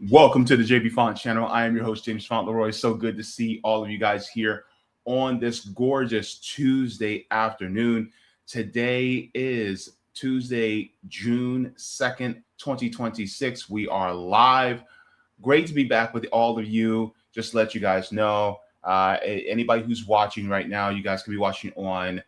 Welcome to the Jaybefaunt channel. I am your host, James Fauntleroy. So good to see all of you guys here on this gorgeous Tuesday afternoon. Today is Tuesday, June 2nd, 2026. We are live. Great to be back with all of you. Just to let you guys know, anybody who's watching right now, you guys can be watching on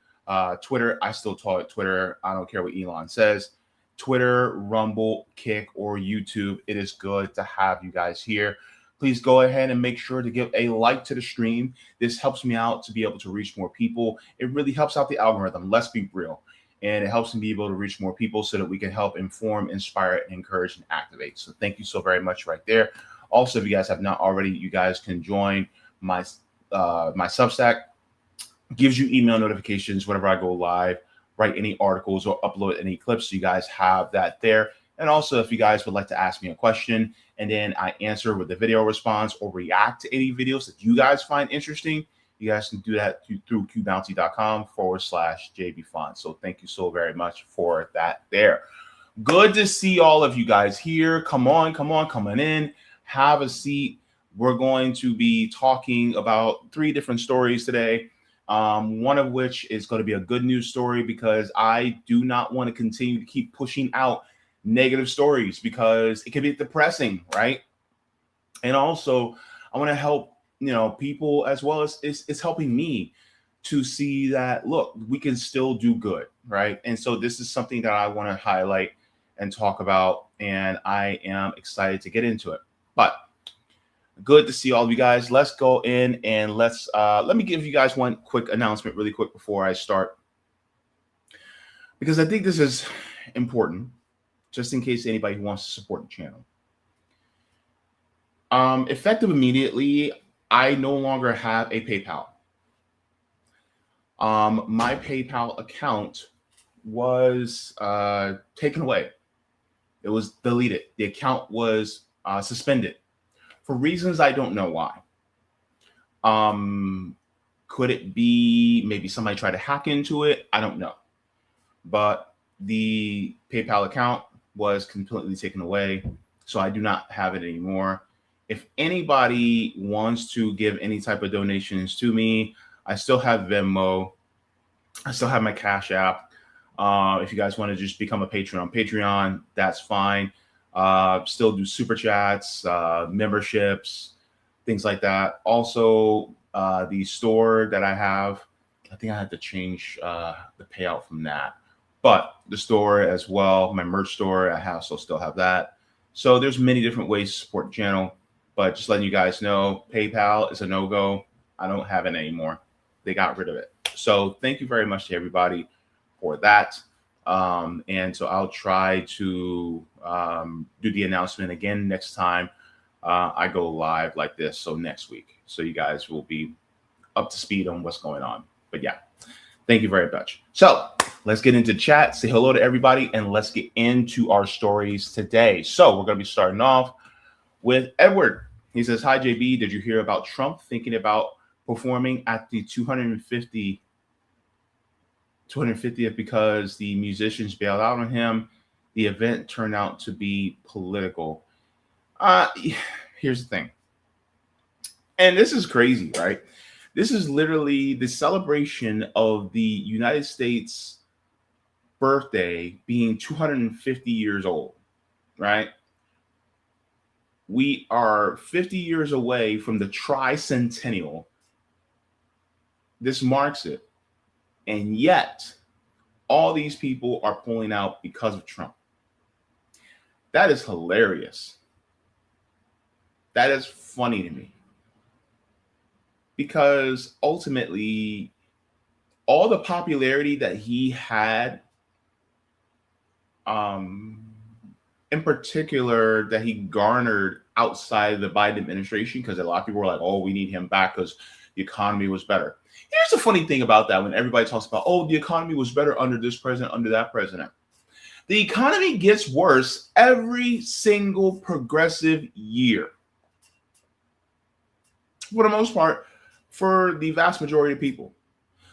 Twitter. I still call it Twitter. I don't care what Elon says. Twitter, Rumble, Kick, or YouTube. It is good to have you guys here. Please go ahead and make sure to give a like to the stream. This helps me out to be able to reach more people. It really helps out the algorithm. Let's be real. And it helps me be able to reach more people so that we can help inform, inspire, encourage, and activate. So thank you so very much right there. Also, if you guys have not already, you guys can join my Substack. Gives you email notifications whenever I go live, write any articles or upload any clips. So you guys have that there. And also, if you guys would like to ask me a question and then I answer with a video response or react to any videos that you guys find interesting, you guys can do that through qbounty.com/Jaybefaunt. So thank you so very much for that there. Good to see all of you guys here. Come on, coming in. Have a seat. We're going to be talking about 3 different stories today. One of which is going to be a good news story because I do not want to continue to keep pushing out negative stories because it can be depressing, right? And also, I want to help, people as well as it's helping me to see that, look, we can still do good, right? And so this is something that I want to highlight and talk about, and I am excited to get into it. But good to see all of you guys. Let's go in and let me give you guys one quick announcement really quick before I start, because I think this is important just in case anybody who wants to support the channel. Effective immediately, I no longer have a PayPal. My PayPal account was taken away. It was deleted. The account was suspended. For reasons I don't know why. Could it be maybe somebody tried to hack into it? I don't know. But the PayPal account was completely taken away, so I do not have it anymore. If anybody wants to give any type of donations to me, I still have Venmo. I still have my Cash App. If you guys want to just become a patron on Patreon, that's fine. Still do super chats, memberships, things like that. Also, the store that I have, I think I had to change the payout from that. But the store as well, my merch store, I also still have that. So there's many different ways to support the channel. But just letting you guys know, PayPal is a no-go. I don't have it anymore. They got rid of it. So thank you very much to everybody for that. And so I'll try to do the announcement again next time I go live like this. So next week. So you guys will be up to speed on what's going on. But yeah, thank you very much. So let's get into chat, say hello to everybody, and let's get into our stories today. So we're going to be starting off with Edward. He says, hi, JB. Did you hear about Trump thinking about performing at the 250th because the musicians bailed out on him? The event turned out to be political. Here's the thing. And this is crazy, right? This is literally the celebration of the United States birthday being 250 years old, right? We are 50 years away from the tricentennial. This marks it. And yet, all these people are pulling out because of Trump. That is hilarious. That is funny to me. Because ultimately, all the popularity that he had, in particular, that he garnered outside the Biden administration, because a lot of people were like, oh, we need him back because the economy was better. Here's the funny thing about that when everybody talks about, oh, the economy was better under this president, under that president. The economy gets worse every single progressive year. For the most part, for the vast majority of people.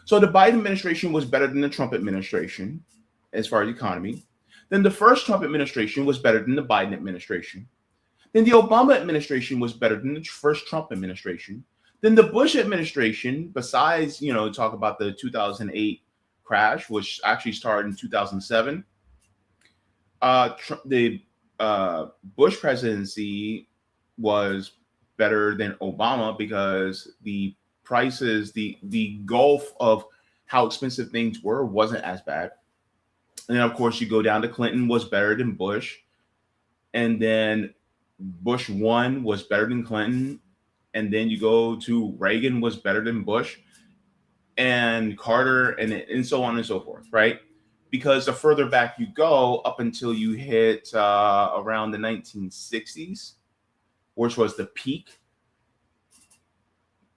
So the Biden administration was better than the Trump administration as far as the economy. Then the first Trump administration was better than the Biden administration. Then the Obama administration was better than the first Trump administration. Then the Bush administration, besides, talk about the 2008 crash, which actually started in 2007. The Bush presidency was better than Obama because the prices, the gulf of how expensive things were wasn't as bad. And then, of course, you go down to Clinton was better than Bush. And then Bush 1 was better than Clinton. And then you go to Reagan was better than Bush and Carter and so on and so forth, right? Because the further back you go up until you hit around the 1960s, which was the peak,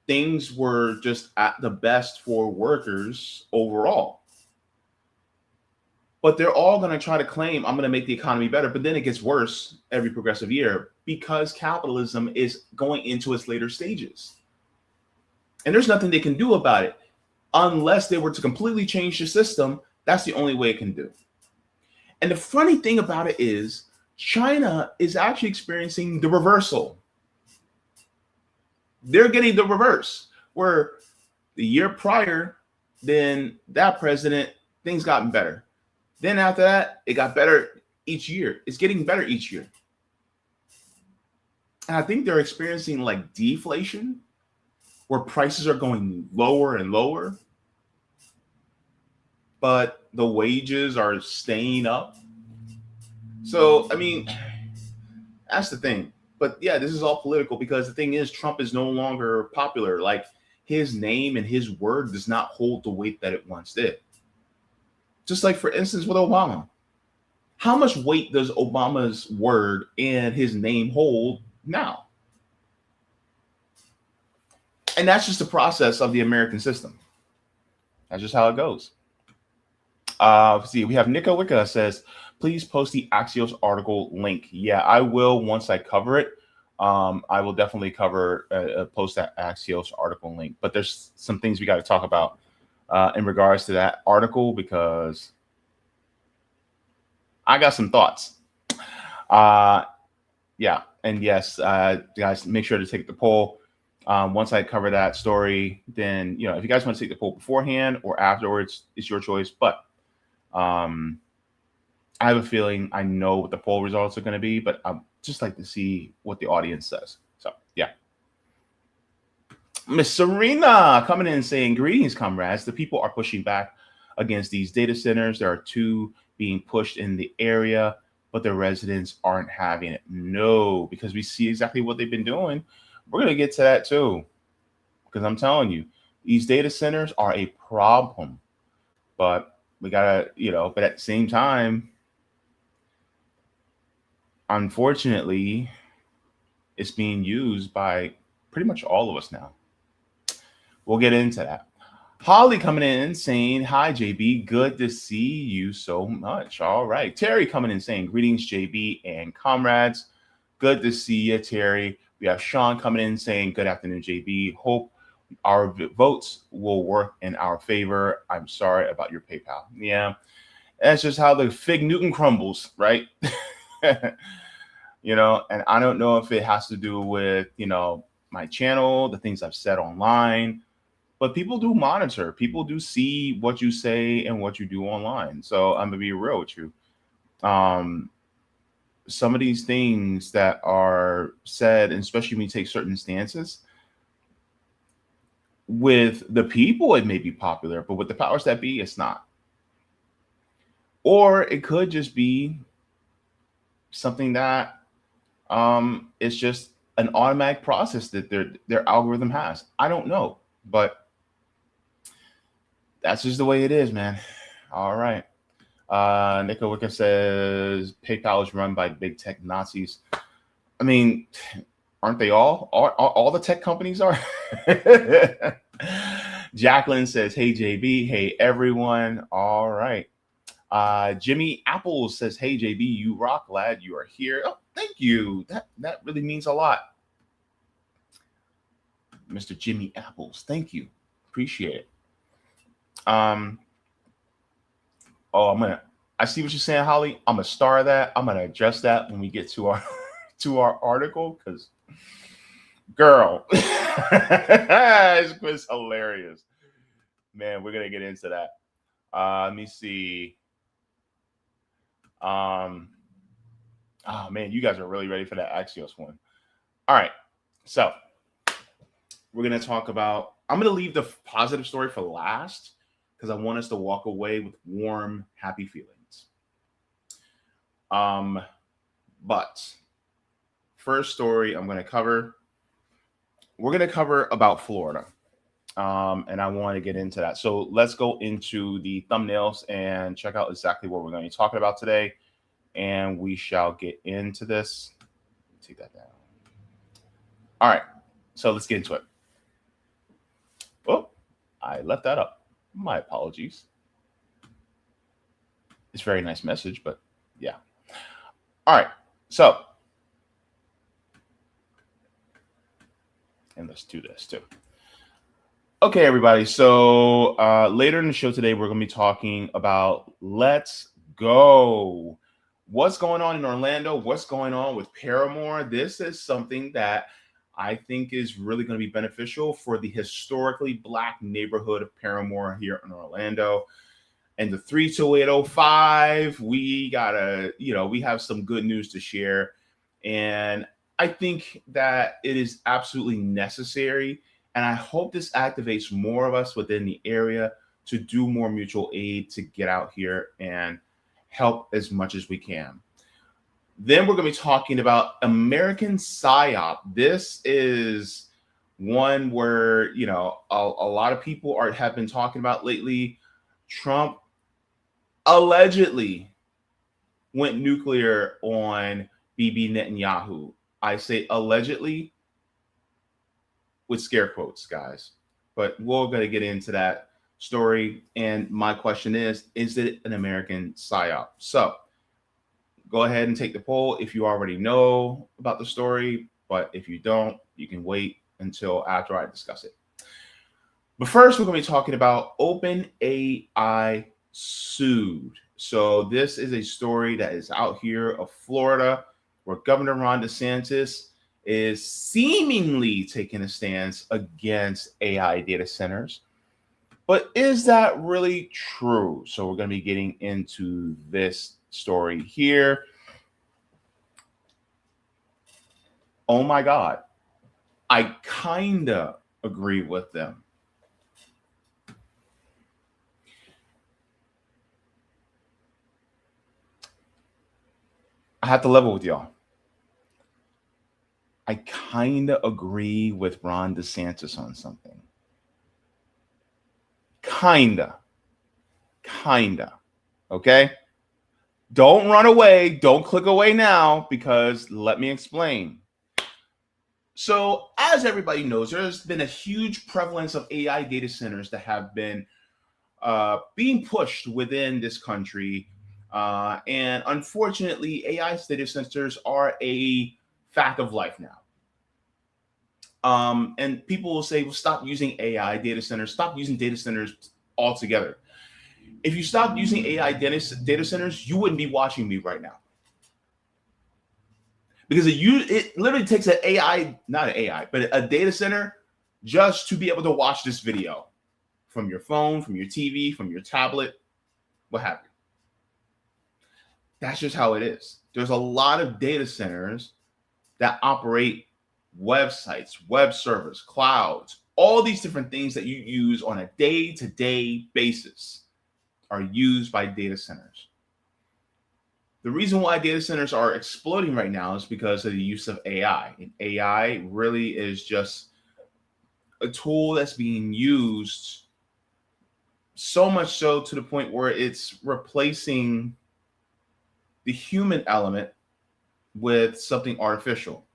things were just at the best for workers overall. But they're all going to try to claim, I'm going to make the economy better. But then it gets worse every progressive year because capitalism is going into its later stages. And there's nothing they can do about it unless they were to completely change the system. That's the only way it can do. And the funny thing about it is China is actually experiencing the reversal. They're getting the reverse, where the year prior, then that president, things gotten better. Then after that, it got better each year. It's getting better each year. And I think they're experiencing like deflation, where prices are going lower and lower, but the wages are staying up. So, I mean, that's the thing. But yeah, this is all political because the thing is, Trump is no longer popular. Like, his name and his word does not hold the weight that it once did. Just like, for instance, with Obama. How much weight does Obama's word and his name hold now? And that's just the process of the American system. That's just how it goes. See, we have Nika Wicca says, please post the Axios article link. Yeah, I will once I cover it. I will definitely post that Axios article link. But there's some things we got to talk about in regards to that article because I got some thoughts. Yeah, and yes, guys, make sure to take the poll. Once I cover that story, then, if you guys want to take the poll beforehand or afterwards, it's your choice. But I have a feeling I know what the poll results are going to be, but I'd just like to see what the audience says. So, yeah. Miss Serena coming in saying, greetings, comrades. The people are pushing back against these data centers. There are 2 being pushed in the area, but the residents aren't having it. No, because we see exactly what they've been doing. We're going to get to that too, because I'm telling you, these data centers are a problem, but we got to, but at the same time, unfortunately, it's being used by pretty much all of us now. We'll get into that. Holly coming in saying, hi, JB. Good to see you so much. All right. Terry coming in saying, greetings, JB and comrades. Good to see you, Terry. We have Sean coming in saying, good afternoon, JB. Hope our votes will work in our favor. I'm sorry about your PayPal. Yeah, that's just how the fig Newton crumbles, right? And I don't know if it has to do with, my channel, the things I've said online, but people do monitor. People do see what you say and what you do online. So I'm going to be real with you. Some of these things that are said, and especially when you take certain stances, with the people, it may be popular, but with the powers that be, it's not. Or it could just be something that it's just an automatic process that their algorithm has. I don't know, but that's just the way it is, man. All right. Nico Wicker says PayPal is run by big tech Nazis. I mean, aren't they all? All the tech companies are. Jacqueline says, hey, JB. Hey, everyone. All right. Jimmy Apples says, hey, JB, you rock, lad. You are here. Oh, thank you. That really means a lot. Mr. Jimmy Apples. Thank you. Appreciate it. I see what you're saying, Holly. I'm gonna star that. I'm gonna adjust that when we get to our to our article because, girl, it's hilarious. Man, we're gonna get into that. Let me see. Oh man, you guys are really ready for that Axios one. All right, so we're gonna talk about. I'm gonna leave the positive story for last because I want us to walk away with warm, happy feelings. But first story I'm gonna cover. We're gonna cover about Florida. And I want to get into that. So let's go into the thumbnails and check out exactly what we're going to be talking about today. And we shall get into this. Take that down. All right. So let's get into it. Oh, I left that up. My apologies. It's a very nice message, but yeah. All right. So, and let's do this too. Okay, everybody. So later in the show today, we're going to be talking about Let's Go. What's going on in Orlando? What's going on with Parramore? This is something that I think is really going to be beneficial for the historically Black neighborhood of Parramore here in Orlando. And the 32805, we have some good news to share. And I think that it is absolutely necessary. And I hope this activates more of us within the area to do more mutual aid to get out here and help as much as we can. Then we're going to be talking about American psy-op. This is one where, a lot of people have been talking about lately. Trump allegedly went nuclear on Bibi Netanyahu. I say allegedly with scare quotes, guys. But we're going to get into that story. And my question is it an American psy-op? So go ahead and take the poll if you already know about the story. But if you don't, you can wait until after I discuss it. But first, we're going to be talking about OpenAI sued. So this is a story that is out here of Florida, where Governor Ron DeSantis is seemingly taking a stance against AI data centers. But is that really true? So we're going to be getting into this story here. Oh my God. I kind of agree with them. I have to level with y'all. I kind of agree with Ron DeSantis on something. Kinda. Okay? Don't run away. Don't click away now, because let me explain. So, as everybody knows, there's been a huge prevalence of AI data centers that have been being pushed within this country. And unfortunately, AI data centers are a fact of life now. And people will say, well, stop using AI data centers, stop using data centers altogether. If you stopped using AI data centers, you wouldn't be watching me right now. Because it literally takes an AI, not an AI, but a data center just to be able to watch this video from your phone, from your TV, from your tablet, what have you. That's just how it is. There's a lot of data centers that operate websites, web servers, clouds, all these different things that you use on a day-to-day basis are used by data centers. The reason why data centers are exploding right now is because of the use of AI. And AI really is just a tool that's being used so much so to the point where it's replacing the human element with something artificial.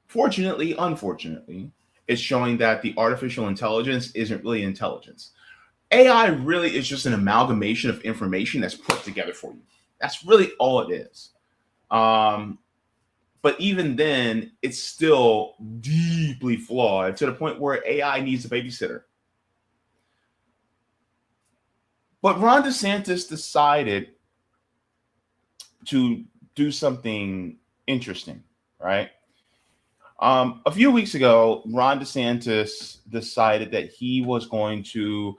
Fortunately, unfortunately, it's showing that the artificial intelligence isn't really intelligence. AI really is just an amalgamation of information that's put together for you. That's really all it is. But even then, it's still deeply flawed to the point where AI needs a babysitter. But Ron DeSantis decided to do something interesting, right? A few weeks ago, Ron DeSantis decided that he was going to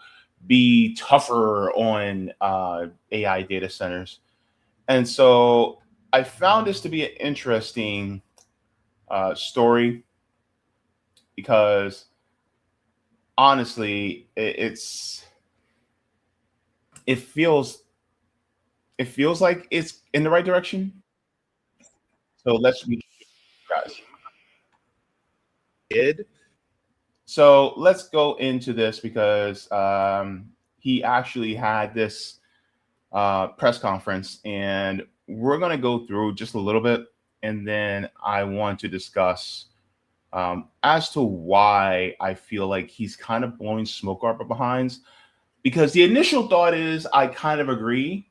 be tougher on AI data centers. And so I found this to be an interesting story because honestly, it feels like it's in the right direction. So let's meet you guys. So let's go into this because he actually had this press conference, and we're going to go through just a little bit, and then I want to discuss as to why I feel like he's kind of blowing smoke up our behinds. Because the initial thought is I kind of agree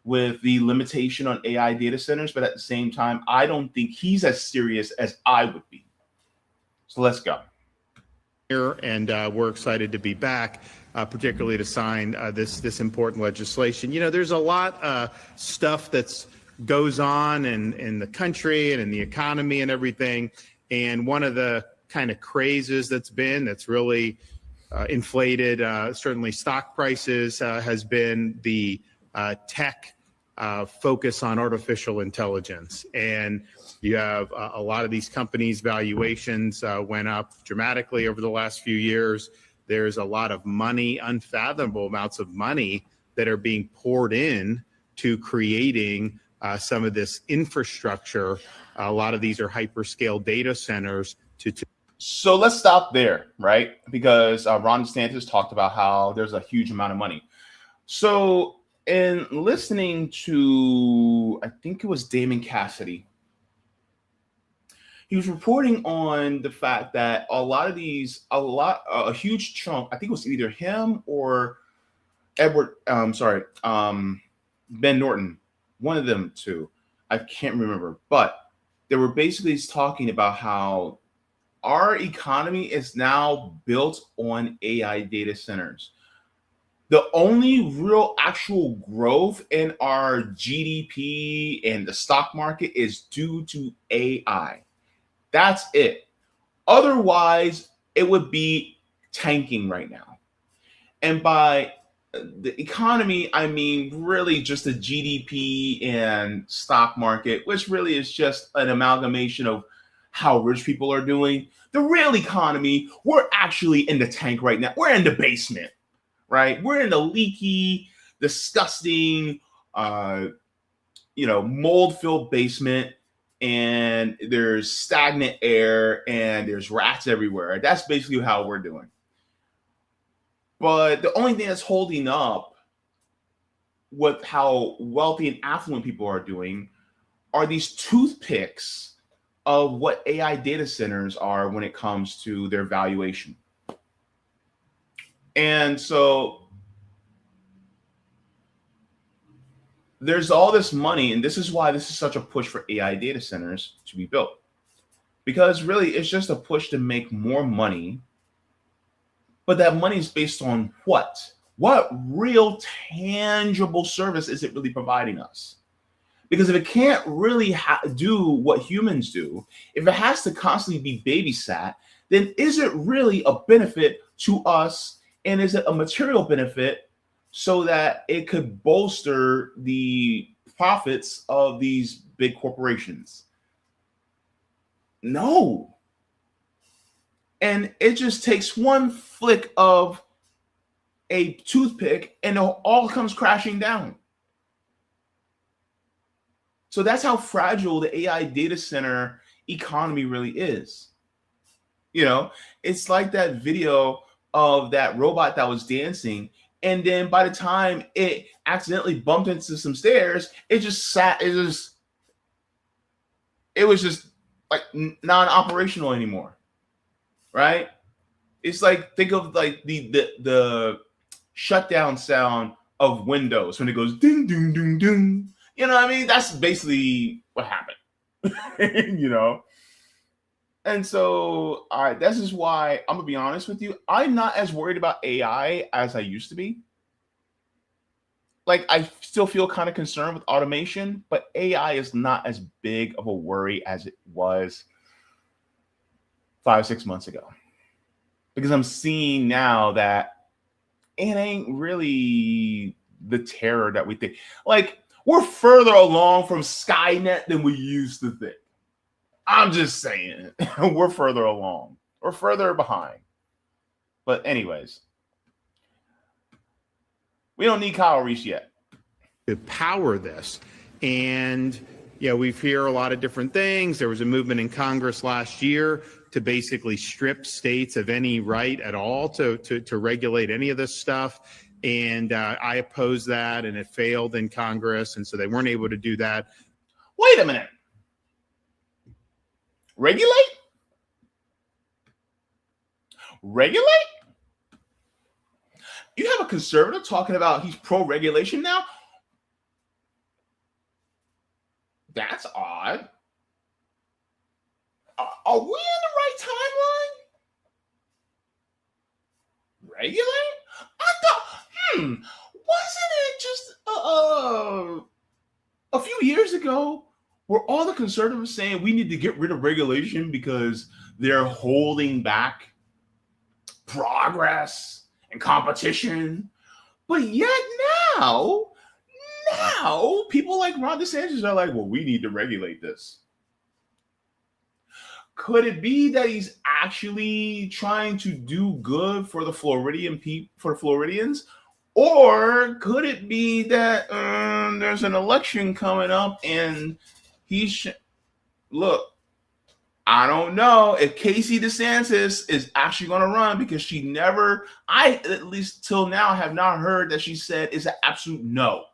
with the limitation on AI data centers, but at the same time, I don't think he's as serious as I would be. So let's go. And we're excited to be back, particularly to sign this important legislation. You know, there's a lot of stuff that's goes on in the country and in the economy and everything. And one of the kind of crazes that's really inflated certainly stock prices has been the tech focus on artificial intelligence. And you have a lot of these companies' valuations went up dramatically over the last few years. There's a lot of money, unfathomable amounts of money that are being poured in to creating some of this infrastructure. A lot of these are hyperscale data centers So let's stop there, right? Because Ron DeSantis talked about how there's a huge amount of money. So in listening to, I think it was Damon Cassidy, he was reporting on the fact that a huge chunk, I think it was either him or Ben Norton, one of them two, I can't remember, but they were basically talking about how our economy is now built on AI data centers. The only real actual growth in our GDP and the stock market is due to AI. That's it. Otherwise, it would be tanking right now. And by the economy, I mean really just the GDP and stock market, which really is just an amalgamation of how rich people are doing. The real economy, we're actually in the tank right now. We're in the basement, right? We're in the leaky, disgusting, mold-filled basement, and there's stagnant air and there's rats everywhere. That's basically how we're doing. But the only thing that's holding up with how wealthy and affluent people are doing are these toothpicks of what AI data centers are when it comes to their valuation. And so there's all this money, and this is why this is such a push for AI data centers to be built. Because really, it's just a push to make more money. But that money is based on what? What real tangible service is it really providing us? Because if it can't really do what humans do, if it has to constantly be babysat, then is it really a benefit to us? And is it a material benefit so that it could bolster the profits of these big corporations? No. And it just takes one flick of a toothpick and it all comes crashing down. So that's how fragile the AI data center economy really is. You know, it's like that video of that robot that was dancing, and then by the time it accidentally bumped into some stairs, it was just like non-operational anymore. Right? It's like, think of like the shutdown sound of Windows when it goes ding ding ding ding. You know what I mean? That's basically what happened. You know? And so this is why I'm gonna be honest with you. I'm not as worried about AI as I used to be. like I still feel kind of concerned with automation, but AI is not as big of a worry as it was 5-6 months ago, because I'm seeing now that it ain't really the terror that we think. Like, we're further along from Skynet than we used to think. I'm just saying, we're further along. We're further behind. But anyways, we don't need Kyle Reese yet to power this. And we hear a lot of different things. There was a movement in Congress last year to basically strip states of any right at all to regulate any of this stuff. And I opposed that, and it failed in Congress, and so they weren't able to do that. Wait a minute. Regulate? Regulate? You have a conservative talking about he's pro-regulation now? That's odd. Are we in the right timeline? Regulate? I thought, wasn't it just a few years ago where all the conservatives saying we need to get rid of regulation because they're holding back progress and competition? But yet now people like Ron DeSantis are like, well, we need to regulate this. Could it be that he's actually trying to do good for the Floridians? Or could it be that there's an election coming up and look, I don't know if Casey DeSantis is actually going to run, because I at least till now have not heard that she said is an absolute no.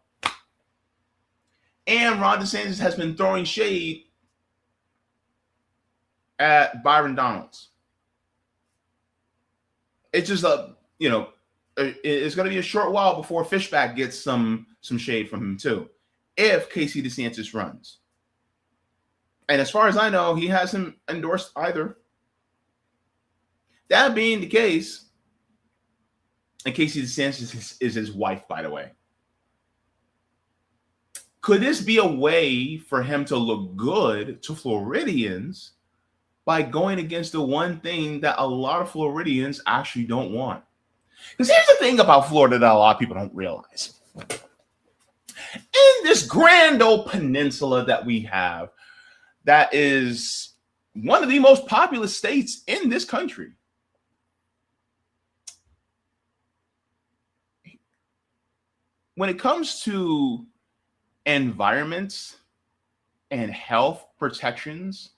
And Ron DeSantis has been throwing shade at Byron Donalds. It's just it's going to be a short while before Fishback gets some shade from him too, if Casey DeSantis runs. And as far as I know, he hasn't endorsed either. That being the case, and Casey DeSantis is his wife, by the way, could this be a way for him to look good to Floridians by going against the one thing that a lot of Floridians actually don't want? Because here's the thing about Florida that a lot of people don't realize. In this grand old peninsula that we have, that is one of the most populous states in this country, when it comes to environments and health protections,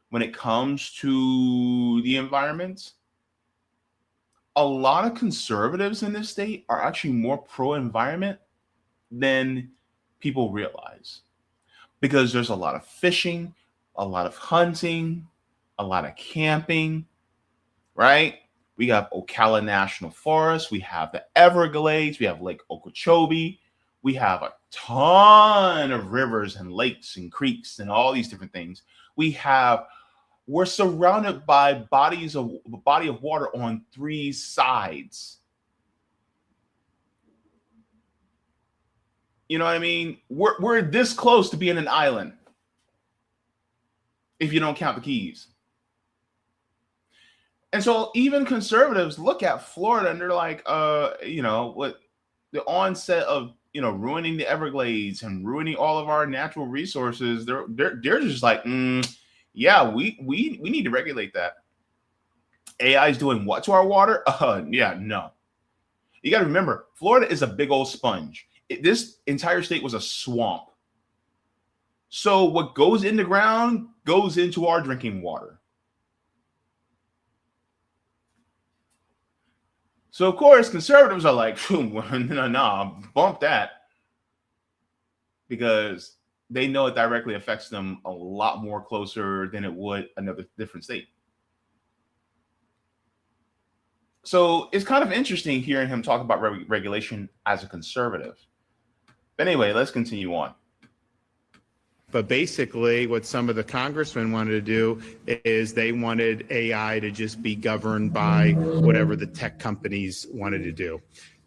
when it comes to the environment, a lot of conservatives in this state are actually more pro-environment than people realize, because there's a lot of fishing, a lot of hunting, a lot of camping, right? We have Ocala National Forest, we have the Everglades, we have Lake Okeechobee, we have a ton of rivers and lakes and creeks and all these different things. We're surrounded by a body of water on 3 sides. You know what I mean? We're this close to being an island, if you don't count the Keys. And so even conservatives look at Florida and they're like, what the onset of, ruining the Everglades and ruining all of our natural resources, they're just like, yeah, we need to regulate that. AI is doing what to our water? Yeah, no. You got to remember, Florida is a big old sponge. This entire state was a swamp. So what goes in the ground goes into our drinking water. So, of course, conservatives are like, no, bump that. Because they know it directly affects them a lot more closer than it would another different state. So it's kind of interesting hearing him talk about regulation as a conservative. But anyway, let's continue on. But basically, what some of the congressmen wanted to do is they wanted AI to just be governed by whatever the tech companies wanted to do.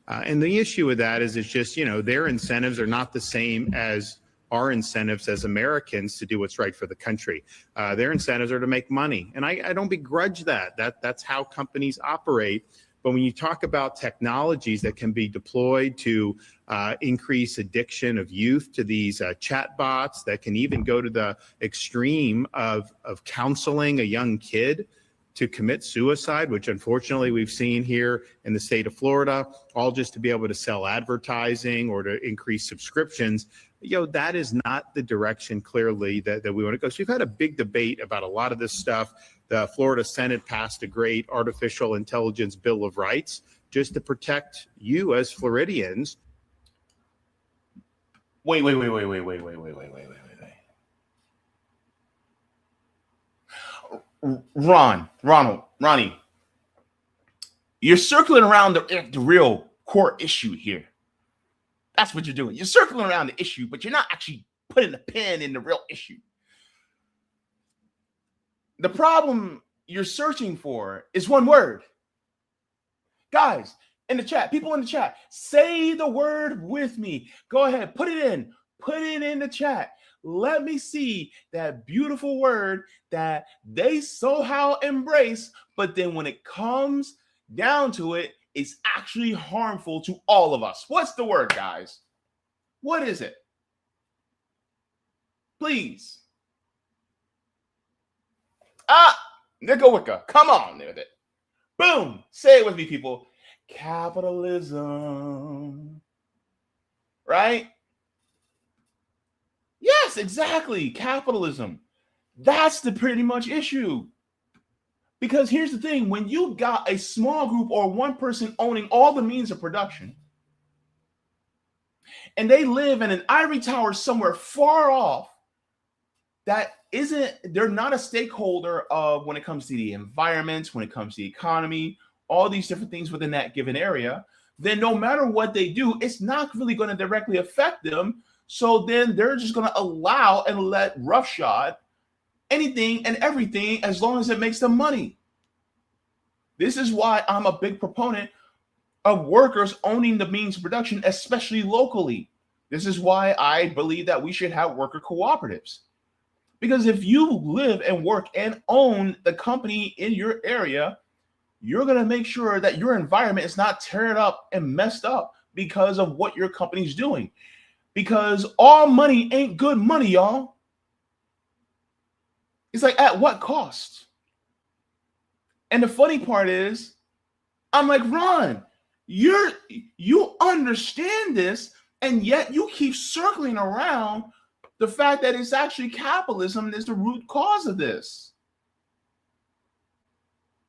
And the issue with that is it's just, their incentives are not the same as our incentives as Americans to do what's right for the country. Their incentives are to make money. And I don't begrudge that. That's how companies operate. But when you talk about technologies that can be deployed to increase addiction of youth to these chat bots that can even go to the extreme of counseling a young kid to commit suicide, which unfortunately we've seen here in the state of Florida, all just to be able to sell advertising or to increase subscriptions, that is not the direction clearly that we want to go. So we've had a big debate about a lot of this stuff. The Florida Senate passed a great artificial intelligence bill of rights just to protect you as Floridians. Wait. Ronnie, you're circling around the real core issue here. That's what you're doing. You're circling around the issue, but you're not actually putting a pin in the real issue. The problem you're searching for is one word. Guys, in the chat, people in the chat, say the word with me. Go ahead, put it in. Put it in the chat. Let me see that beautiful word that they somehow embrace, but then when it comes down to it, it's actually harmful to all of us. What's the word, guys? What is it? Please. Nicka, come on with it. Boom. Say it with me, people. Capitalism. Right? Yes, exactly. Capitalism. That's the pretty much issue. Because here's the thing. When you got a small group or one person owning all the means of production, and they live in an ivory tower somewhere far off, they're not a stakeholder of when it comes to the environment, when it comes to the economy, all these different things within that given area, then no matter what they do, it's not really going to directly affect them. So then they're just going to allow and let roughshod anything and everything as long as it makes them money. This is why I'm a big proponent of workers owning the means of production, especially locally. This is why I believe that we should have worker cooperatives. Because if you live and work and own the company in your area, you're going to make sure that your environment is not teared up and messed up because of what your company's doing. Because all money ain't good money, y'all. It's like, at what cost? And the funny part is, I'm like, Ron, you understand this, and yet you keep circling around the fact that it's actually capitalism that's the root cause of this.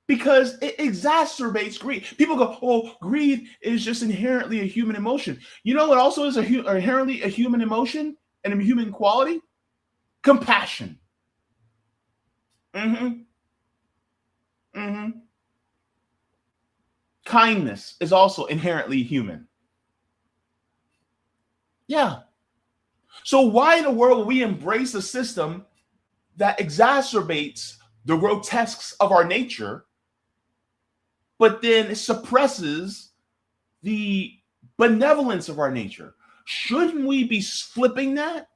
Because it exacerbates greed. People go, oh, greed is just inherently a human emotion. You know what also is inherently a human emotion and a human quality? Compassion. Kindness is also inherently human. Yeah. So why in the world will we embrace a system that exacerbates the grotesques of our nature, but then it suppresses the benevolence of our nature? Shouldn't we be flipping that?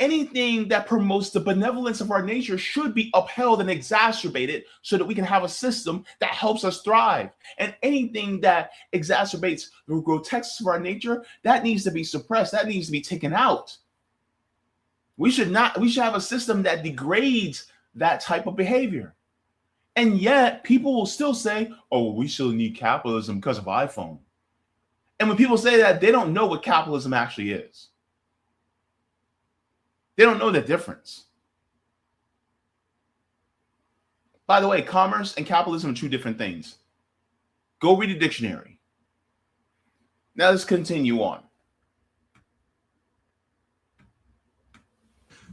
Anything that promotes the benevolence of our nature should be upheld and exacerbated so that we can have a system that helps us thrive. And anything that exacerbates the grotesques of our nature, that needs to be suppressed. That needs to be taken out. We should have a system that degrades that type of behavior. And yet people will still say, oh, we still need capitalism because of iPhone. And when people say that, they don't know what capitalism actually is. They don't know the difference. By the way, commerce and capitalism are two different things. Go read a dictionary. Now let's continue on.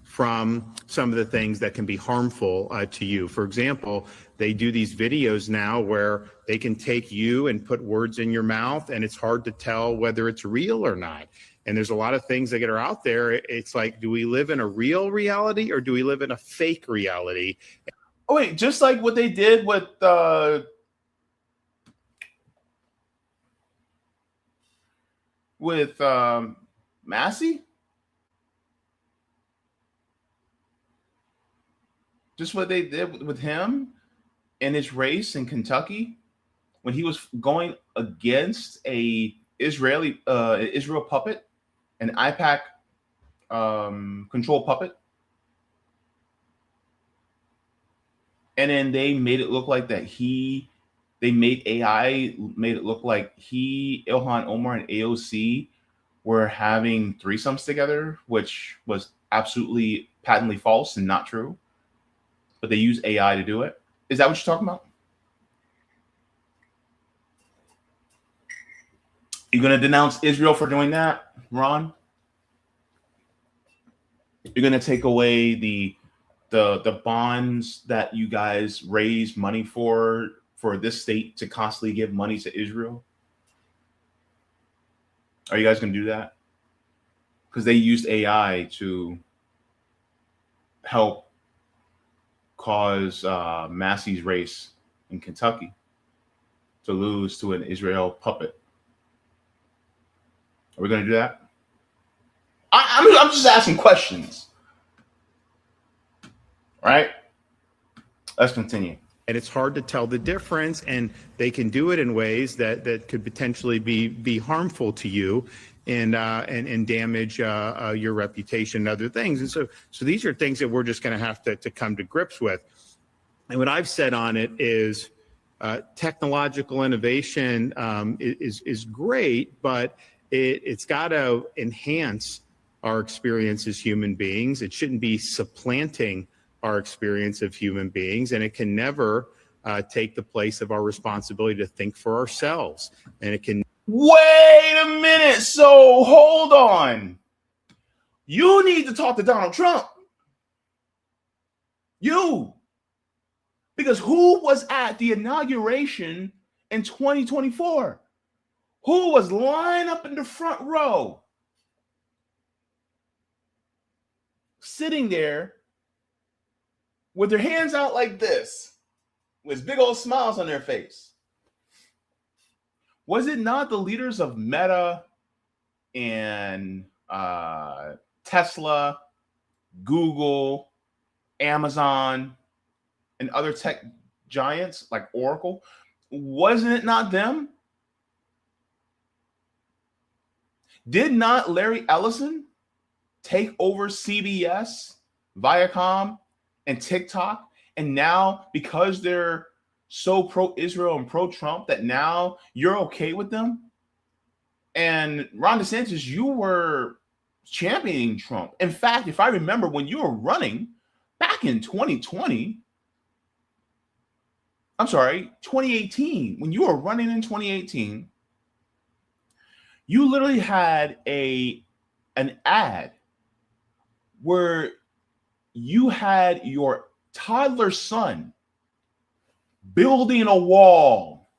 From some of the things that can be harmful to you. For example, they do these videos now where they can take you and put words in your mouth, and it's hard to tell whether it's real or not. And there's a lot of things that are out there. It's like, do we live in a real reality or do we live in a fake reality? Oh, wait, just like what they did with with Massey? Just what they did with him in his race in Kentucky when he was going against a Israel puppet, an IPAC control puppet. And then they made it look like that they made AI, made it look like Ilhan Omar and AOC were having threesomes together, which was absolutely patently false and not true. But they use AI to do it. Is that what you're talking about? You're going to denounce Israel for doing that, Ron? You're going to take away the bonds that you guys raise money for this state to constantly give money to Israel? Are you guys going to do that? Because they used AI to help cause Massey's race in Kentucky to lose to an Israel puppet. Are we going to do that? I'm just asking questions. All right? Let's continue. And it's hard to tell the difference, and they can do it in ways that could potentially be harmful to you and damage your reputation and other things. And so these are things that we're just going to have to come to grips with. And what I've said on it is technological innovation is great, but it's got to enhance our experience as human beings. It shouldn't be supplanting our experience of human beings, and it can never take the place of our responsibility to think for ourselves. And it can. Wait a minute. So hold on. You need to talk to Donald Trump. Because who was at the inauguration in 2024? Who was lined up in the front row, sitting there with their hands out like this, with big old smiles on their face? Was it not the leaders of Meta and Tesla, Google, Amazon, and other tech giants like Oracle? Wasn't it not them? Did not Larry Ellison take over CBS, Viacom, and TikTok? And now, because they're so pro-Israel and pro-Trump, that now you're okay with them? And Ron DeSantis, you were championing Trump. In fact, if I remember, when you were running back in 2018, when you were running in 2018, you literally had an ad where you had your toddler son building a wall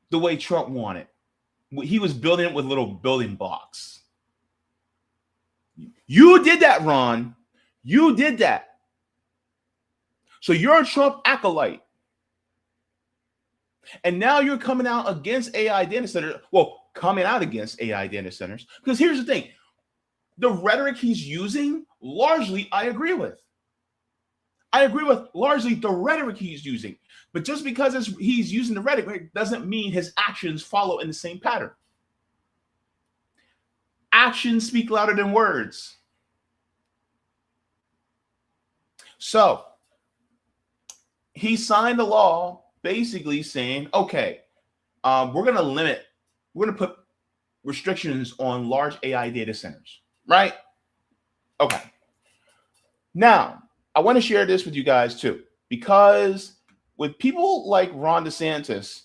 the way Trump wanted. He was building it with little building blocks. You did that, Ron. You did that. So you're a Trump acolyte. And now you're coming out against AI data centers. Well, coming out against AI data centers. Because here's the thing. The rhetoric he's using, largely, I agree with. I agree with largely the rhetoric he's using. But just because he's using the rhetoric doesn't mean his actions follow in the same pattern. Actions speak louder than words. So he signed a law basically saying, okay, we're going to put restrictions on large AI data centers, right? Okay. Now, I want to share this with you guys too, because with people like Ron DeSantis,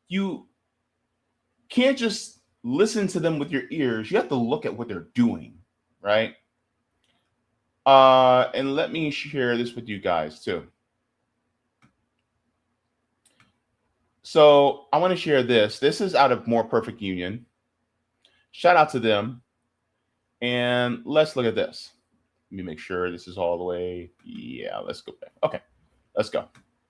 you can't just listen to them with your ears. You have to look at what they're doing, right? And let me share this with you guys too. So I want to share this. This is out of More Perfect Union. Shout out to them. And let's look at this. Let me make sure this is all the way. Yeah, let's go back. Okay, let's go.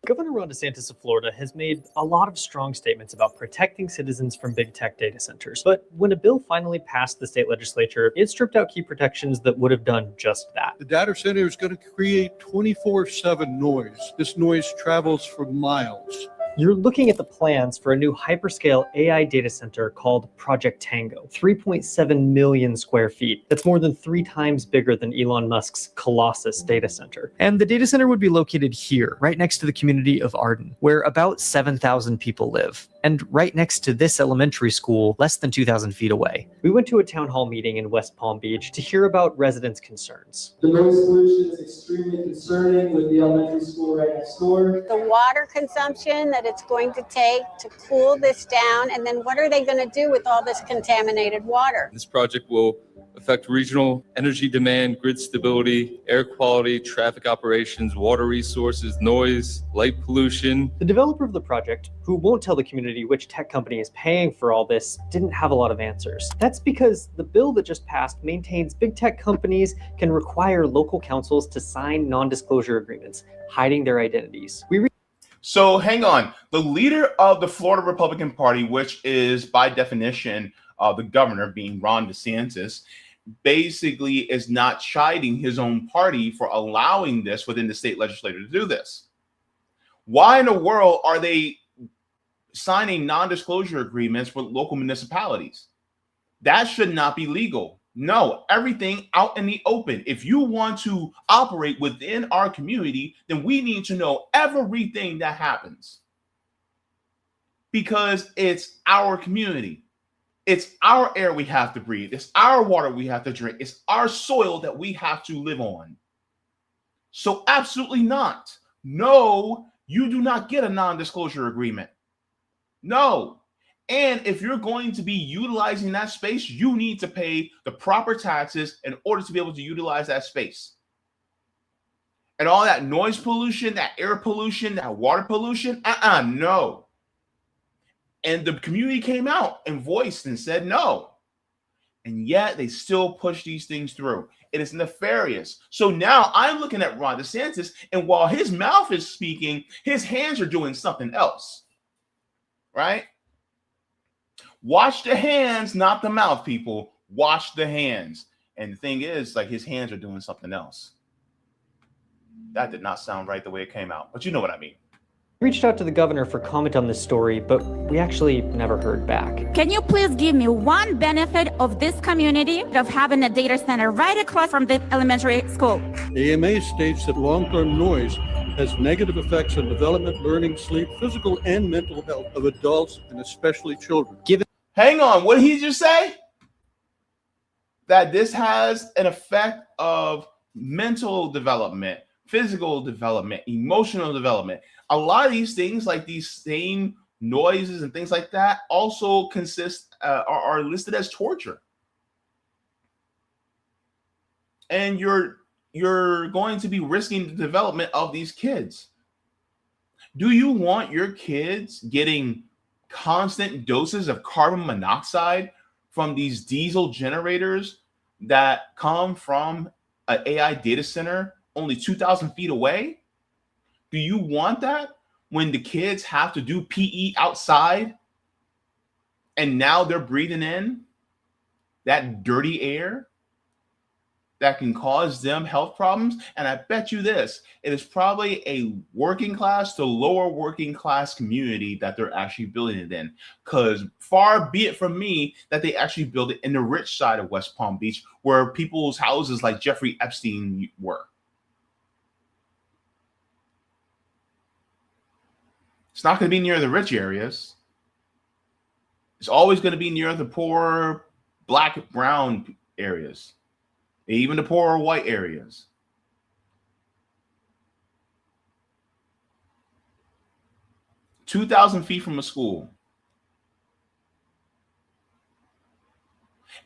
Governor Ron DeSantis of Florida has made a lot of strong statements about protecting citizens from big tech data centers. But when a bill finally passed the state legislature, it stripped out key protections that would have done just that. The data center is going to create 24/7 noise. This noise travels for miles. You're looking at the plans for a new hyperscale AI data center called Project Tango, 3.7 million square feet. That's more than 3 times bigger than Elon Musk's Colossus data center. And the data center would be located here, right next to the community of Arden, where about 7,000 people live, and right next to this elementary school, less than 2,000 feet away. We went to a town hall meeting in West Palm Beach to hear about residents' concerns. The noise pollution is extremely concerning with the elementary school right next door. The water consumption that it's going to take to cool this down, and then what are they going to do with all this contaminated water? This project will affect regional energy demand, grid stability, air quality, traffic operations, water resources, noise, light pollution. The developer of the project, who won't tell the community which tech company is paying for all this, didn't have a lot of answers. That's because the bill that just passed maintains big tech companies can require local councils to sign non-disclosure agreements, hiding their identities. So hang on. The leader of the Florida Republican Party, which is by definition the governor, being Ron DeSantis, basically is not chiding his own party for allowing this within the state legislature to do this. Why in the world are they signing non-disclosure agreements with local municipalities? That should not be legal. No, everything out in the open. If you want to operate within our community, then we need to know everything that happens, because it's our community. It's our air we have to breathe. It's our water we have to drink. It's our soil that we have to live on. So absolutely not. No, you do not get a non-disclosure agreement. No. And if you're going to be utilizing that space, you need to pay the proper taxes in order to be able to utilize that space. And all that noise pollution, that air pollution, that water pollution, no. And the community came out and voiced and said no. And yet they still push these things through. It is nefarious. So now I'm looking at Ron DeSantis, and while his mouth is speaking, his hands are doing something else. Right? Watch the hands, not the mouth, people. Watch the hands. And the thing is, like, his hands are doing something else. That did not sound right the way it came out, but you know what I mean. Reached out to the governor for comment on this story, but we actually never heard back. Can you please give me one benefit of this community of having a data center right across from the elementary school? AMA states that long-term noise has negative effects on development, learning, sleep, physical and mental health of adults and especially children. Hang on, what did he just say? That this has an effect of mental development, physical development, emotional development. A lot of these things, like these same noises and things like that, also are listed as torture. And you're going to be risking the development of these kids. Do you want your kids getting constant doses of carbon monoxide from these diesel generators that come from an AI data center only 2,000 feet away? Do you want that when the kids have to do PE outside and now they're breathing in that dirty air that can cause them health problems? And I bet you this, it is probably a working class to lower working class community that they're actually building it in. Because far be it from me that they actually build it in the rich side of West Palm Beach, where people's houses like Jeffrey Epstein were. It's not going to be near the rich areas. It's always going to be near the poor, black, brown areas. Even the poorer white areas. – 2,000 feet from a school.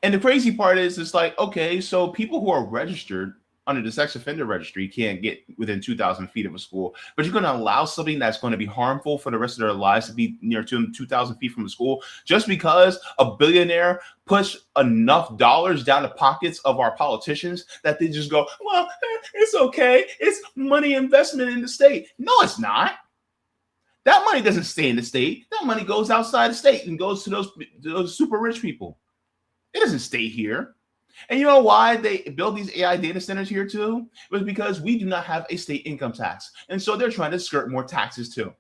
And the crazy part is, it's like, okay, so people who are registered under the sex offender registry can't get within 2,000 feet of a school, but you're going to allow something that's going to be harmful for the rest of their lives to be near 2,000 feet from a school just because a billionaire push enough dollars down the pockets of our politicians that they just go, well, it's okay. It's money investment in the state. No, it's not. That money doesn't stay in the state. That money goes outside the state and goes to those super rich people. It doesn't stay here. And you know why they build these AI data centers here too? It was because we do not have a state income tax. And so they're trying to skirt more taxes too.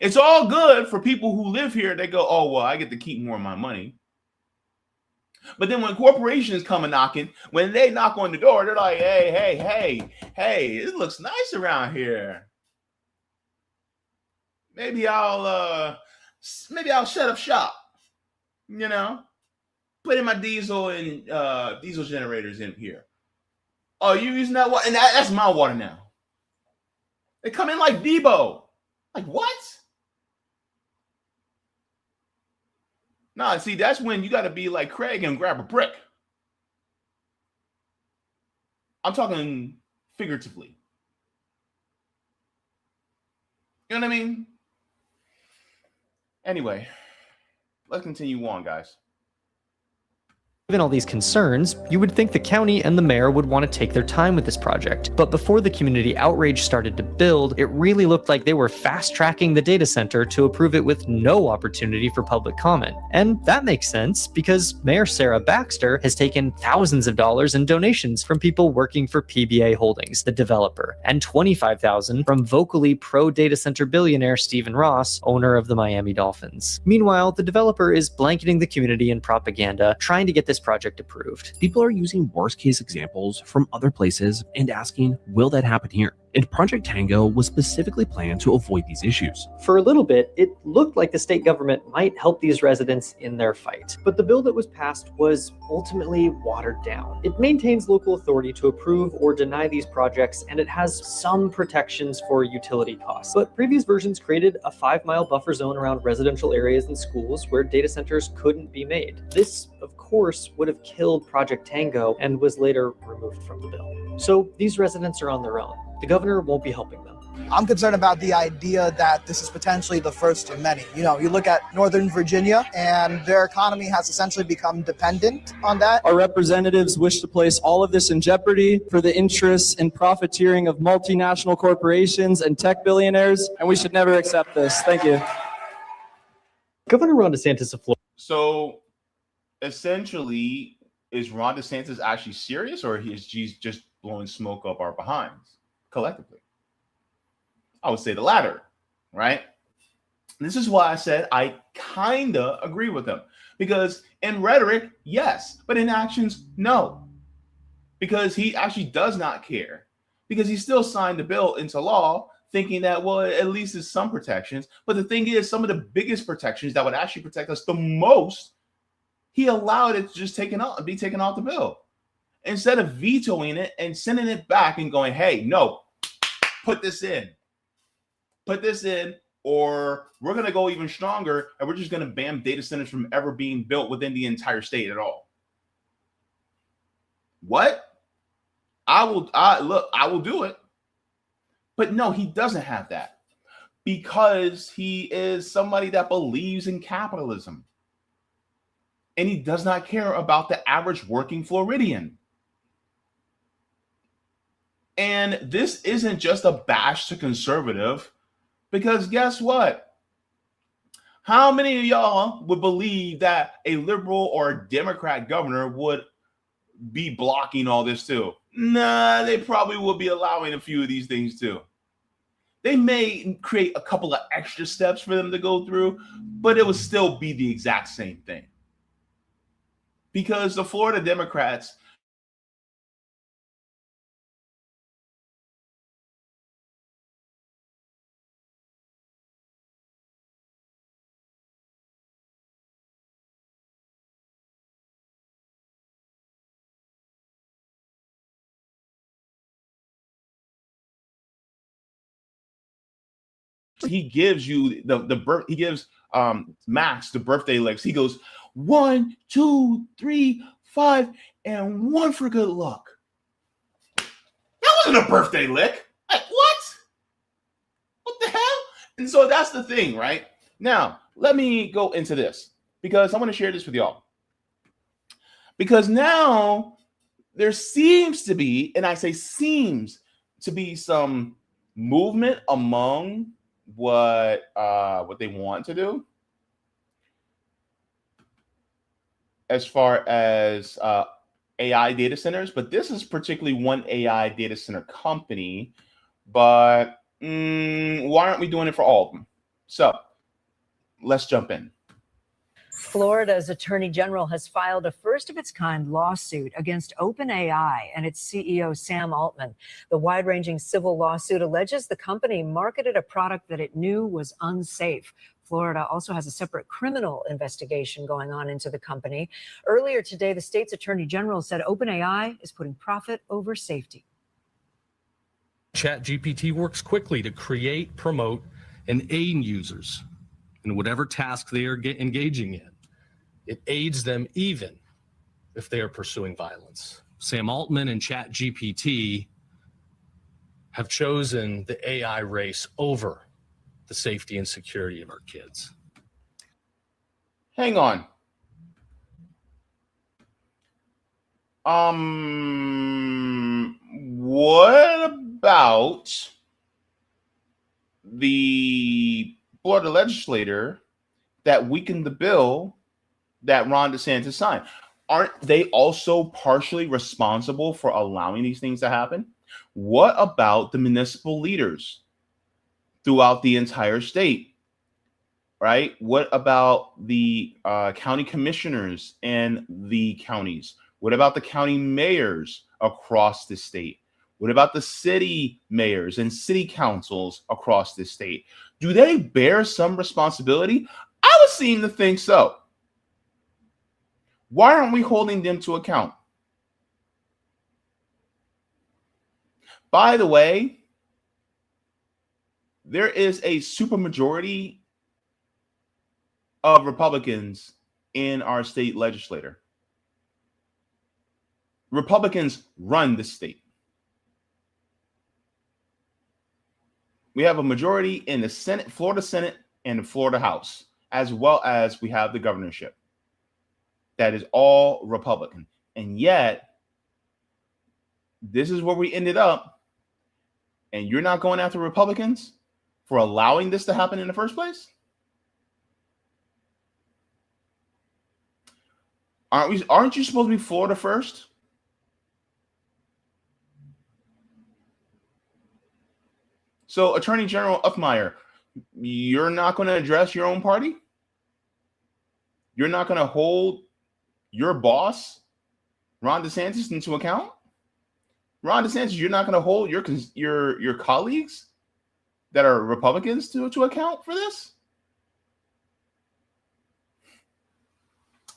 It's all good for people who live here. They go, oh, well, I get to keep more of my money. But then when corporations come and knocking, when they knock on the door, they're like, hey, it looks nice around here. Maybe I'll shut up shop, you know, put in my diesel and diesel generators in here. Oh, you using that water? And that's my water now. They come in like Debo. Like, what? Nah, see, that's when you got to be like Craig and grab a brick. I'm talking figuratively. You know what I mean? Anyway, let's continue on, guys. Given all these concerns, you would think the county and the mayor would want to take their time with this project. But before the community outrage started to build, it really looked like they were fast-tracking the data center to approve it with no opportunity for public comment. And that makes sense because Mayor Sarah Baxter has taken thousands of dollars in donations from people working for PBA Holdings, the developer, and $25,000 from vocally pro-data center billionaire Stephen Ross, owner of the Miami Dolphins. Meanwhile, the developer is blanketing the community in propaganda, trying to get this project approved. People are using worst case examples from other places and asking, will that happen here? And Project Tango was specifically planned to avoid these issues. For a little bit, it looked like the state government might help these residents in their fight. But the bill that was passed was ultimately watered down. It maintains local authority to approve or deny these projects, and it has some protections for utility costs. But previous versions created a 5-mile buffer zone around residential areas and schools where data centers couldn't be made. This, of course, would have killed Project Tango and was later removed from the bill. So these residents are on their own. The governor won't be helping them. I'm concerned about the idea that this is potentially the first of many. You know, you look at Northern Virginia and their economy has essentially become dependent on that. Our representatives wish to place all of this in jeopardy for the interests and profiteering of multinational corporations and tech billionaires, and we should never accept this. Thank you. Governor Ron DeSantis of Florida. So essentially, is Ron DeSantis actually serious, or is he just blowing smoke up our behinds collectively? I would say the latter, right? This is why I said I kind of agree with him. Because in rhetoric, yes, but in actions, no. Because he actually does not care. Because he still signed the bill into law thinking that, well, at least there's some protections. But the thing is, some of the biggest protections that would actually protect us the most, he allowed it to just be taken off the bill. Instead of vetoing it and sending it back and going, hey, no, put this in, or we're going to go even stronger and we're just going to ban data centers from ever being built within the entire state at all. What? I will do it. But no, he doesn't have that because he is somebody that believes in capitalism. And he does not care about the average working Floridian. And this isn't just a bash to conservative, because guess what? How many of y'all would believe that a liberal or a Democrat governor would be blocking all this too? Nah, they probably would be allowing a few of these things too. They may create a couple of extra steps for them to go through, but it would still be the exact same thing. Because the Florida Democrats he gives you Max the birthday licks. He goes 1, 2, 3, 5, and 1 for good luck. That wasn't a birthday lick. Like, what the hell? And so that's the thing, right? Now, let me go into this because I want to share this with y'all. Because now there seems to be, and I say seems to be, some movement among what they want to do as far as AI data centers, but this is particularly one AI data center company. But why aren't we doing it for all of them? So let's jump in. Florida's Attorney General has filed a first-of-its-kind lawsuit against OpenAI and its CEO, Sam Altman. The wide-ranging civil lawsuit alleges the company marketed a product that it knew was unsafe. Florida also has a separate criminal investigation going on into the company. Earlier today, the state's Attorney General said OpenAI is putting profit over safety. ChatGPT works quickly to create, promote, and aid users in whatever task they are engaging in. It aids them even if they are pursuing violence. Sam Altman and ChatGPT have chosen the AI race over the safety and security of our kids. Hang on. What about the Florida legislator that weakened the bill that Ron DeSantis signed? Aren't they also partially responsible for allowing these things to happen? What about the municipal leaders throughout the entire state, right? What about the county commissioners in the counties? What about the county mayors across the state? What about the city mayors and city councils across the state? Do they bear some responsibility? I would seem to think so. Why aren't we holding them to account? By the way, there is a supermajority of Republicans in our state legislature. Republicans run the state. We have a majority in the Senate, Florida Senate, and the Florida House, as well as we have the governorship. That is all Republican. And yet, this is where we ended up. And you're not going after Republicans for allowing this to happen in the first place? Aren't you supposed to be Florida first? So, Attorney General Uthmeyer, you're not going to address your own party? You're not going to hold your boss, Ron DeSantis, into account? Ron DeSantis, you're not going to hold your colleagues that are Republicans to account for this?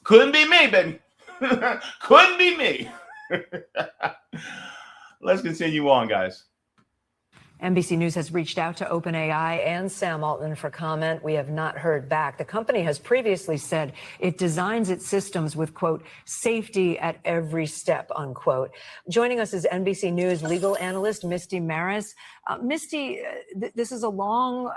Couldn't be me, baby. Couldn't be me. Let's continue on, guys. NBC News has reached out to OpenAI and Sam Altman for comment. We have not heard back. The company has previously said it designs its systems with, quote, safety at every step, unquote. Joining us is NBC News legal analyst Misty Maris. Misty, this is a long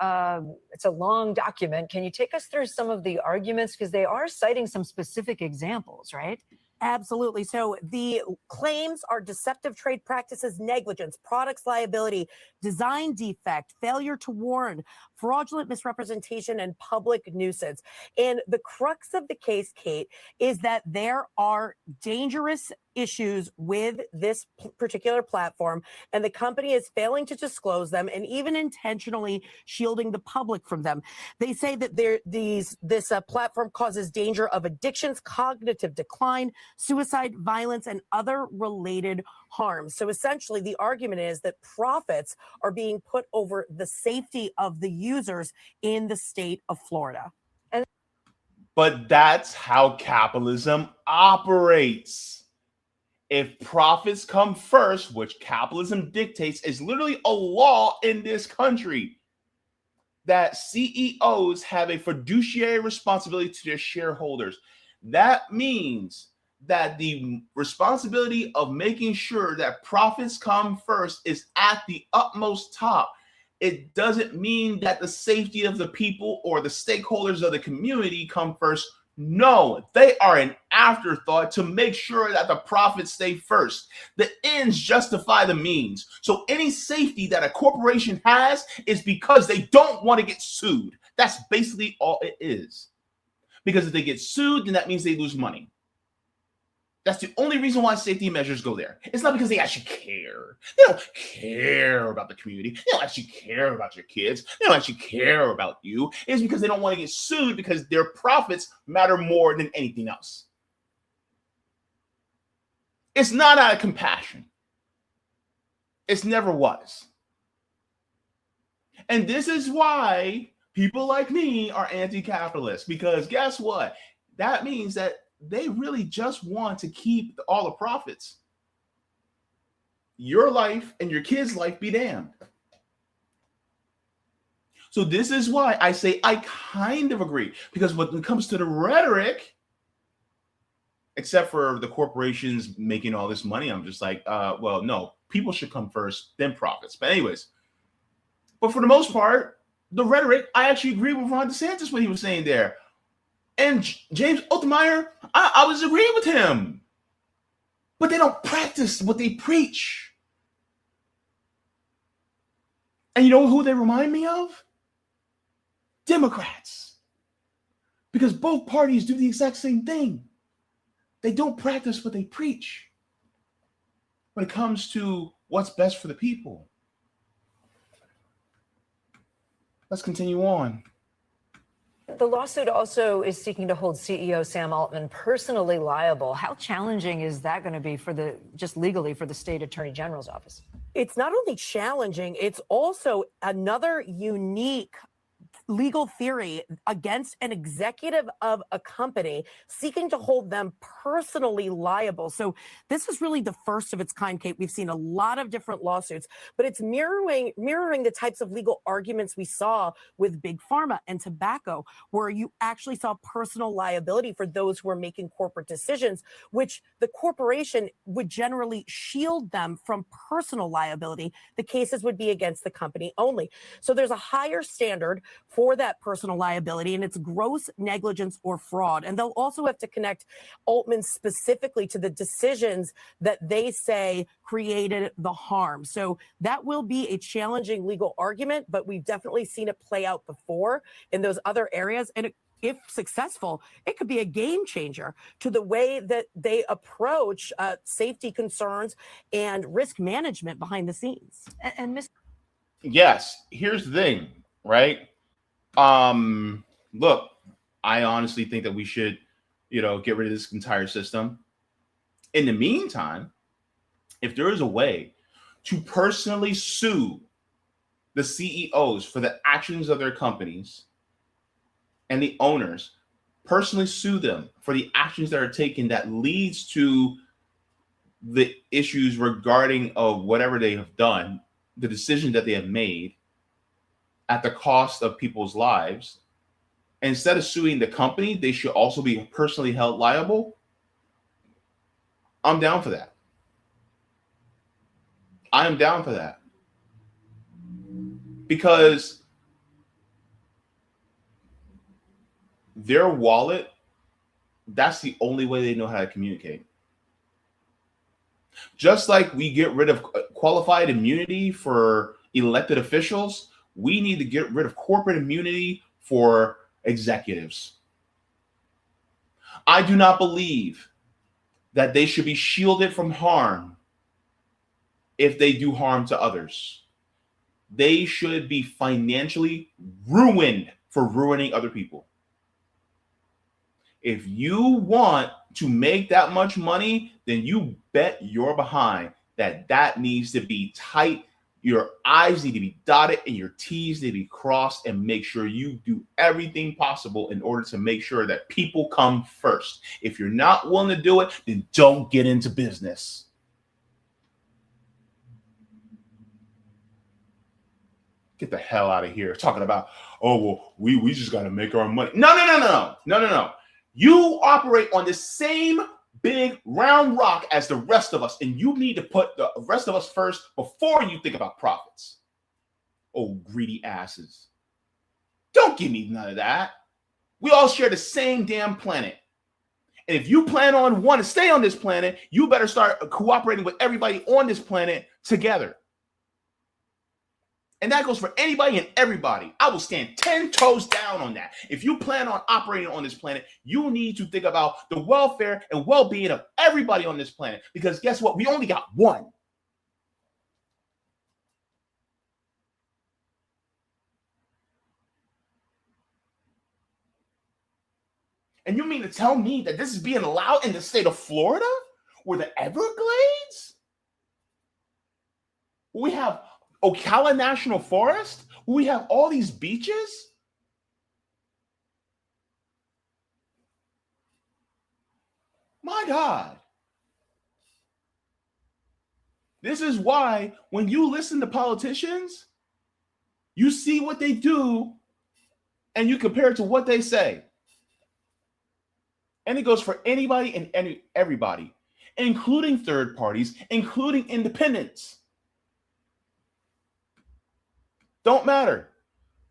document. Can you take us through some of the arguments? Because they are citing some specific examples, right? Absolutely. So the claims are deceptive trade practices, negligence, products liability, design defect, failure to warn, fraudulent misrepresentation, and public nuisance. And the crux of the case, Kate, is that there are dangerous issues with this particular platform, and the company is failing to disclose them and even intentionally shielding the public from them. They say that this platform causes danger of addictions, cognitive decline, suicide, violence, and other related harms. So essentially, the argument is that profits are being put over the safety of the users in the state of Florida. But that's how capitalism operates. If profits come first, which capitalism dictates, is literally a law in this country, that CEOs have a fiduciary responsibility to their shareholders. That means that the responsibility of making sure that profits come first is at the utmost top. It doesn't mean that the safety of the people or the stakeholders of the community come first No, they are an afterthought to make sure that the profits stay first. The ends justify the means. So any safety that a corporation has is because they don't want to get sued. That's basically all it is. Because if they get sued, then that means they lose money. That's the only reason why safety measures go there. It's not because they actually care. They don't care about the community. They don't actually care about your kids. They don't actually care about you. It's because they don't want to get sued because their profits matter more than anything else. It's not out of compassion. It's never was. And this is why people like me are anti-capitalist, because guess what? That means that they really just want to keep all the profits. Your life and your kids' life be damned. So this is why I say I kind of agree, because when it comes to the rhetoric, except for the corporations making all this money, I'm just like, well, no, people should come first, then profits. But anyways, but for the most part, the rhetoric, I actually agree with Ron DeSantis, what he was saying there. And James Altman, I was agreeing with him. But they don't practice what they preach. And you know who they remind me of? Democrats. Because both parties do the exact same thing. They don't practice what they preach when it comes to what's best for the people. Let's continue on. The lawsuit also is seeking to hold CEO Sam Altman personally liable. How challenging is that going to be for just legally for the state attorney general's office? It's not only challenging, it's also another unique legal theory against an executive of a company seeking to hold them personally liable. So this is really the first of its kind, Kate. We've seen a lot of different lawsuits, but it's mirroring the types of legal arguments we saw with Big Pharma and tobacco, where you actually saw personal liability for those who are making corporate decisions, which the corporation would generally shield them from personal liability. The cases would be against the company only. So there's a higher standard for that personal liability, and it's gross negligence or fraud. And they'll also have to connect Altman specifically to the decisions that they say created the harm. So that will be a challenging legal argument, but we've definitely seen it play out before in those other areas. And if successful, it could be a game changer to the way that they approach safety concerns and risk management behind the scenes. Yes, here's the thing, right? Look, I honestly think that we should, get rid of this entire system. In the meantime, if there is a way to personally sue the CEOs for the actions of their companies and the owners, personally sue them for the actions that are taken that leads to the issues regarding of whatever they have done, the decision that they have made at the cost of people's lives, instead of suing the company, they should also be personally held liable. I'm down for that. I am down for that. Because their wallet, that's the only way they know how to communicate. Just like we get rid of qualified immunity for elected officials, we need to get rid of corporate immunity for executives. I do not believe that they should be shielded from harm if they do harm to others. They should be financially ruined for ruining other people. If you want to make that much money, then you bet your behind that needs to be tight. Your I's need to be dotted and your T's need to be crossed, and make sure you do everything possible in order to make sure that people come first. If you're not willing to do it, then don't get into business. Get the hell out of here talking about, oh, well, we just got to make our money. No. You operate on the same big round rock as the rest of us, and you need to put the rest of us first before you think about profits. Oh, greedy asses. Don't give me none of that. We all share the same damn planet. And if you plan on wanting to stay on this planet, you better start cooperating with everybody on this planet together. And that goes for anybody and everybody. I will stand 10 toes down on that. If you plan on operating on this planet, you need to think about the welfare and well-being of everybody on this planet. Because guess what? We only got one. And you mean to tell me that this is being allowed in the state of Florida or the Everglades? We have Ocala National Forest. We have all these beaches. My God. This is why when you listen to politicians, you see what they do and you compare it to what they say. And it goes for anybody and everybody, including third parties, including independents. Don't matter.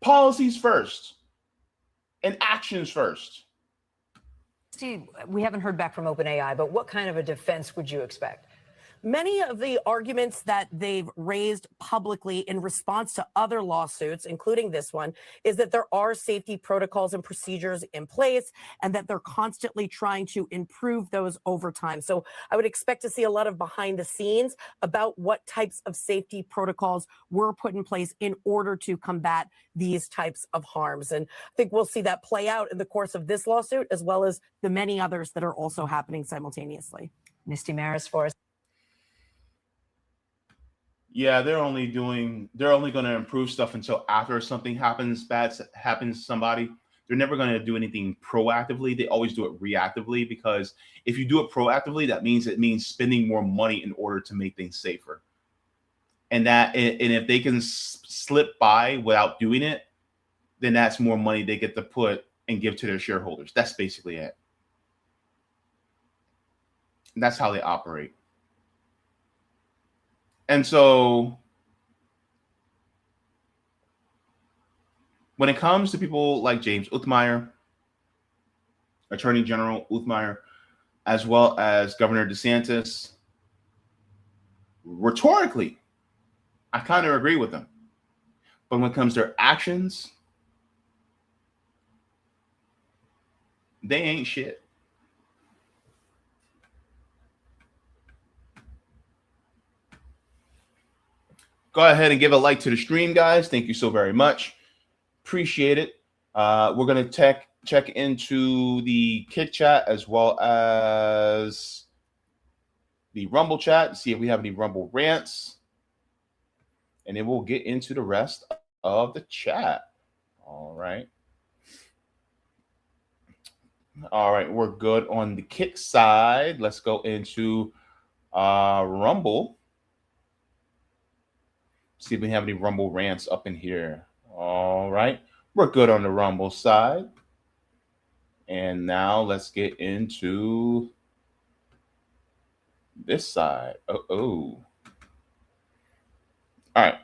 Policies first and actions first. Steve, we haven't heard back from OpenAI, but what kind of a defense would you expect? Many of the arguments that they've raised publicly in response to other lawsuits, including this one, is that there are safety protocols and procedures in place and that they're constantly trying to improve those over time. So I would expect to see a lot of behind the scenes about what types of safety protocols were put in place in order to combat these types of harms. And I think we'll see that play out in the course of this lawsuit, as well as the many others that are also happening simultaneously. Misty Maris for us. Yeah, they're only going to improve stuff until after something happens to somebody. They're never going to do anything proactively. They always do it reactively, because if you do it proactively, it means spending more money in order to make things safer. And if they can slip by without doing it, then that's more money they get to put and give to their shareholders. That's basically it. And that's how they operate. And so when it comes to people like James Uthmeier, Attorney General Uthmeier, as well as Governor DeSantis, rhetorically, I kind of agree with them. But when it comes to their actions, they ain't shit. Go ahead and give a like to the stream, guys. Thank you so very much. Appreciate it. We're going to check into the Kit chat as well as the Rumble chat, see if we have any Rumble rants. And then we'll get into the rest of the chat. All right. All right, we're good on the Kit side. Let's go into Rumble. See if we have any Rumble rants up in here. All right. We're good on the Rumble side. And now let's get into this side. All right.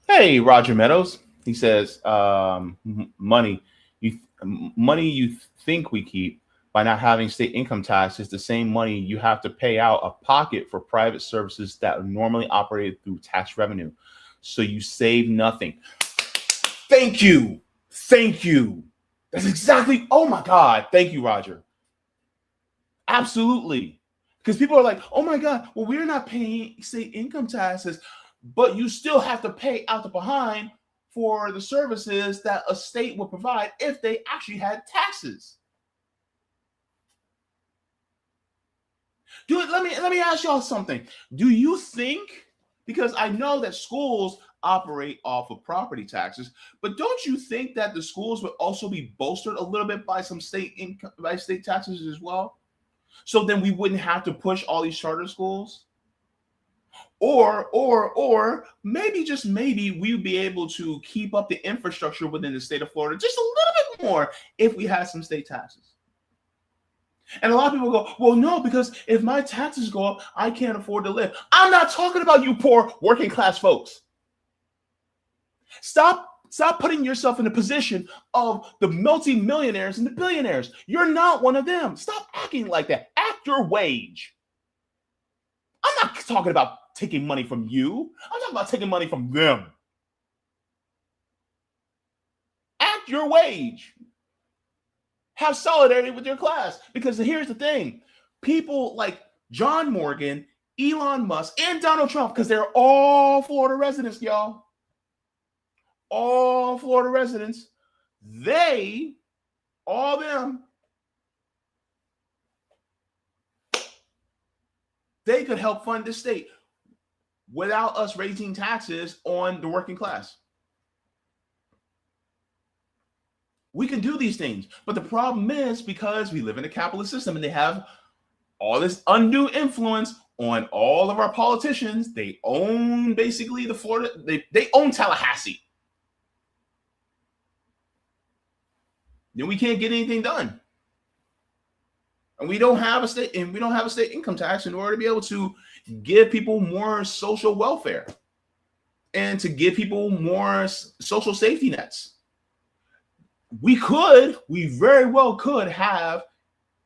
Hey, Roger Meadows. He says, money you think we keep by not having state income tax is the same money you have to pay out of pocket for private services that are normally operated through tax revenue. So you save nothing. Thank you. Thank you. That's exactly, oh my God. Thank you, Roger. Absolutely. Because people are like, oh my God, well, we're not paying state income taxes, but you still have to pay out the behind for the services that a state would provide if they actually had taxes. Dude, let me ask y'all something. Do you think, because I know that schools operate off of property taxes, but don't you think that the schools would also be bolstered a little bit by some state income, by state taxes as well? So then we wouldn't have to push all these charter schools? Or maybe, just maybe, we'd be able to keep up the infrastructure within the state of Florida just a little bit more if we had some state taxes. And a lot of people go, well, no, because if my taxes go up, I can't afford to live. I'm not talking about you poor working class folks. Stop putting yourself in the position of the multi-millionaires and the billionaires. You're not one of them. Stop acting like that. Act your wage. I'm not talking about taking money from you. I'm talking about taking money from them. Act your wage. Have solidarity with your class. Because here's the thing. People like John Morgan, Elon Musk, and Donald Trump, because they're all Florida residents, y'all. All Florida residents. They, all them, they could help fund the state without us raising taxes on the working class. We can do these things. But the problem is because we live in a capitalist system and they have all this undue influence on all of our politicians. They own basically the Florida, they own Tallahassee. Then we can't get anything done. And we don't have a state income tax in order to be able to give people more social welfare and to give people more social safety nets. We very well could have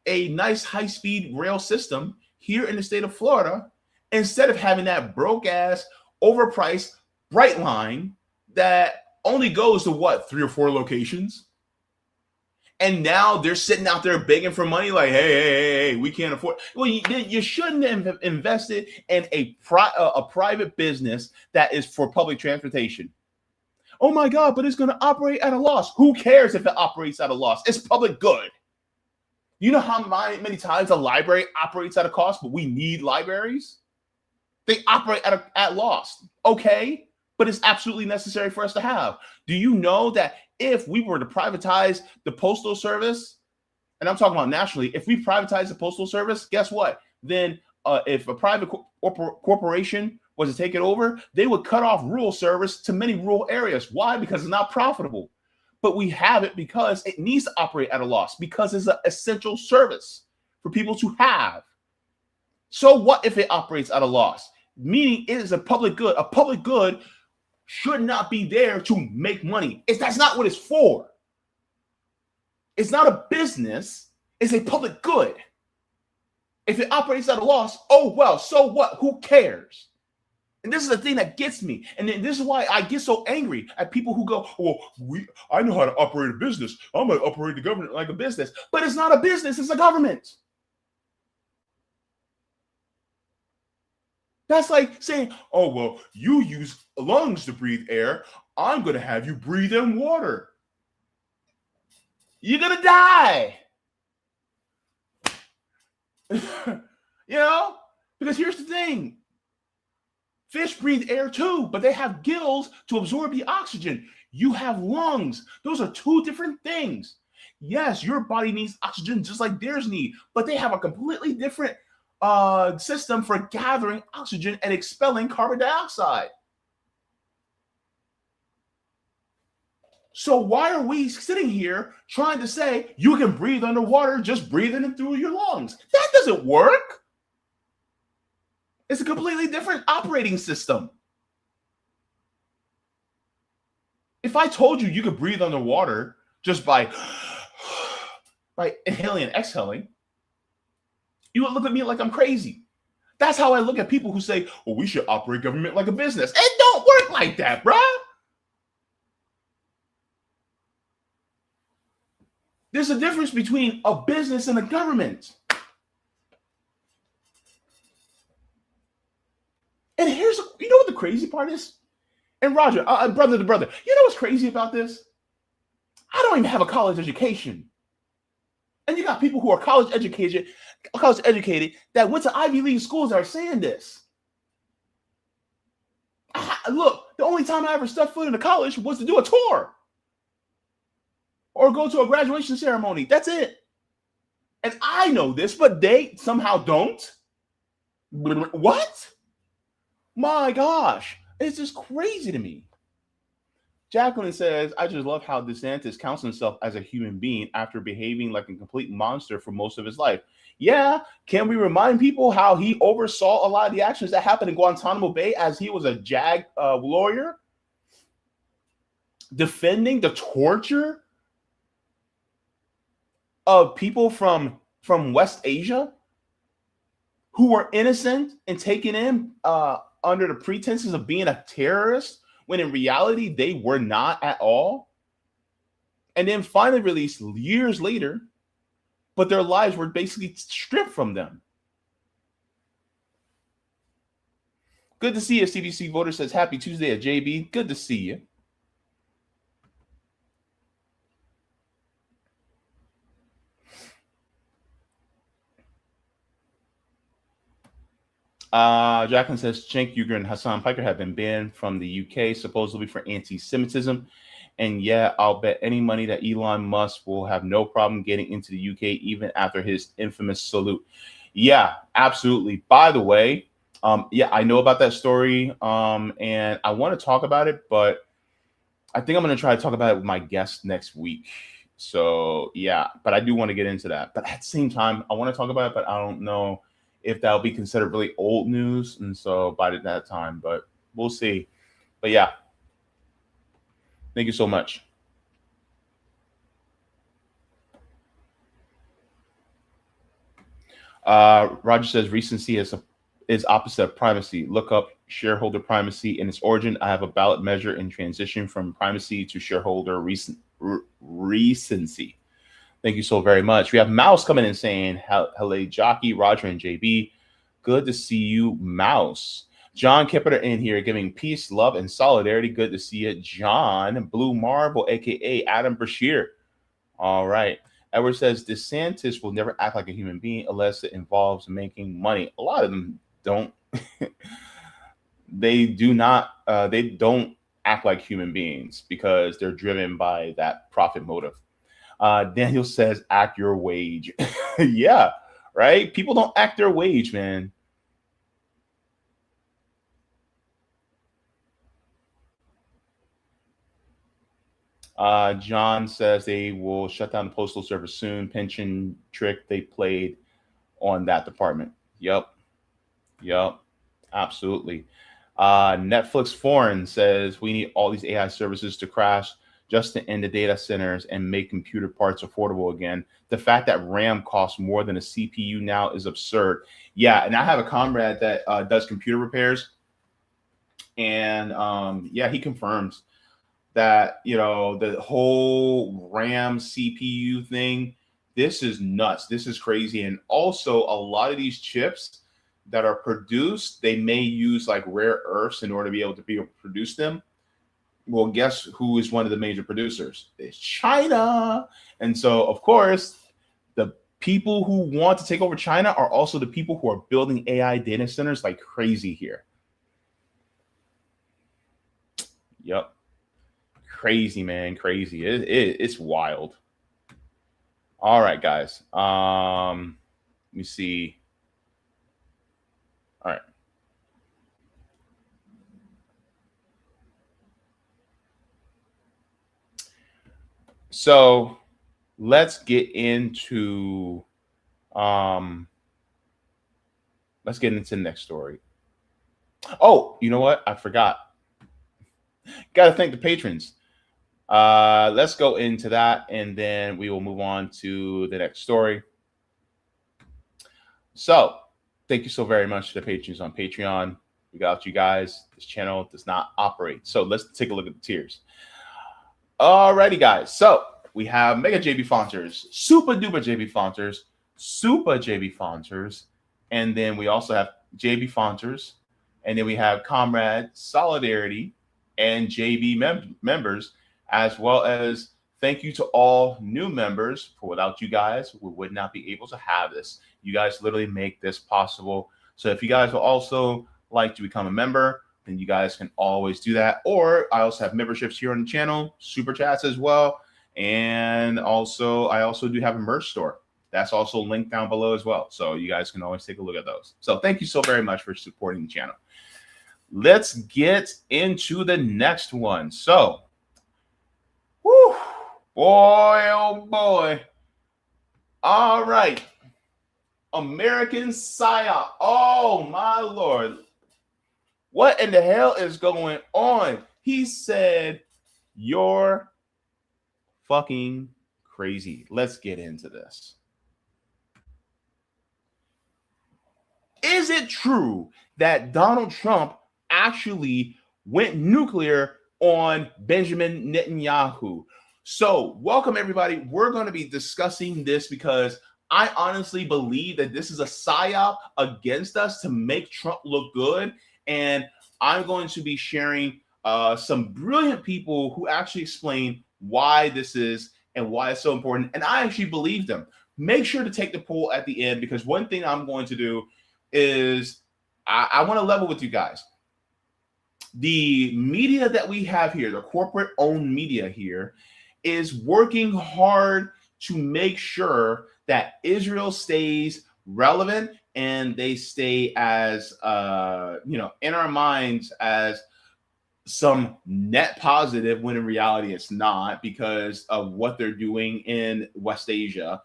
a nice high-speed rail system here in the state of Florida instead of having that broke-ass, overpriced bright line that only goes to what, 3 or 4 locations? And now they're sitting out there begging for money like, hey, we can't afford. Well, you shouldn't have invested in a private business that is for public transportation. Oh, my God, but it's going to operate at a loss. Who cares if it operates at a loss? It's public good. You know how many times a library operates at a cost, but we need libraries? They operate at loss. Okay, but it's absolutely necessary for us to have. Do you know that if we were to privatize the postal service, and I'm talking about nationally, if we privatize the postal service, guess what? Then if a private corporation was to take it over, they would cut off rural service to many rural areas. Why? Because it's not profitable. But we have it because it needs to operate at a loss, because it's an essential service for people to have. So what if it operates at a loss? Meaning it is a public good. A public good should not be there to make money. That's not what it's for. It's not a business. It's a public good. If it operates at a loss, oh, well, so what? Who cares? And this is the thing that gets me. And then this is why I get so angry at people who go, well, I know how to operate a business. I'm going to operate the government like a business. But it's not a business. It's a government. That's like saying, oh, well, you use lungs to breathe air. I'm going to have you breathe in water. You're going to die. You know? Because here's the thing. Fish breathe air too, but they have gills to absorb the oxygen. You have lungs. Those are 2 different things. Yes, your body needs oxygen just like theirs need, but they have a completely different system for gathering oxygen and expelling carbon dioxide. So why are we sitting here trying to say you can breathe underwater just breathing it through your lungs? That doesn't work. It's a completely different operating system. If I told you could breathe underwater just by inhaling and exhaling, you would look at me like I'm crazy. That's how I look at people who say, well, we should operate government like a business. It don't work like that, bruh. There's a difference between a business and a government. And here's, you know what the crazy part is? And Roger, brother to brother, you know what's crazy about this? I don't even have a college education. And you got people who are college educated that went to Ivy League schools that are saying this. Look, the only time I ever stepped foot in a college was to do a tour or go to a graduation ceremony. That's it. And I know this, but they somehow don't. What? My gosh, it's just crazy to me. Jacqueline says, I just love how DeSantis counts himself as a human being after behaving like a complete monster for most of his life. Yeah, can we remind people how he oversaw a lot of the actions that happened in Guantanamo Bay as he was a JAG lawyer? Defending the torture of people from West Asia who were innocent and taken in under the pretenses of being a terrorist, when in reality they were not at all, and then finally released years later, but their lives were basically stripped from them. Good to see you. CBC voter says happy Tuesday at JB. Good to see you. Jacqueline says Cenk Uygur and Hassan Piker have been banned from the UK, supposedly for anti-Semitism. And yeah, I'll bet any money that Elon Musk will have no problem getting into the UK even after his infamous salute. Yeah, absolutely. By the way, yeah, I know about that story, and I want to talk about it, but I think I'm going to try to talk about it with my guest next week. So yeah, but I do want to get into that. But at the same time, I want to talk about it, but I don't know if that'll be considered really old news. And so by that time, but we'll see. But yeah, thank you so much. Roger says recency is opposite of primacy. Look up shareholder primacy in its origin. I have a ballot measure in transition from primacy to shareholder recency. Thank you so very much. We have Mouse coming in saying, hello, Jockey, Roger, and JB. Good to see you, Mouse. John Kipper in here giving peace, love, and solidarity. Good to see you, John. Blue Marble, a.k.a. Adam Bashir. All right. Edward says, DeSantis will never act like a human being unless it involves making money. A lot of them don't. They don't act like human beings because they're driven by that profit motive. Daniel says, act your wage. Yeah, right? People don't act their wage, man. John says they will shut down the postal service soon. Pension trick they played on that department. Yep. Absolutely. Netflix Foreign says we need all these AI services to crash just to end the data centers and make computer parts affordable again. The fact that RAM costs more than a CPU now is absurd. Yeah, and I have a comrade that does computer repairs, and yeah, he confirms that, you know, the whole RAM CPU thing, this is nuts. This is crazy. And also a lot of these chips that are produced, they may use like rare earths in order to be able to produce them. Well, guess who is one of the major producers? It's China. And so, of course, the people who want to take over China are also the people who are building AI data centers like crazy here. Yep. Crazy, man. Crazy. It's wild. All right, guys. Let me see. All right. So let's get into the next story. Oh, you know what? I forgot. Got to thank the patrons. Let's go into that, and then we will move on to the next story. So thank you so very much to the patrons on Patreon. Without you guys, this channel does not operate. So let's take a look at the tiers. Alrighty, guys. So we have Mega Jaybefaunters, Super Duper Jaybefaunters, Super Jaybefaunters, and then we also have Jaybefaunters, and then we have Comrade, Solidarity, and JB members, as well as thank you to all new members. For without you guys, we would not be able to have this. You guys literally make this possible. So if you guys would also like to become a member, then you guys can always do that. Or I also have memberships here on the channel, super chats as well. And also, I also do have a merch store. That's also linked down below as well. So you guys can always take a look at those. So thank you so very much for supporting the channel. Let's get into the next one. So Boy, oh boy. All right. American psy-op. Oh my Lord. What in the hell is going on? He said, you're fucking crazy. Let's get into this. Is it true that Donald Trump actually went nuclear on Benjamin Netanyahu? So, welcome everybody. We're going to be discussing this because I honestly believe that this is a psyop against us to make Trump look good. And I'm going to be sharing some brilliant people who actually explain why this is and why it's so important. And I actually believe them. Make sure to take the poll at the end, because one thing I'm going to do is I want to level with you guys. The media that we have here, the corporate-owned media here, is working hard to make sure that Israel stays relevant and they stay as, in our minds as some net positive, when in reality it's not, because of what they're doing in West Asia.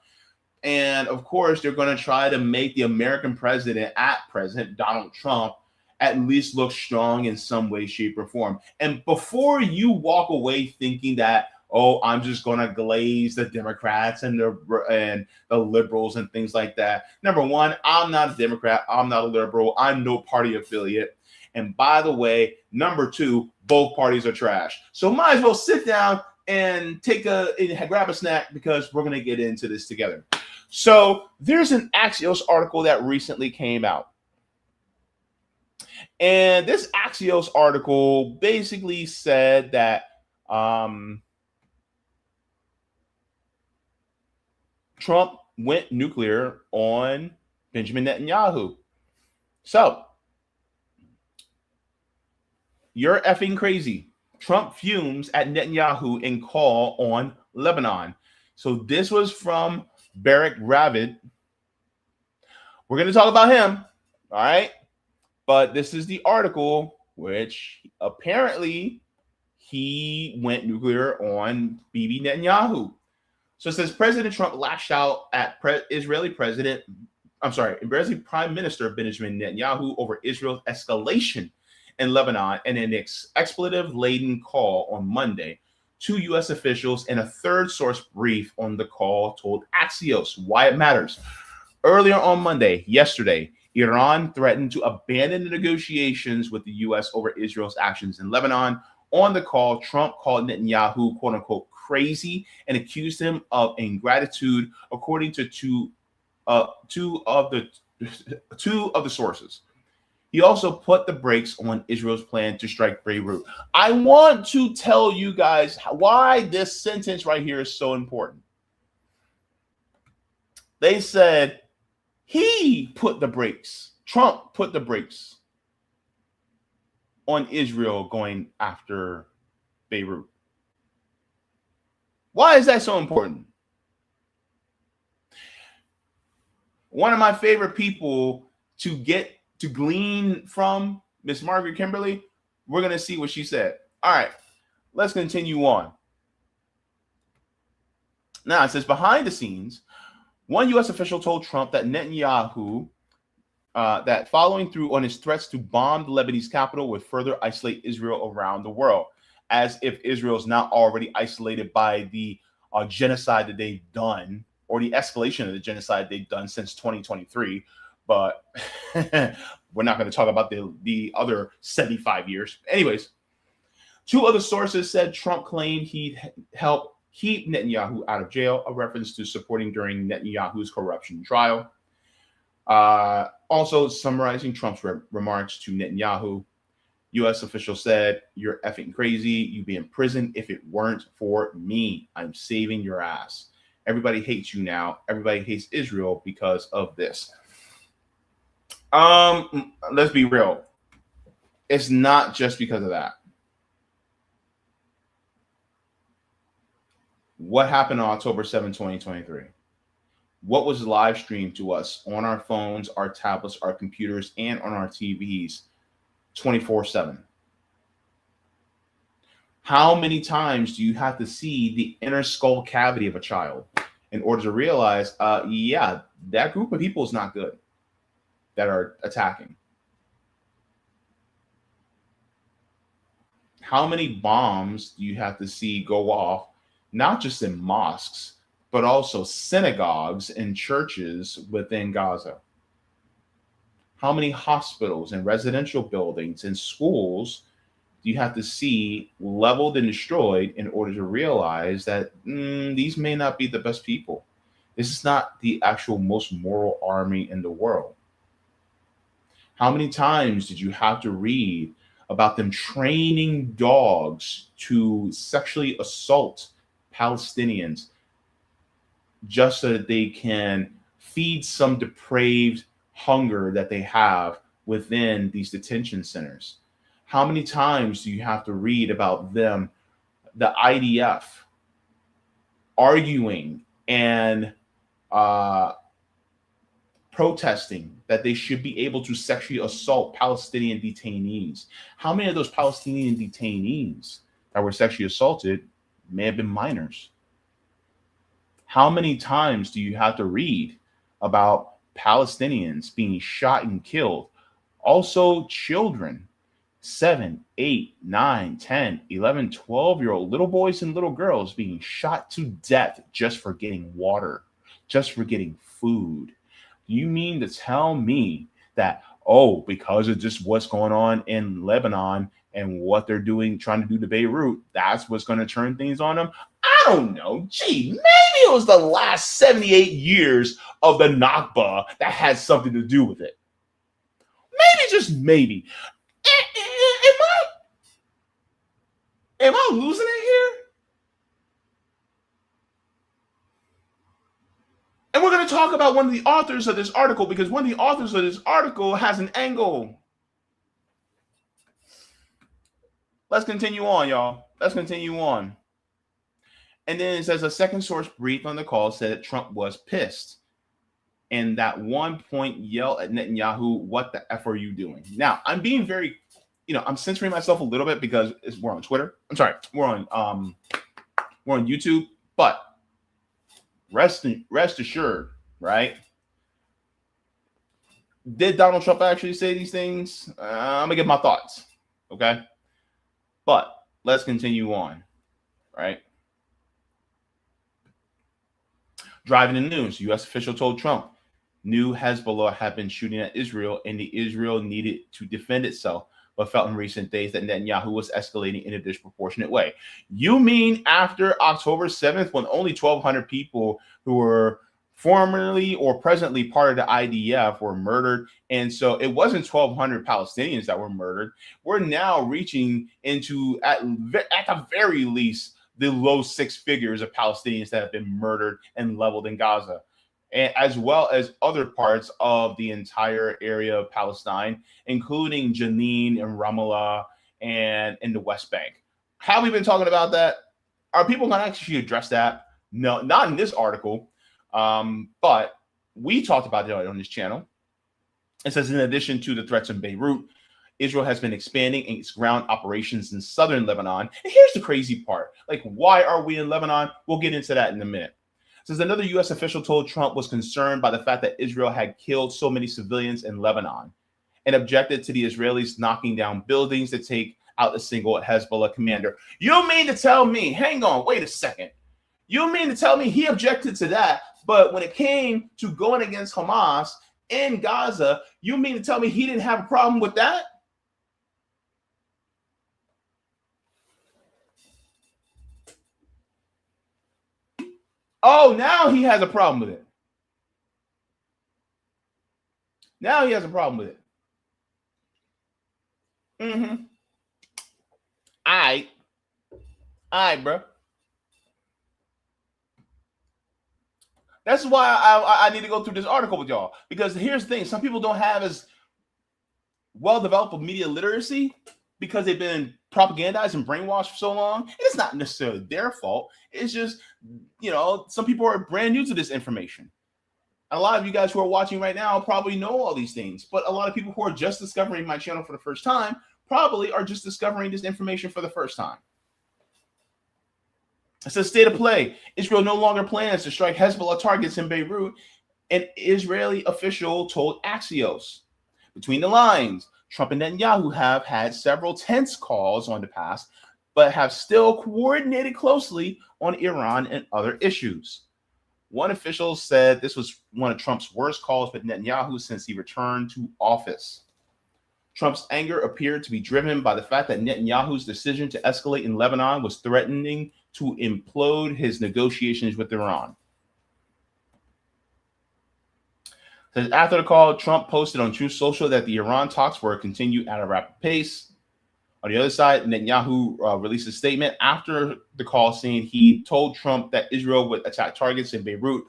And of course, they're going to try to make the American president at present, Donald Trump, at least look strong in some way, shape, or form. And before you walk away thinking that, oh, I'm just going to glaze the Democrats and the liberals and things like that. Number one, I'm not a Democrat. I'm not a liberal. I'm no party affiliate. And by the way, number two, both parties are trash. So might as well sit down and grab a snack, because we're going to get into this together. So there's an Axios article that recently came out. And this Axios article basically said that Trump went nuclear on Benjamin Netanyahu. So, you're effing crazy. Trump fumes at Netanyahu in call on Lebanon. So this was from Barack Ravid. We're going to talk about him, all right? But this is the article, which apparently he went nuclear on Bibi Netanyahu. So it says President Trump lashed out at Israeli Prime Minister Benjamin Netanyahu over Israel's escalation in Lebanon and an expletive-laden call on Monday. Two U.S. officials and a third source brief on the call told Axios why it matters. Earlier on Monday, yesterday, Iran threatened to abandon the negotiations with the U.S. over Israel's actions in Lebanon. On the call, Trump called Netanyahu, quote-unquote, crazy and accused him of ingratitude, according to two of the sources. He also put the brakes on Israel's plan to strike Beirut. I want to tell you guys why this sentence right here is so important. They said he put the brakes. Trump put the brakes on Israel going after Beirut. Why is that so important? One of my favorite people to glean from, Miss Margaret Kimberly, we're going to see what she said. All right, let's continue on. Now, it says, behind the scenes, one U.S. official told Trump that Netanyahu, that following through on his threats to bomb the Lebanese capital would further isolate Israel around the world, as if Israel is not already isolated by the genocide that they've done, or the escalation of the genocide they've done since 2023. But we're not going to talk about the other 75 years. Anyways, two other sources said Trump claimed he'd help keep Netanyahu out of jail, a reference to supporting during Netanyahu's corruption trial. Also summarizing Trump's remarks to Netanyahu, U.S. official said, you're effing crazy. You'd be in prison if it weren't for me. I'm saving your ass. Everybody hates you now. Everybody hates Israel because of this. Let's be real. It's not just because of that. What happened on October 7, 2023? What was live streamed to us on our phones, our tablets, our computers, and on our TVs 24/7? How many times do you have to see the inner skull cavity of a child in order to realize, yeah, that group of people is not good that are attacking? How many bombs do you have to see go off, not just in mosques, but also synagogues and churches within Gaza? How many hospitals and residential buildings and schools do you have to see leveled and destroyed in order to realize that these may not be the best people? This is not the actual most moral army in the world. How many times did you have to read about them training dogs to sexually assault Palestinians just so that they can feed some depraved hunger that they have within these detention centers? How many times do you have to read about them, the IDF, arguing and protesting that they should be able to sexually assault Palestinian detainees? How many of those Palestinian detainees that were sexually assaulted may have been minors? How many times do you have to read about Palestinians being shot and killed? Also children, 7, 8, 9, 10, 11, 12-year-old little boys and little girls being shot to death just for getting water, just for getting food. You mean to tell me that, oh, because of just what's going on in Lebanon and what they're doing, trying to do to Beirut, that's what's going to turn things on them? I don't know. Gee, maybe it was the last 78 years of the Nakba that had something to do with it. Maybe, just maybe. Am I losing it here? And we're going to talk about one of the authors of this article, because one of the authors of this article has an angle. Let's continue on, y'all. Let's continue on. And then it says a second source briefed on the call said that Trump was pissed. And that one point yelled at Netanyahu, "What the F are you doing?" Now, I'm being very, I'm censoring myself a little bit because we're on Twitter. I'm sorry, we're on YouTube. But rest assured, right? Did Donald Trump actually say these things? I'm gonna give my thoughts, okay? But let's continue on, right? Driving the news, U.S. official told Trump knew Hezbollah had been shooting at Israel and the Israel needed to defend itself, but felt in recent days that Netanyahu was escalating in a disproportionate way. You mean after October 7th, when only 1,200 people who were formerly or presently part of the IDF were murdered, and so it wasn't 1,200 Palestinians that were murdered. We're now reaching into, at the very least, the low six figures of Palestinians that have been murdered and leveled in Gaza, and as well as other parts of the entire area of Palestine, including Jenin and Ramallah and in the West Bank. Have we been talking about that? Are people going to actually address that? No, not in this article, but we talked about it on this channel. It says, in addition to the threats in Beirut, Israel has been expanding its ground operations in southern Lebanon. And here's the crazy part. Like, why are we in Lebanon? We'll get into that in a minute. Says another U.S. official told Trump was concerned by the fact that Israel had killed so many civilians in Lebanon and objected to the Israelis knocking down buildings to take out a single Hezbollah commander. You mean to tell me, hang on, wait a second. You mean to tell me he objected to that, but when it came to going against Hamas in Gaza, you mean to tell me he didn't have a problem with that? Oh, now he has a problem with it. Now he has a problem with it. All right, bro. That's why I need to go through this article with y'all, because here's the thing. Some people don't have as well-developed of media literacy because they've been propagandized and brainwashed for so long. And it's not necessarily their fault. It's just, some people are brand new to this information. A lot of you guys who are watching right now probably know all these things, but a lot of people who are just discovering my channel for the first time probably are just discovering this information for the first time. It's a state of play. Israel no longer plans to strike Hezbollah targets in Beirut, an Israeli official told Axios. Between the lines, Trump and Netanyahu have had several tense calls on the past, but have still coordinated closely on Iran and other issues. One official said this was one of Trump's worst calls with Netanyahu since he returned to office. Trump's anger appeared to be driven by the fact that Netanyahu's decision to escalate in Lebanon was threatening to implode his negotiations with Iran. Says after the call, Trump posted on Truth Social that the Iran talks were continued at a rapid pace. On the other side, Netanyahu released a statement after the call saying he told Trump that Israel would attack targets in Beirut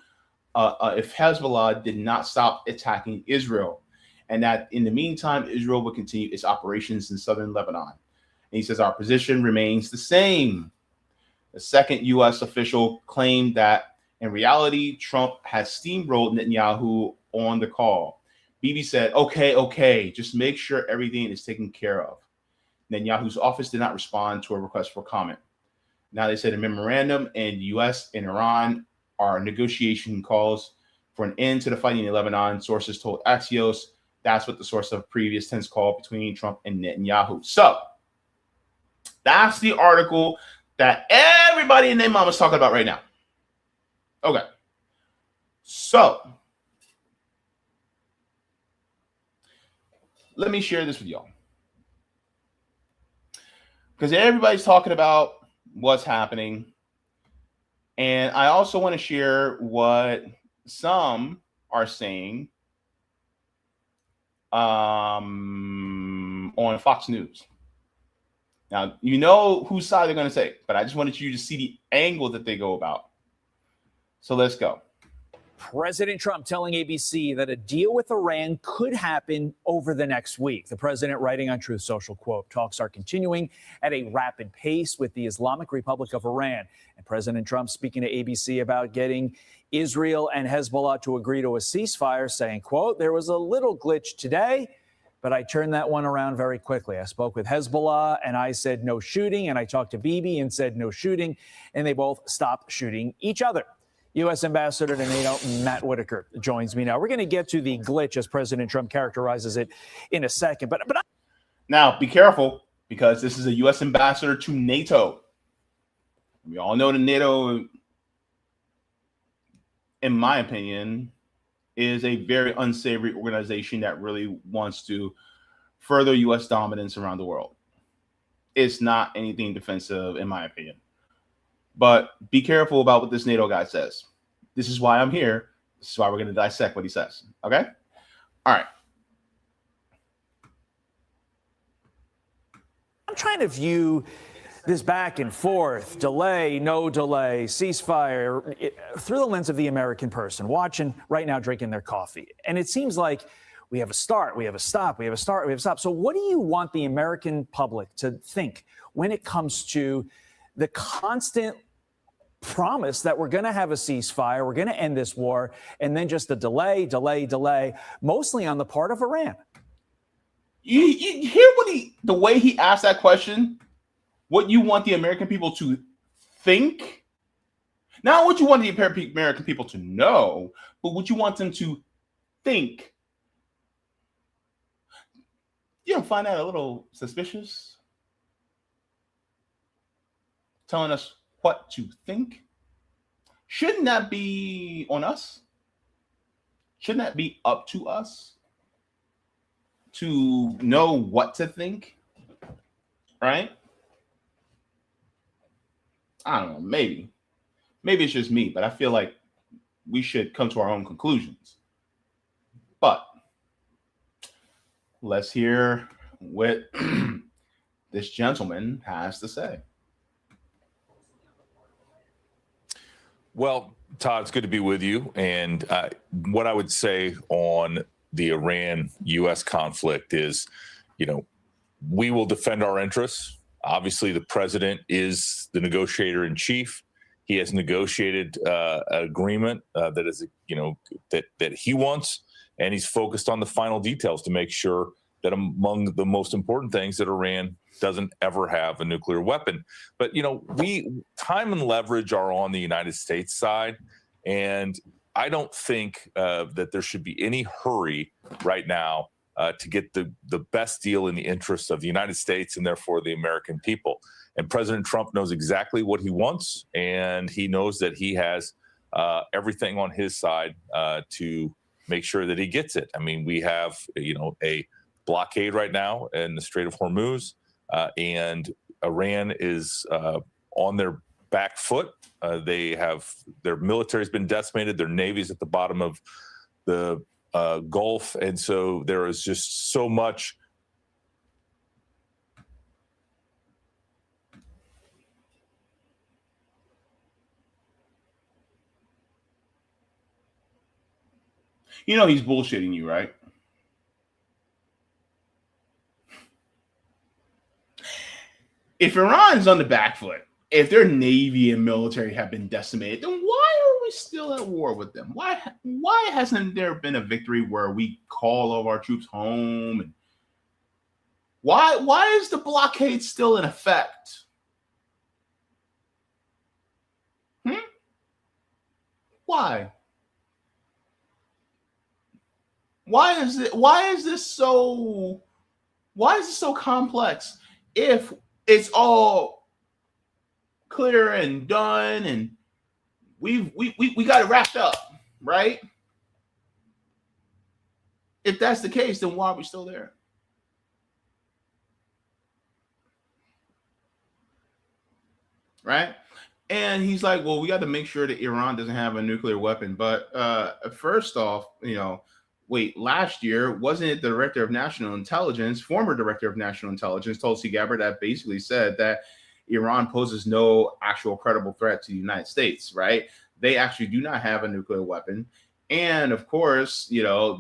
if Hezbollah did not stop attacking Israel, and that in the meantime, Israel would continue its operations in southern Lebanon. And he says, our position remains the same. The second U.S. official claimed that in reality, Trump had steamrolled Netanyahu on the call. Bibi said, okay, just make sure everything is taken care of. Netanyahu's office did not respond to a request for comment. Now they said a memorandum and the U.S. and Iran are negotiation calls for an end to the fighting in Lebanon. Sources told Axios that's what the source of previous tense call between Trump and Netanyahu. So that's the article that everybody in their mom is talking about right now. Okay. So let me share this with y'all. Because everybody's talking about what's happening. And I also want to share what some are saying on Fox News. Now, you know whose side they're going to take, but I just wanted you to see the angle that they go about. So let's go. President Trump telling ABC that a deal with Iran could happen over the next week. The president writing on Truth Social, quote, talks are continuing at a rapid pace with the Islamic Republic of Iran. And President Trump speaking to ABC about getting Israel and Hezbollah to agree to a ceasefire, saying, quote, there was a little glitch today, but I turned that one around very quickly. I spoke with Hezbollah and I said no shooting, and I talked to Bibi and said no shooting, and they both stopped shooting each other. U.S. Ambassador to NATO Matt Whitaker joins me now. We're going to get to the glitch, as President Trump characterizes it, in a second. But now, be careful, because this is a U.S. ambassador to NATO. We all know that NATO, in my opinion, is a very unsavory organization that really wants to further U.S. dominance around the world. It's not anything defensive, in my opinion. But be careful about what this NATO guy says. This is why I'm here. This is why we're going to dissect what he says. Okay? All right. I'm trying to view this back and forth, delay, no delay, ceasefire, through the lens of the American person watching right now, drinking their coffee. And it seems like we have a start, we have a stop, we have a start, we have a stop. So what do you want the American public to think when it comes to the constant promise that we're going to have a ceasefire, we're going to end this war, and then just a delay, mostly on the part of Iran? You hear what the way he asked that question? What you want the American people to think? Not what you want the American people to know, but what you want them to think. You don't find that a little suspicious? Telling us what to think? Shouldn't that be on us? Shouldn't that be up to us to know what to think? Right? I don't know, maybe it's just me, but I feel like we should come to our own conclusions. But let's hear what this gentleman has to say. Well, Todd, it's good to be with you. And what I would say on the Iran-U.S. conflict is, we will defend our interests. Obviously, the president is the negotiator in chief. He has negotiated an agreement that he wants, and he's focused on the final details to make sure that among the most important things that Iran doesn't ever have a nuclear weapon. But, time and leverage are on the United States side. And I don't think that there should be any hurry right now to get the best deal in the interest of the United States and therefore the American people. And President Trump knows exactly what he wants, and he knows that he has everything on his side to make sure that he gets it. I mean, we have, a blockade right now in the Strait of Hormuz, and Iran is on their back foot. Their military has been decimated. Their navy's at the bottom of the Gulf. And so there is just so much. He's bullshitting you, right? If Iran's on the back foot, if their navy and military have been decimated, then why are we still at war with them? Why hasn't there been a victory where we call all of our troops home? And why is the blockade still in effect? Why? Why is this so complex if it's all clear and done and we got it wrapped up, right? If that's the case, then why are we still there? Right? And he's like, well, we got to make sure that Iran doesn't have a nuclear weapon. But first off, wait, last year, wasn't it the director of national intelligence, former director of national intelligence, Tulsi Gabbard, that basically said that Iran poses no actual credible threat to the United States, right? They actually do not have a nuclear weapon. And of course,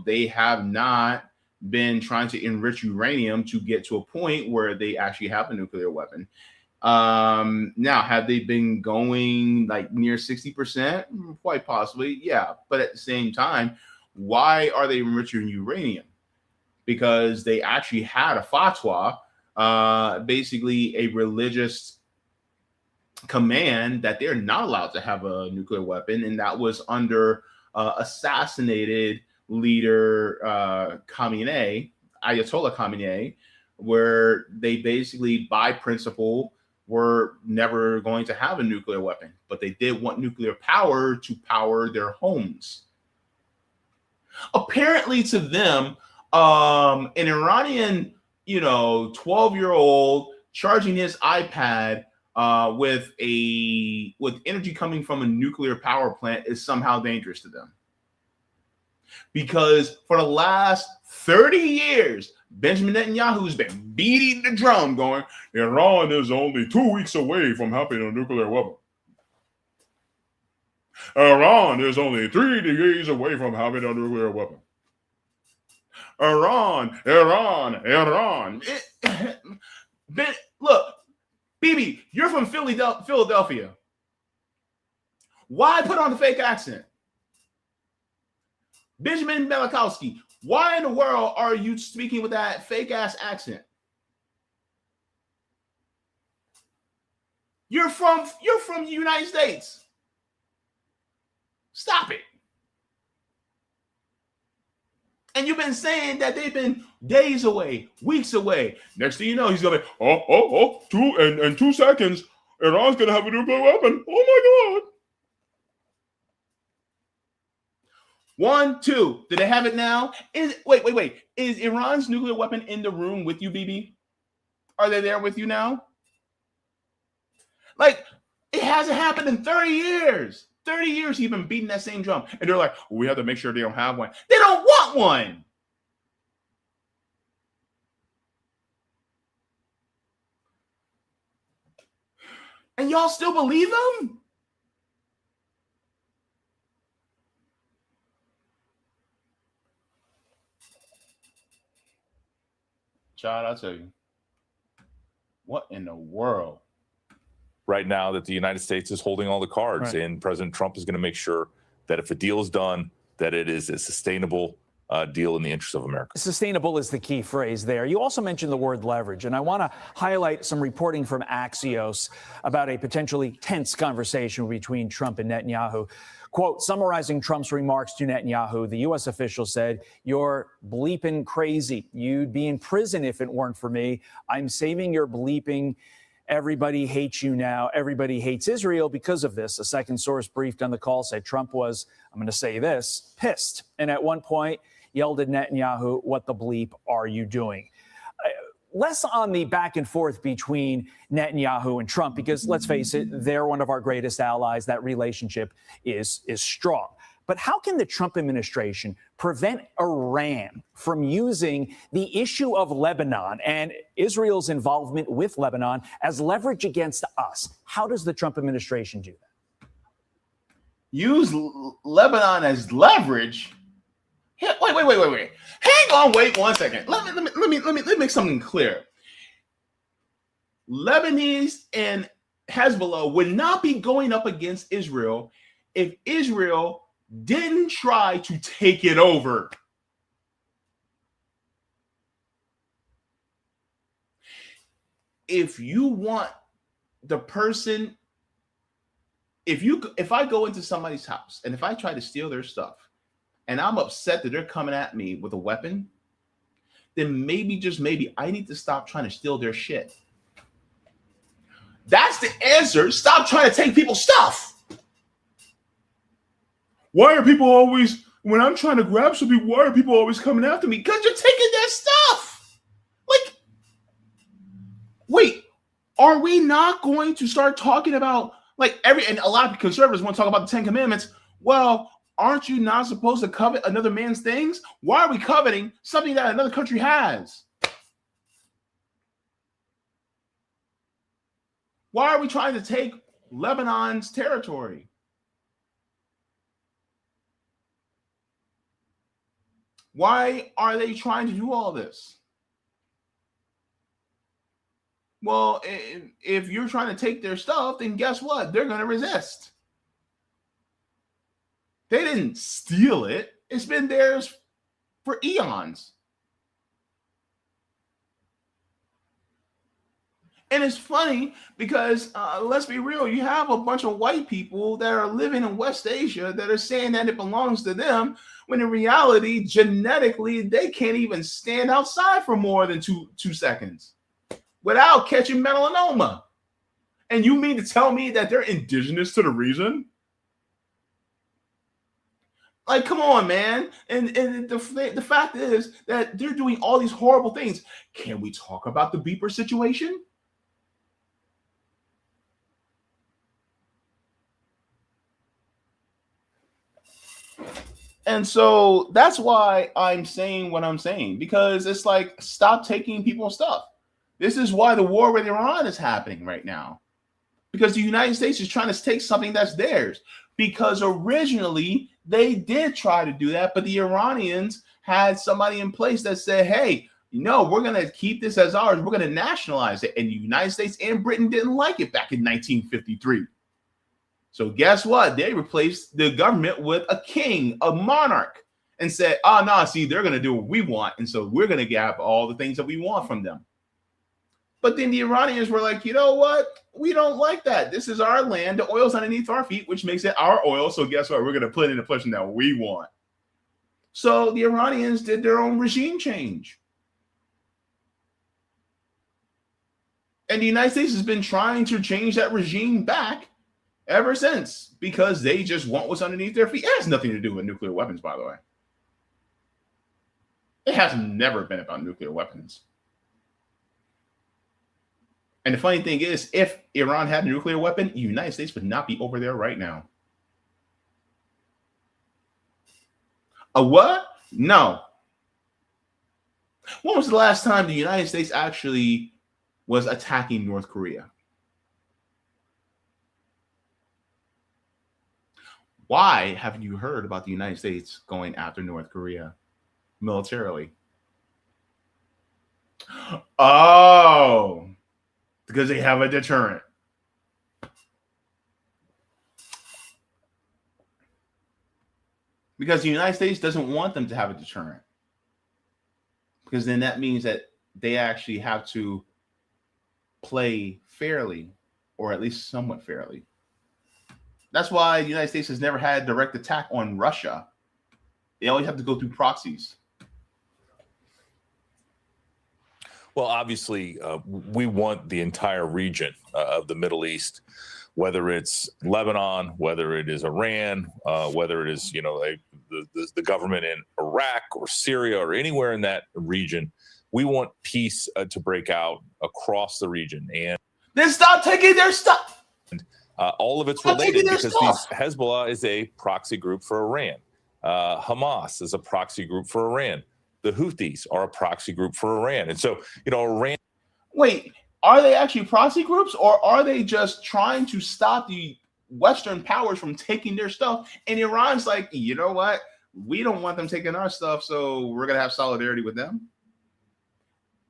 they have not been trying to enrich uranium to get to a point where they actually have a nuclear weapon. Now, have they been going like near 60%? Quite possibly, yeah. But at the same time, why are they enriching uranium? Because they actually had a fatwa, basically a religious command that they're not allowed to have a nuclear weapon, and that was under assassinated leader Ayatollah Khamenei, where they basically, by principle, were never going to have a nuclear weapon, but they did want nuclear power to power their homes. Apparently to them, an Iranian, 12-year-old charging his iPad with energy coming from a nuclear power plant is somehow dangerous to them. Because for the last 30 years, Benjamin Netanyahu's been beating the drum going, Iran is only 2 weeks away from having a nuclear weapon. Iran is only 3 days away from having a nuclear weapon. Iran. Look, Bibi, you're from Philadelphia. Why put on the fake accent? Benjamin Malakowski, why in the world are you speaking with that fake ass accent? You're from the United States. Stop it. And you've been saying that they've been days away, weeks away. Next thing you know, he's gonna be, 2 seconds, Iran's gonna have a nuclear weapon. Oh my God. 1, 2. Do they have it now? Wait. Is Iran's nuclear weapon in the room with you, Bibi? Are they there with you now? Like, it hasn't happened in 30 years. 30 years you've been beating that same drum. And they're like, we have to make sure they don't have one. They don't want one. And y'all still believe them? Child, I'll tell you. What in the world? Right now that the United States is holding all the cards, right, and President Trump is going to make sure that if a deal is done, that it is as sustainable deal in the interest of America. Sustainable is the key phrase there. You also mentioned the word leverage, and I want to highlight some reporting from Axios about a potentially tense conversation between Trump and Netanyahu. Quote, summarizing Trump's remarks to Netanyahu, the U.S. official said, "You're bleeping crazy. You'd be in prison if it weren't for me. I'm saving your bleeping. Everybody hates you now. Everybody hates Israel because of this." A second source briefed on the call said Trump was, I'm going to say this, pissed. And at one point yelled at Netanyahu, "What the bleep are you doing?" Less on the back and forth between Netanyahu and Trump, because let's face it, they're one of our greatest allies. That relationship is strong. But how can the Trump administration prevent Iran from using the issue of Lebanon and Israel's involvement with Lebanon as leverage against us? How does the Trump administration do that? Use Lebanon as leverage? Yeah, wait. Hang on, wait 1 second. Let me make something clear. Lebanese and Hezbollah would not be going up against Israel if Israel didn't try to take it over. If you want the person, if I go into somebody's house and if I try to steal their stuff, and I'm upset that they're coming at me with a weapon, then maybe, just maybe, I need to stop trying to steal their shit. That's the answer. Stop trying to take people's stuff. Why are people always, when I'm trying to grab something, why are people always coming after me? Because you're taking their stuff. Like, wait, are we not going to start talking about, like, and a lot of conservatives want to talk about the 10 Commandments. Well, aren't you not supposed to covet another man's things? Why are we coveting something that another country has? Why are we trying to take Lebanon's territory? Why are they trying to do all this? Well, if you're trying to take their stuff, then guess what? They're going to resist. They didn't steal it. It's been theirs for eons. And it's funny because, let's be real, you have a bunch of white people that are living in West Asia that are saying that it belongs to them, when in reality, genetically, they can't even stand outside for more than two seconds without catching melanoma. And you mean to tell me that they're indigenous to the region? Like, come on, man. And the fact is that they're doing all these horrible things. Can we talk about the beeper situation? And so that's why I'm saying what I'm saying, because it's like, stop taking people's stuff. This is why the war with Iran is happening right now, because the United States is trying to take something that's theirs. Because originally they did try to do that, but the Iranians had somebody in place that said, hey, we're going to keep this as ours. We're going to nationalize it. And the United States and Britain didn't like it back in 1953. So guess what? They replaced the government with a king, a monarch, and said, see, they're going to do what we want. And so we're going to get all the things that we want from them. But then the Iranians were like, you know what? We don't like that. This is our land. The oil's underneath our feet, which makes it our oil. So guess what? We're going to put it in the position that we want. So the Iranians did their own regime change. And the United States has been trying to change that regime back ever since, because they just want what's underneath their feet. It has nothing to do with nuclear weapons, by the way. It has never been about nuclear weapons. And the funny thing is, if Iran had a nuclear weapon, the United States would not be over there right now. A what? No. When was the last time the United States actually was attacking North Korea? Why haven't you heard about the United States going after North Korea militarily? Oh, because they have a deterrent. because the United States doesn't want them to have a deterrent, because then that means that they actually have to play fairly, or at least somewhat fairly. That's why the United States has never had direct attack on Russia. They always have to go through proxies. Well, obviously, we want the entire region of the Middle East, whether it's Lebanon, whether it is Iran, whether it is, the government in Iraq or Syria or anywhere in that region. We want peace to break out across the region. And then stop taking their stuff. All of it's related because Hezbollah is a proxy group for Iran. Hamas is a proxy group for Iran. The Houthis are a proxy group for Iran. And so, Iran. Wait, are they actually proxy groups, or are they just trying to stop the Western powers from taking their stuff? And Iran's like, you know what? We don't want them taking our stuff, so we're going to have solidarity with them.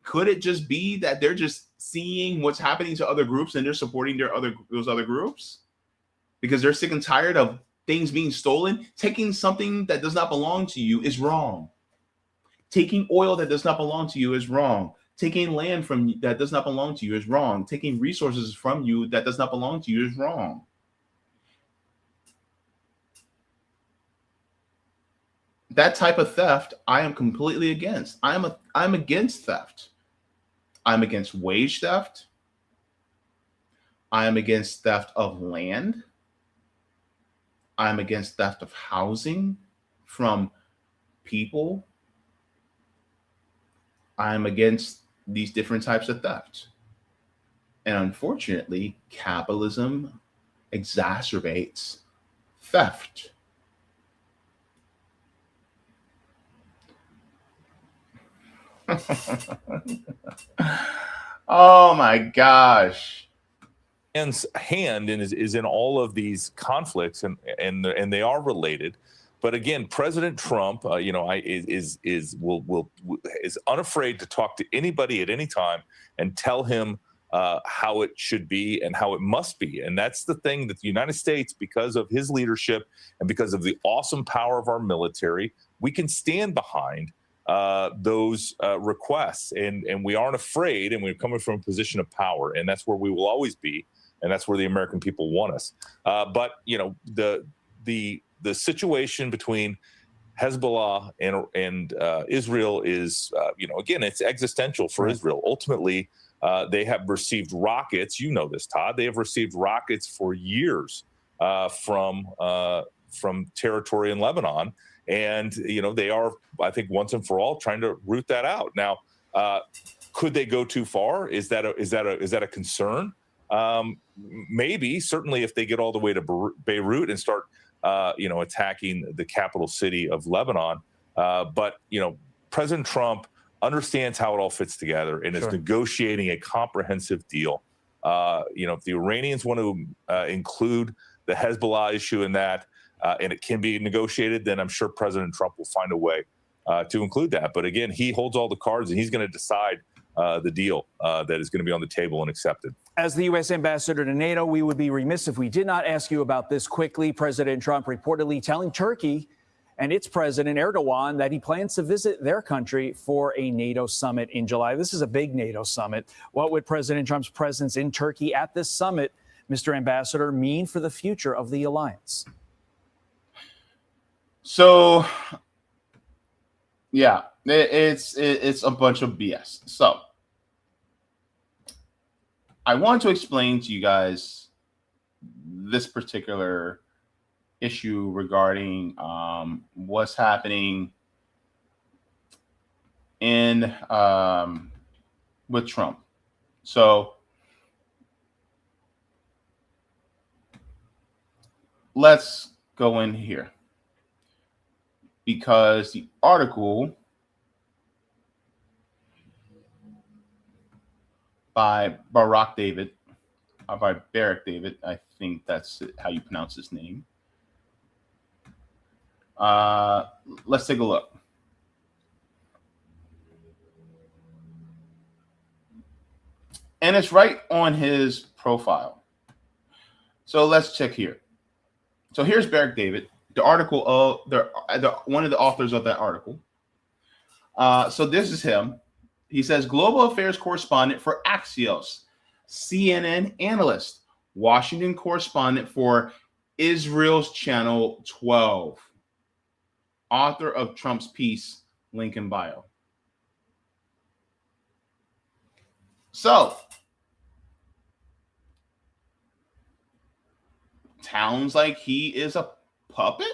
Could it just be that they're just seeing what's happening to other groups and they're supporting those other groups because they're sick and tired of things being stolen? Taking something that does not belong to you is wrong. Taking oil that does not belong to you is wrong. Taking land from that does not belong to you is wrong. Taking resources from you that does not belong to you is wrong. That type of theft, I am completely against. I'm against theft. I'm against wage theft. I am against theft of land. I'm against theft of housing from people. I'm against these different types of theft. And unfortunately, capitalism exacerbates theft. Oh my gosh. Hand's hand is in all of these conflicts, and they are related. But again, President Trump, is unafraid to talk to anybody at any time and tell him how it should be and how it must be. And that's the thing that the United States, because of his leadership and because of the awesome power of our military, we can stand behind those requests, and we aren't afraid, and we're coming from a position of power, and that's where we will always be, and that's where the American people want us. But the situation between Hezbollah and Israel is, again, it's existential for Israel. Ultimately, they have received rockets. You know this, Todd. They have received rockets for years from territory in Lebanon. And, they are, I think, once and for all trying to root that out. Now, could they go too far? Is that a concern? Maybe. Certainly, if they get all the way to Beirut and start, attacking the capital city of Lebanon. But President Trump understands how it all fits together and is negotiating a comprehensive deal. If the Iranians want to include the Hezbollah issue in that, and it can be negotiated, then I'm sure President Trump will find a way to include that. But again, he holds all the cards, and he's going to decide the deal that is going to be on the table and accepted. As the U.S. ambassador to NATO, we would be remiss if we did not ask you about this quickly. President Trump reportedly telling Turkey and its president, Erdogan, that he plans to visit their country for a NATO summit in July. This is a big NATO summit. What would President Trump's presence in Turkey at this summit, Mr. Ambassador, mean for the future of the alliance? So, yeah, it's a bunch of BS. So, I want to explain to you guys this particular issue regarding what's happening in with Trump. So, let's go in here, because the article by Barack David, I think that's how you pronounce his name. Let's take a look. And it's right on his profile. So let's check here. So here's Barack David. the article of one of the authors of that article. So this is him. He says, global affairs correspondent for Axios, CNN analyst, Washington correspondent for Israel's Channel 12, author of Trump's piece, link in bio. So, sounds like he is a puppet,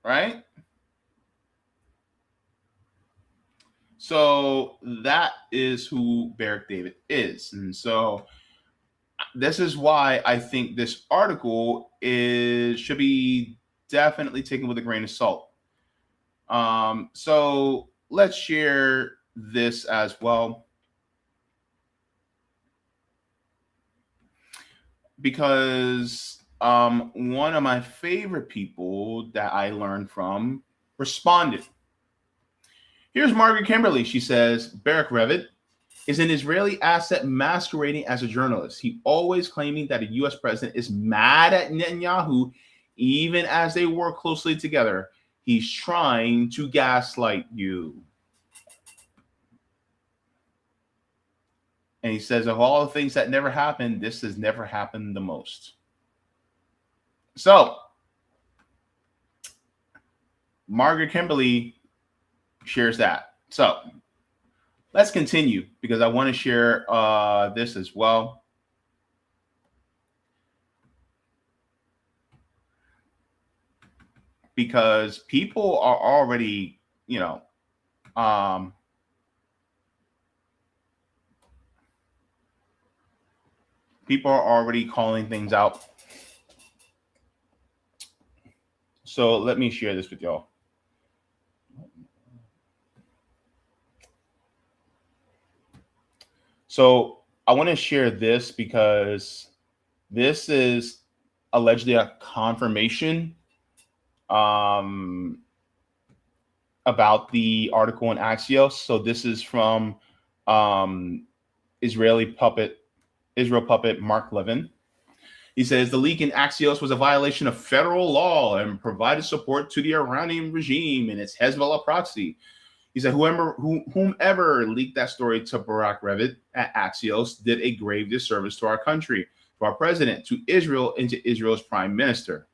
right? So that is who Barak David is. And so this is why I think this article should be definitely taken with a grain of salt. So let's share this as well, because one of my favorite people that I learned from responded. Here's Margaret Kimberly. She says, Barak Revit is an Israeli asset masquerading as a journalist. He always claiming that a U.S. president is mad at Netanyahu, even as they work closely together. He's trying to gaslight you. And he says, of all the things that never happened, this has never happened the most. So, Margaret Kimberly shares that. So, let's continue, because I want to share this as well. Because people are already, people are already calling things out. So let me share this with y'all. So I want to share this because this is allegedly a confirmation about the article in Axios. So this is from Israel puppet Mark Levin. He says the leak in Axios was a violation of federal law and provided support to the Iranian regime and its Hezbollah proxy. He said whomever leaked that story to Barak Revit at Axios did a grave disservice to our country, to our president, to Israel, and to Israel's prime minister.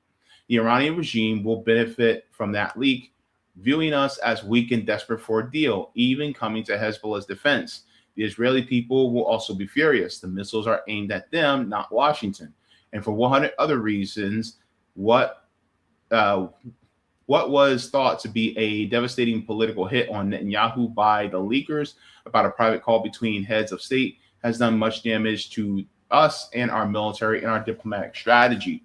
The Iranian regime will benefit from that leak, viewing us as weak and desperate for a deal, even coming to Hezbollah's defense. The Israeli people will also be furious. The missiles are aimed at them, not Washington. And for 100 other reasons, what was thought to be a devastating political hit on Netanyahu by the leakers about a private call between heads of state has done much damage to us and our military and our diplomatic strategy.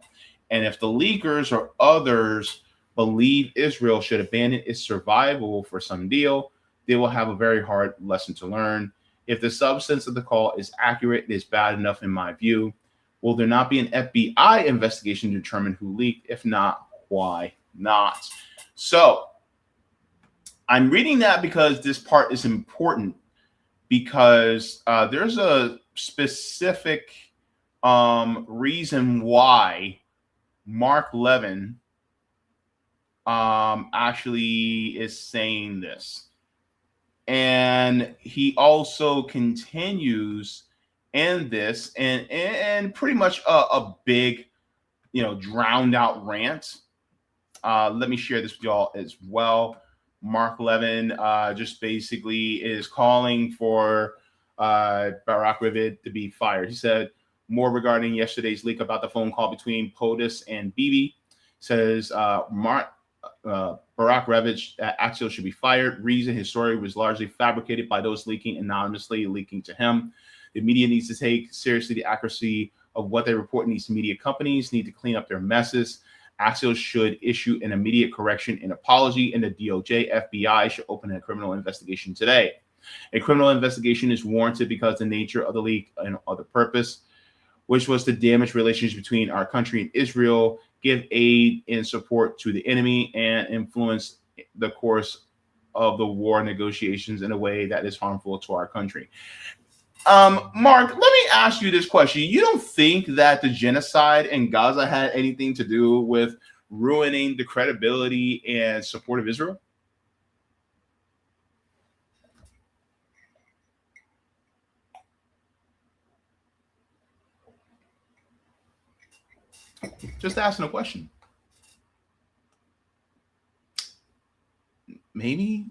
And if the leakers or others believe Israel should abandon its survival for some deal, they will have a very hard lesson to learn. If the substance of the call is accurate, it is bad enough in my view. Will there not be an FBI investigation to determine who leaked? If not, why not? So I'm reading that because this part is important, because there's a specific reason why Mark Levin actually is saying this. And he also continues in this and pretty much a big, drowned out rant. Let me share this with y'all as well. Mark Levin just basically is calling for Barak Revit to be fired. He said more regarding yesterday's leak about the phone call between POTUS and Bibi. Says Barak Revit at Axios should be fired. Reason: his story was largely fabricated by those anonymously leaking to him. The media needs to take seriously the accuracy of what they report in these media companies, need to clean up their messes. Axios should issue an immediate correction and apology, and the DOJ, FBI should open a criminal investigation today. A criminal investigation is warranted because the nature of the leak and other purpose, which was to damage relations between our country and Israel, give aid and support to the enemy, and influence the course of the war negotiations in a way that is harmful to our country. Mark, let me ask you this question. You don't think that the genocide in Gaza had anything to do with ruining the credibility and support of Israel? Just asking a question. Maybe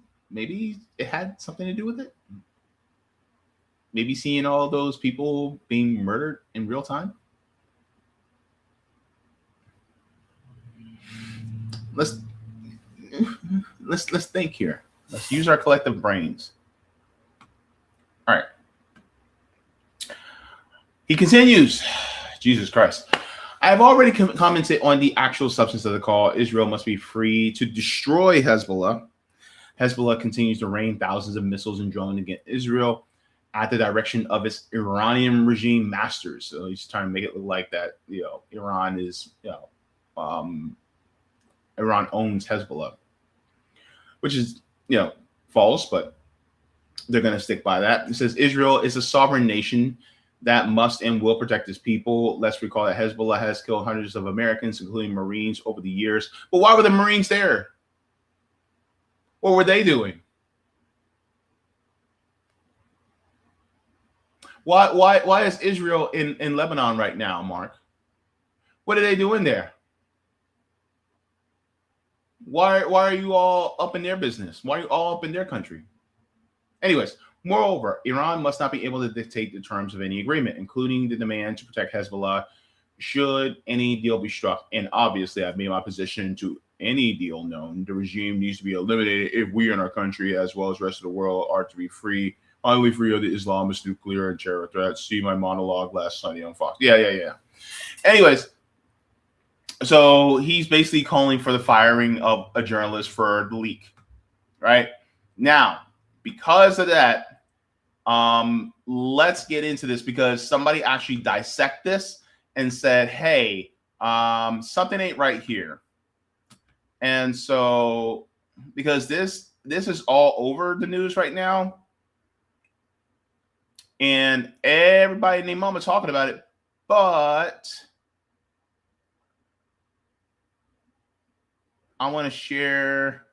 it had something to do with it. Maybe seeing all those people being murdered in real time. Let's think here. Let's use our collective brains. All right. He continues. Jesus Christ. I have already commented on the actual substance of the call. Israel must be free to destroy Hezbollah. Hezbollah continues to rain thousands of missiles and drones against Israel at the direction of its Iranian regime masters. So he's trying to make it look like that, Iran is, Iran owns Hezbollah, which is, false, but they're going to stick by that. It says Israel is a sovereign nation that must and will protect its people. Let's recall that Hezbollah has killed hundreds of Americans, including Marines, over the years. But why were the Marines there? What were they doing? Why is Israel in Lebanon right now, Mark? What are they doing there? Why are you all up in their business? Why are you all up in their country? Anyways, moreover, Iran must not be able to dictate the terms of any agreement, including the demand to protect Hezbollah should any deal be struck. And obviously, I've made my position to any deal known. The regime needs to be eliminated if we in our country, as well as the rest of the world, are to be free, finally free of the Islamist nuclear and terror threats. See my monologue last Sunday on Fox. Yeah. Anyways, so he's basically calling for the firing of a journalist for the leak, right? Now, because of that, let's get into this, because somebody actually dissect this and said, hey, something ain't right here. And so, because this is all over the news right now, and everybody and their mama talking about it, but I want to share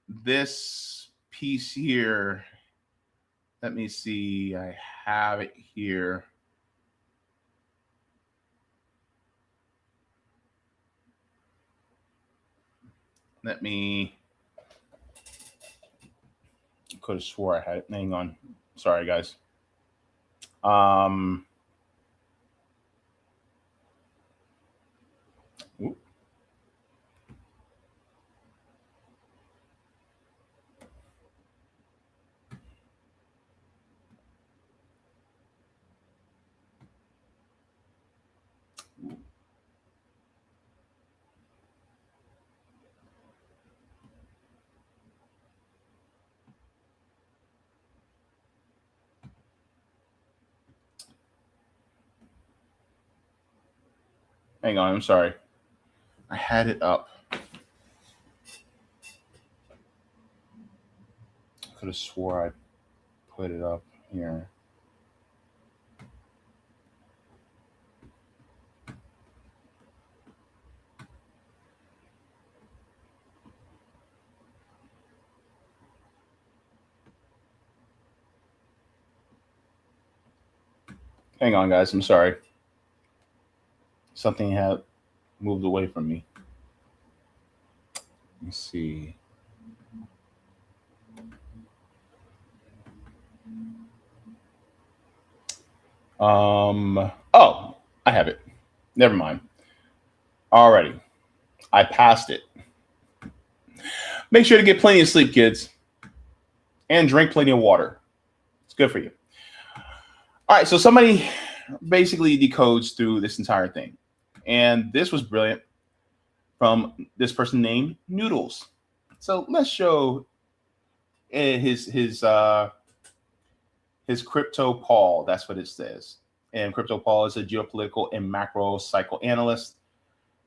this piece here. Let me see. I have it here. Let me. I could have swore I had it. Hang on. Sorry, guys. Hang on, I'm sorry. I had it up. I could have swore I put it up here. Hang on, guys. I'm sorry. Something had moved away from me. Let me see. Oh, I have it. Never mind. Alrighty. I passed it. Make sure to get plenty of sleep, kids. And drink plenty of water. It's good for you. All right, so somebody basically decodes through this entire thing. And this was brilliant from this person named Noodles. So let's show his crypto Paul. That's what it says. And crypto Paul is a geopolitical and macro psychoanalyst.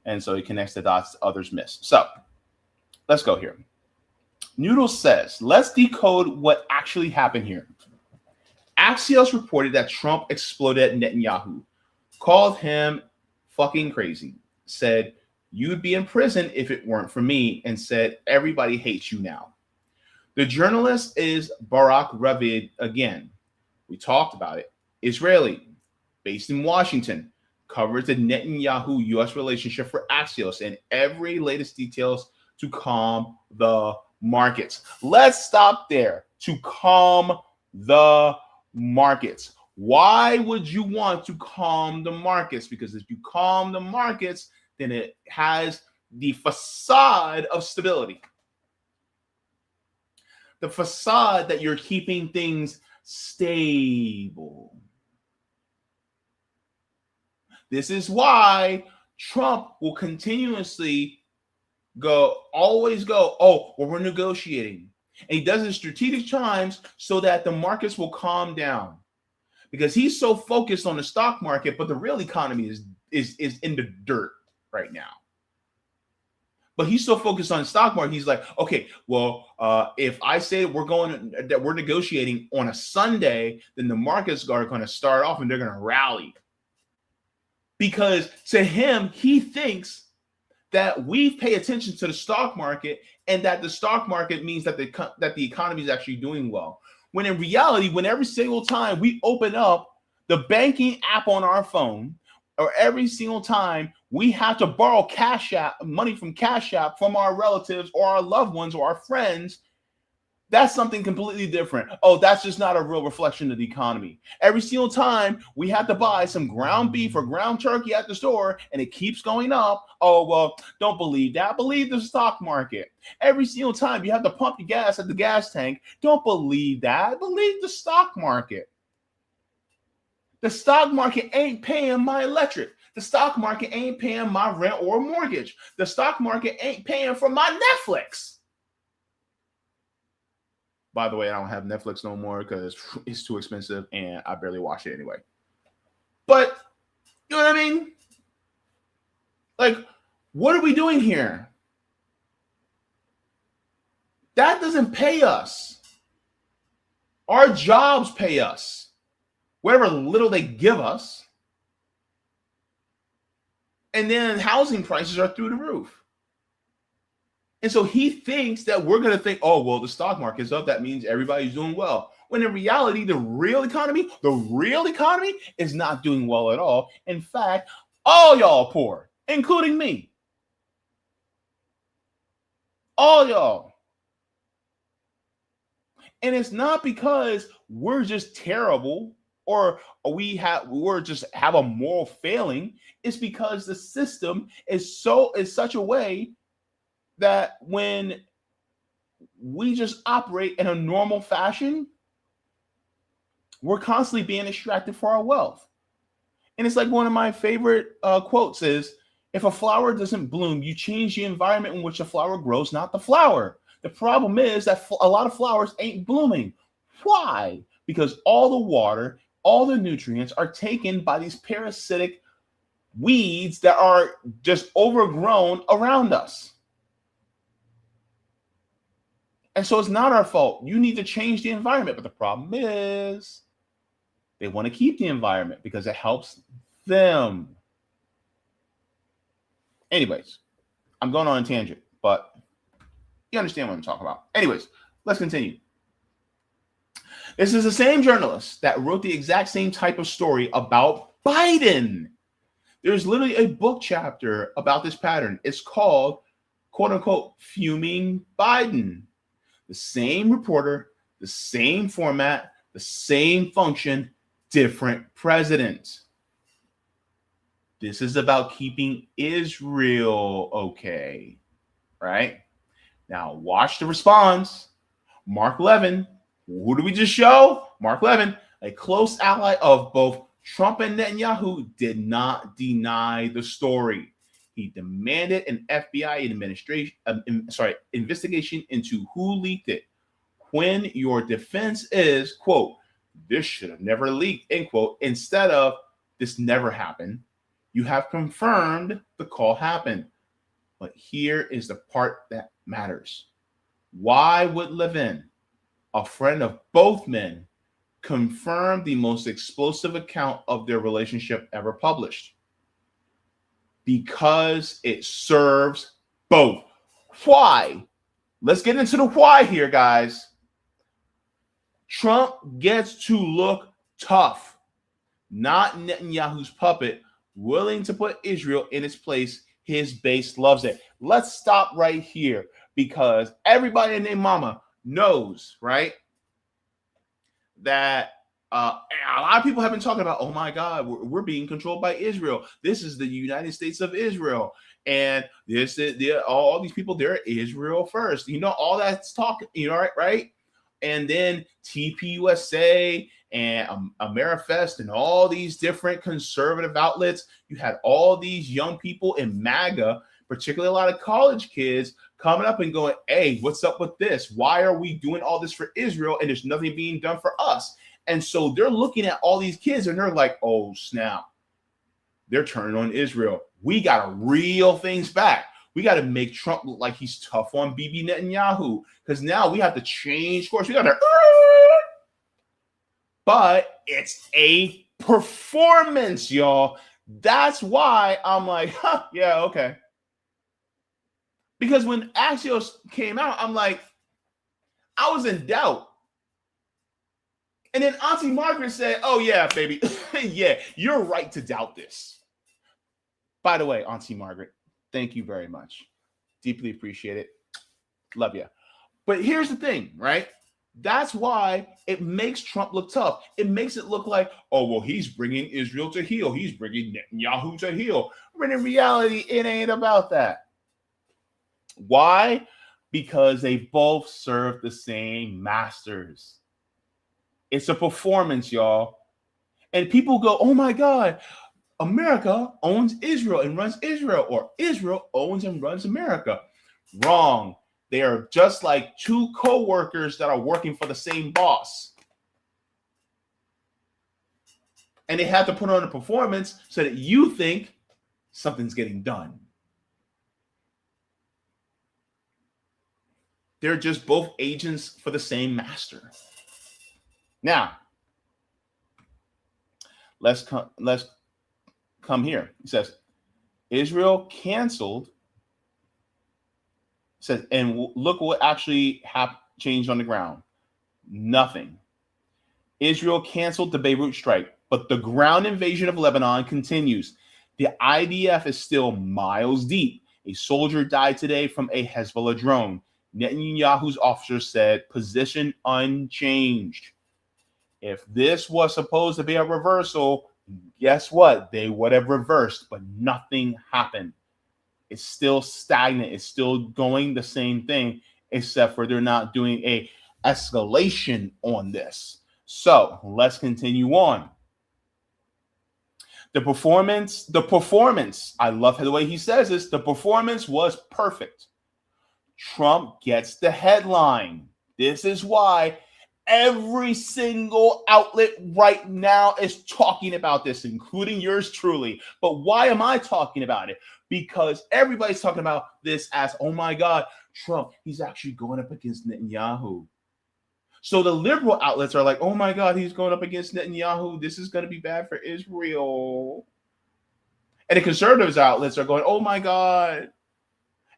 And so he connects the dots others miss. So let's go here. Noodles says, let's decode what actually happened here. Axios reported that Trump exploded at Netanyahu, called him fucking crazy, said, "You'd be in prison if it weren't for me," and said, "Everybody hates you now." The journalist is Barak Ravid again. We talked about it. Israeli, based in Washington, covers the Netanyahu-U.S. relationship for Axios and every latest details to calm the markets. Let's stop there. To calm the markets. Why would you want to calm the markets? Because if you calm the markets, then it has the facade of stability. The facade that you're keeping things stable. This is why Trump will continuously always go, oh, well, we're negotiating. And he does it in strategic times so that the markets will calm down. Because he's so focused on the stock market, but the real economy is in the dirt right now. But he's so focused on the stock market, he's like, okay, well, if I say that we're negotiating on a Sunday, then the markets are going to start off and they're going to rally. Because to him, he thinks that we pay attention to the stock market and that the stock market means that the economy is actually doing well. When in reality, when every single time we open up the banking app on our phone, or every single time we have to borrow money from Cash App from our relatives or our loved ones or our friends, that's something completely different. Oh, that's just not a real reflection of the economy. Every single time we have to buy some ground beef or ground turkey at the store and it keeps going up. Oh, well, don't believe that. Believe the stock market. Every single time you have to pump your gas at the gas tank. Don't believe that. Believe the stock market. The stock market ain't paying my electric. The stock market ain't paying my rent or mortgage. The stock market ain't paying for my Netflix. By the way, I don't have Netflix no more because it's too expensive and I barely watch it anyway. But, you know what I mean? Like, what are we doing here? That doesn't pay us. Our jobs pay us. Whatever little they give us. And then housing prices are through the roof. And so he thinks that we're going to think, oh, well, the stock market's up. That means everybody's doing well. When in reality, the real economy is not doing well at all. In fact, all y'all poor, including me. All y'all. And it's not because we're just terrible or we're just have a moral failing. It's because the system is such a way that when we just operate in a normal fashion, we're constantly being extracted for our wealth. And it's like one of my favorite quotes is, if a flower doesn't bloom, you change the environment in which the flower grows, not the flower. The problem is that a lot of flowers ain't blooming. Why? Because all the water, all the nutrients are taken by these parasitic weeds that are just overgrown around us. And so it's not our fault. You need to change the environment. But the problem is they want to keep the environment because it helps them. Anyways, I'm going on a tangent, but you understand what I'm talking about. Anyways, let's continue. This is the same journalist that wrote the exact same type of story about Biden. There's literally a book chapter about this pattern. It's called, quote unquote, Fuming Biden. The same reporter, the same format, the same function, different president. This is about keeping Israel okay, right? Now, watch the response. Mark Levin, who do we just show? Mark Levin, a close ally of both Trump and Netanyahu, did not deny the story. He demanded an FBI investigation into who leaked it. When your defense is, quote, this should have never leaked, end quote, instead of this never happened, you have confirmed the call happened. But here is the part that matters. Why would Levin, a friend of both men, confirmed the most explosive account of their relationship ever published because it serves both. Why? Let's get into the why here, guys. Trump gets to look tough, not Netanyahu's puppet, willing to put Israel in its place. His base loves it. Let's stop right here because everybody and their mama knows, right, that a lot of people have been talking about, oh my God, we're being controlled by Israel. This is the United States of Israel. And this is all these people, they're Israel first. You know, all that's talking, you know, right? And then TPUSA and Amerifest and all these different conservative outlets. You had all these young people in MAGA, particularly a lot of college kids, coming up and going, hey, what's up with this? Why are we doing all this for Israel and there's nothing being done for us? And so they're looking at all these kids and they're like, oh, snap. They're turning on Israel. We got to reel things back. We got to make Trump look like he's tough on Bibi Netanyahu because now we have to change course. We got to, but it's a performance, y'all. That's why I'm like, huh, yeah, okay. Because when Axios came out, I'm like, I was in doubt. And then Auntie Margaret said, oh, yeah, baby. Yeah, you're right to doubt this. By the way, Auntie Margaret, thank you very much. Deeply appreciate it. Love you. But here's the thing, right? That's why it makes Trump look tough. It makes it look like, oh, well, he's bringing Israel to heel. He's bringing Netanyahu to heel. But in reality, it ain't about that. Why? Because they both serve the same masters. It's a performance, y'all. And people go, oh, my God, America owns Israel and runs Israel, or Israel owns and runs America. Wrong. They are just like two co-workers that are working for the same boss. And they have to put on a performance so that you think something's getting done. They're just both agents for the same master. Now, let's come here. It says, Israel canceled. Says, and look what actually changed on the ground. Nothing. Israel canceled the Beirut strike, but the ground invasion of Lebanon continues. The IDF is still miles deep. A soldier died today from a Hezbollah drone. Netanyahu's officer said, position unchanged. If this was supposed to be a reversal, guess what? They would have reversed, but nothing happened. It's still stagnant. It's still going the same thing, except for they're not doing a escalation on this. So let's continue on. The performance, I love the way he says this. The performance was perfect. Trump gets the headline. This is why every single outlet right now is talking about this, including yours truly. But why am I talking about it? Because everybody's talking about this as, oh my God, Trump, he's actually going up against Netanyahu. So the liberal outlets are like, oh my God, he's going up against Netanyahu. This is going to be bad for Israel. And the conservatives outlets are going, oh my God.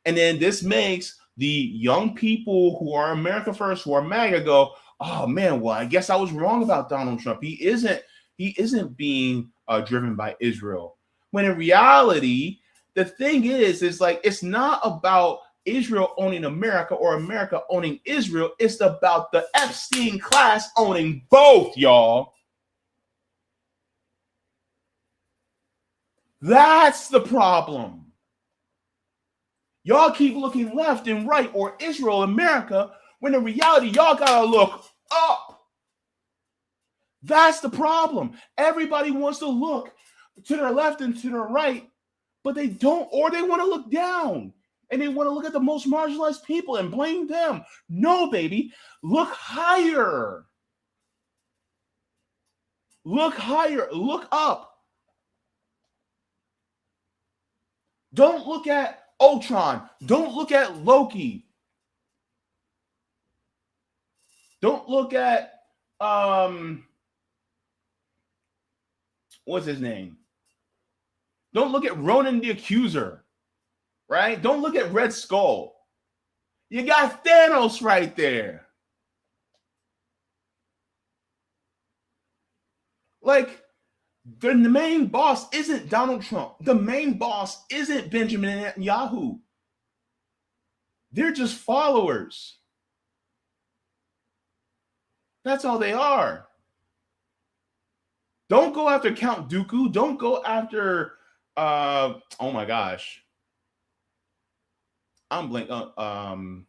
And then this makes the young people who are America First, who are MAGA, go, oh man, well, I guess I was wrong about Donald Trump. He isn't being driven by Israel. When in reality, the thing is like, it's not about Israel owning America or America owning Israel. It's about the Epstein class owning both, y'all. That's the problem. Y'all keep looking left and right, or Israel, America, when in reality, y'all gotta look up. That's the problem. Everybody wants to look to their left and to their right, but they don't, or they want to look down and they want to look at the most marginalized people and blame them. No, baby, look higher. Look higher, look up. Don't look at Ultron. Don't look at Loki. Don't look at what's his name? Don't look at Ronan the Accuser, right? Don't look at Red Skull. You got Thanos right there. Like, the main boss isn't Donald Trump. The main boss isn't Benjamin Netanyahu. They're just followers. That's all they are. Don't go after Count Dooku. Don't go after, oh my gosh. I'm blank. The one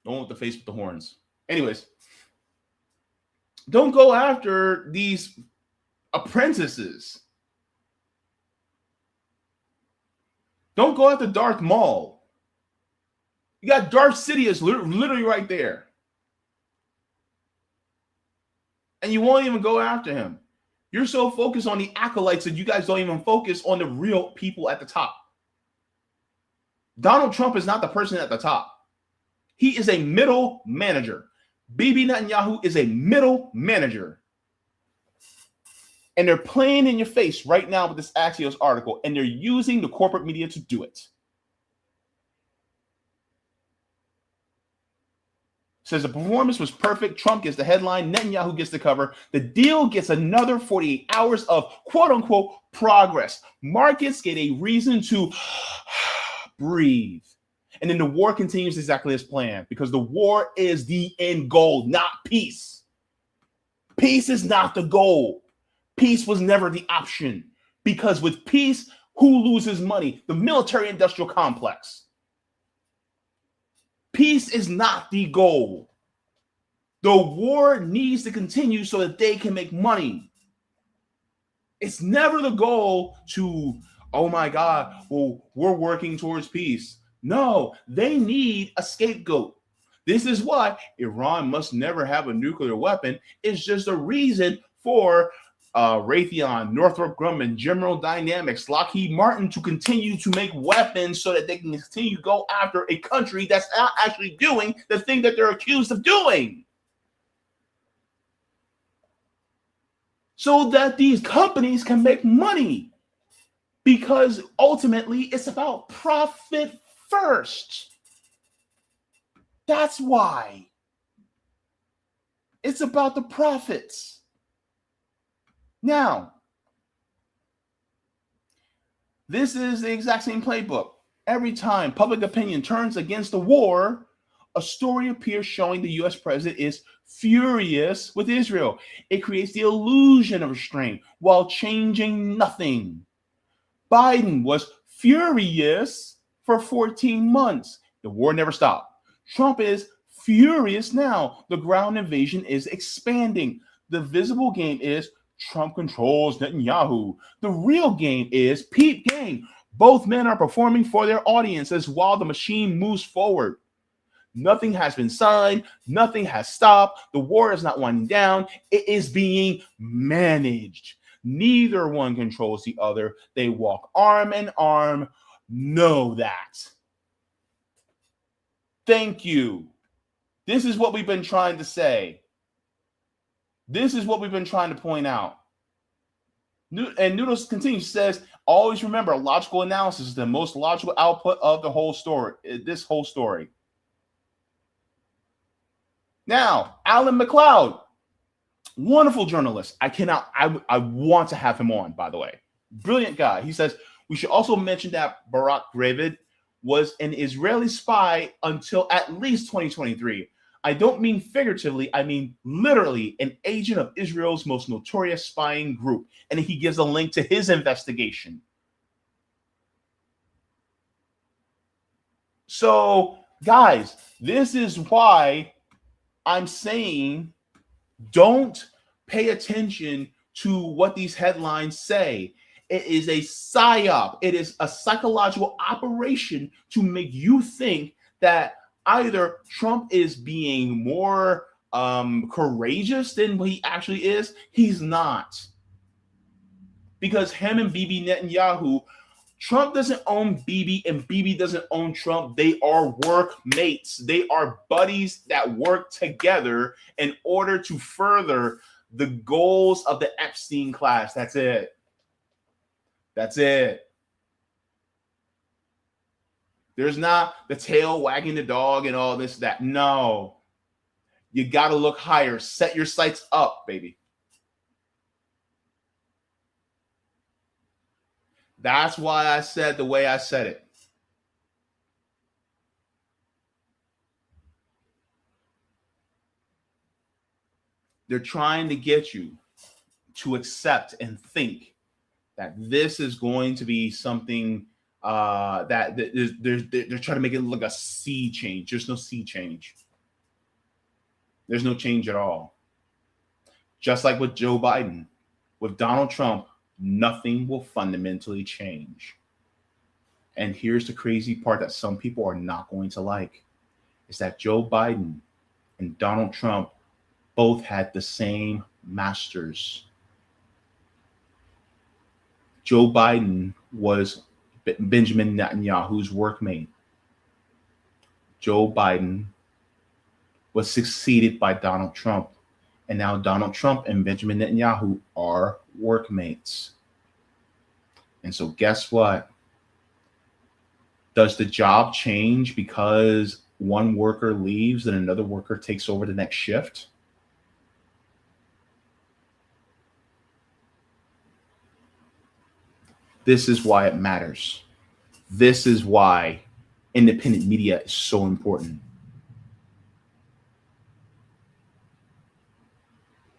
with the face with the horns. Anyways, don't go after these apprentices. Don't go after Darth Maul. You got Darth Sidious literally right there. And you won't even go after him. You're so focused on the acolytes that you guys don't even focus on the real people at the top. Donald Trump is not the person at the top. He is a middle manager. Bibi Netanyahu is a middle manager. And they're playing in your face right now with this Axios article, and they're using the corporate media to do it. Says the performance was perfect. Trump gets the headline. Netanyahu gets the cover. The deal gets another 48 hours of quote-unquote progress. Markets get a reason to breathe. And then the war continues exactly as planned, because the war is the end goal, not peace. Peace is not the goal. Peace was never the option, because with peace, who loses money? The military-industrial complex. Peace is not the goal. The war needs to continue so that they can make money. It's never the goal to, oh my God, well, we're working towards peace. No, they need a scapegoat. This is why Iran must never have a nuclear weapon. It's just a reason for Raytheon, Northrop Grumman, General Dynamics, Lockheed Martin to continue to make weapons so that they can continue to go after a country that's not actually doing the thing that they're accused of doing. So that these companies can make money. Because ultimately it's about profit first. That's why. It's about the profits. Now, this is the exact same playbook. Every time public opinion turns against the war, a story appears showing the U.S. president is furious with Israel. It creates the illusion of restraint while changing nothing. Biden was furious for 14 months. The war never stopped. Trump is furious now. The ground invasion is expanding. The visible game is Trump controls Netanyahu. The real game is peep game. Both men are performing for their audiences while the machine moves forward. Nothing has been signed. Nothing has stopped. The war is not winding down. It is being managed. Neither one controls the other. They walk arm in arm. Know that. Thank you. This is what we've been trying to This is what we've been trying to point out. And Noodles continues, says, always remember, logical analysis is the most logical output of the whole story, this whole story. Now, Alan McLeod, wonderful journalist. I want to have him on, by the way. Brilliant guy. He says, we should also mention that Barak Gravid was an Israeli spy until at least 2023. I don't mean figuratively, I mean literally an agent of Israel's most notorious spying group. And he gives a link to his investigation. So, guys, this is why I'm saying don't pay attention to what these headlines say. It is a psy-op. It is a psychological operation to make you think that either Trump is being more courageous than what he actually is. He's not. Because him and Bibi Netanyahu, Trump doesn't own Bibi and Bibi doesn't own Trump. They are workmates. They are buddies that work together in order to further the goals of the Epstein class. That's it. That's it. There's not the tail wagging the dog and all this, that. No. You got to look higher. Set your sights up, baby. That's why I said the way I said it. They're trying to get you to accept and think that this is going to be something that they're trying to make it look like a sea change. There's no sea change. There's no change at all. Just like with Joe Biden, with Donald Trump, nothing will fundamentally change. And here's the crazy part that some people are not going to like, is that Joe Biden and Donald Trump both had the same masters. Joe Biden was Benjamin Netanyahu's workmate. Joe Biden was succeeded by Donald Trump. And now Donald Trump and Benjamin Netanyahu are workmates. And so guess what? Does the job change because one worker leaves and another worker takes over the next shift? This is why it matters. This is why independent media is so important.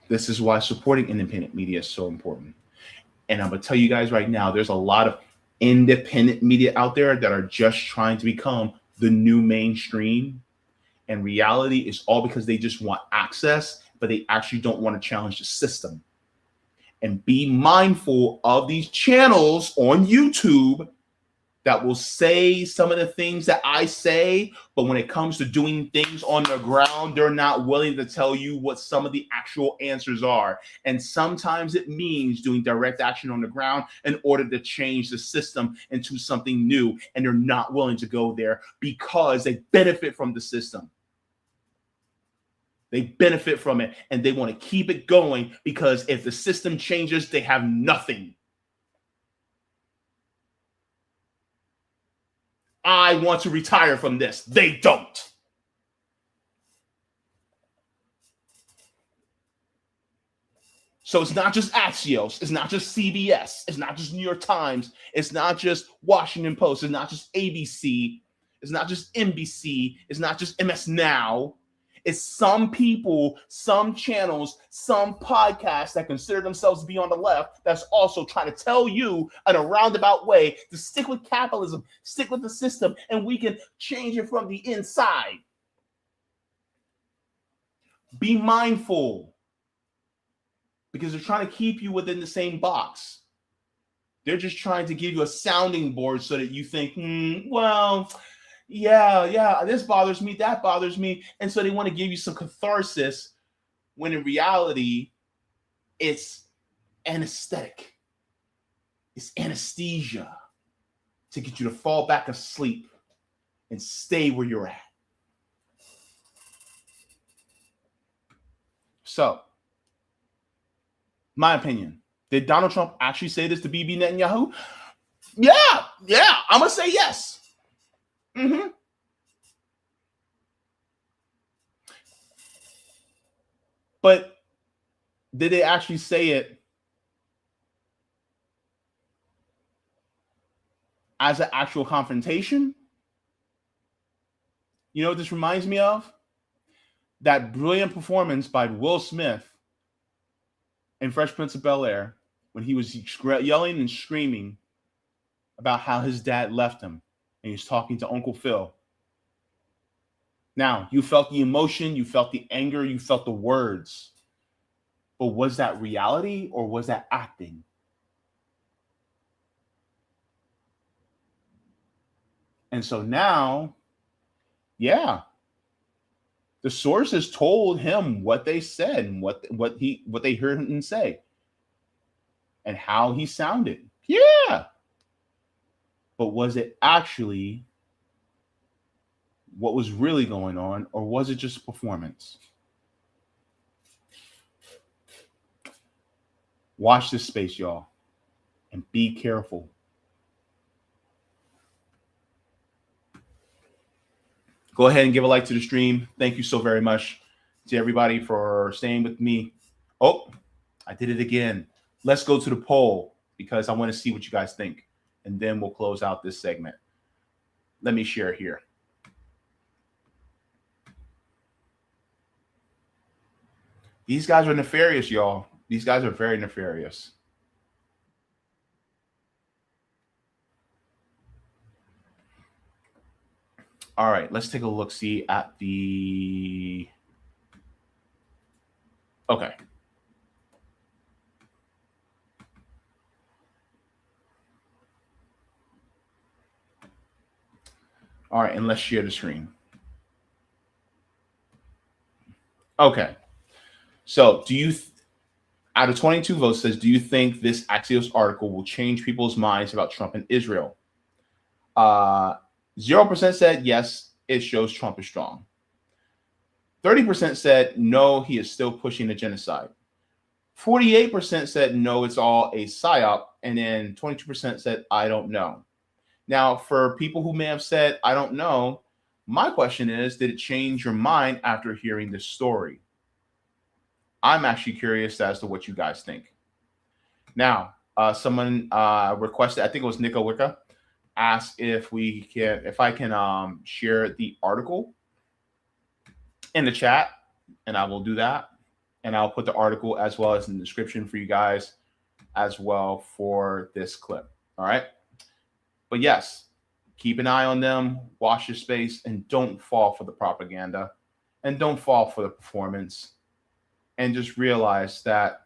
This is why supporting independent media is so important. And I'm going to tell you guys right now, there's a lot of independent media out there that are just trying to become the new mainstream. And reality is all because they just want access, but they actually don't want to challenge the system. And be mindful of these channels on YouTube that will say some of the things that I say, but when it comes to doing things on the ground, they're not willing to tell you what some of the actual answers are. And sometimes it means doing direct action on the ground in order to change the system into something new. And they're not willing to go there because they benefit from the system. They benefit from it and they want to keep it going because if the system changes, they have nothing. I want to retire from this. They don't. So it's not just Axios. It's not just CBS. It's not just New York Times. It's not just Washington Post. It's not just ABC. It's not just NBC. It's not just MS Now. It's some people, some channels, some podcasts that consider themselves to be on the left that's also trying to tell you in a roundabout way to stick with capitalism, stick with the system, and we can change it from the inside. Be mindful because they're trying to keep you within the same box. They're just trying to give you a sounding board so that you think, well, yeah, this bothers me, that bothers me. And so they want to give you some catharsis when in reality, it's anesthetic. It's anesthesia to get you to fall back asleep and stay where you're at. So, my opinion, did Donald Trump actually say this to Bibi Netanyahu? Yeah, I'm going to say yes. Mm-hmm. But did they actually say it as an actual confrontation? You know what this reminds me of? That brilliant performance by Will Smith in Fresh Prince of Bel-Air when he was yelling and screaming about how his dad left him. And he's talking to Uncle Phil. Now, you felt the emotion, you felt the anger, you felt the words. But was that reality or was that acting? And so now, yeah, the sources told him what they said and what they heard him say and how he sounded. Yeah. But was it actually what was really going on, or was it just performance? Watch this space, y'all, and be careful. Go ahead and give a like to the stream. Thank you so very much to everybody for staying with me. Oh, I did it again. Let's go to the poll because I want to see what you guys think. And then we'll close out this segment. Let me share here. These guys are nefarious, y'all. These guys are very nefarious. All right, let's take a look, see at the... Okay. All right, and let's share the screen. Okay. So do you, out of 22 votes says, do you think this Axios article will change people's minds about Trump and Israel? 0% said yes, it shows Trump is strong. 30% said no, he is still pushing the genocide. 48% said no, it's all a psy-op. And then 22% said, I don't know. Now, for people who may have said, I don't know, my question is, did it change your mind after hearing this story? I'm actually curious as to what you guys think. Now, someone requested, I think it was Nico Wicca, asked if I can share the article in the chat, and I will do that. And I'll put the article as well as in the description for you guys as well for this clip. All right. But yes, keep an eye on them, watch your space, and don't fall for the propaganda and don't fall for the performance. And just realize that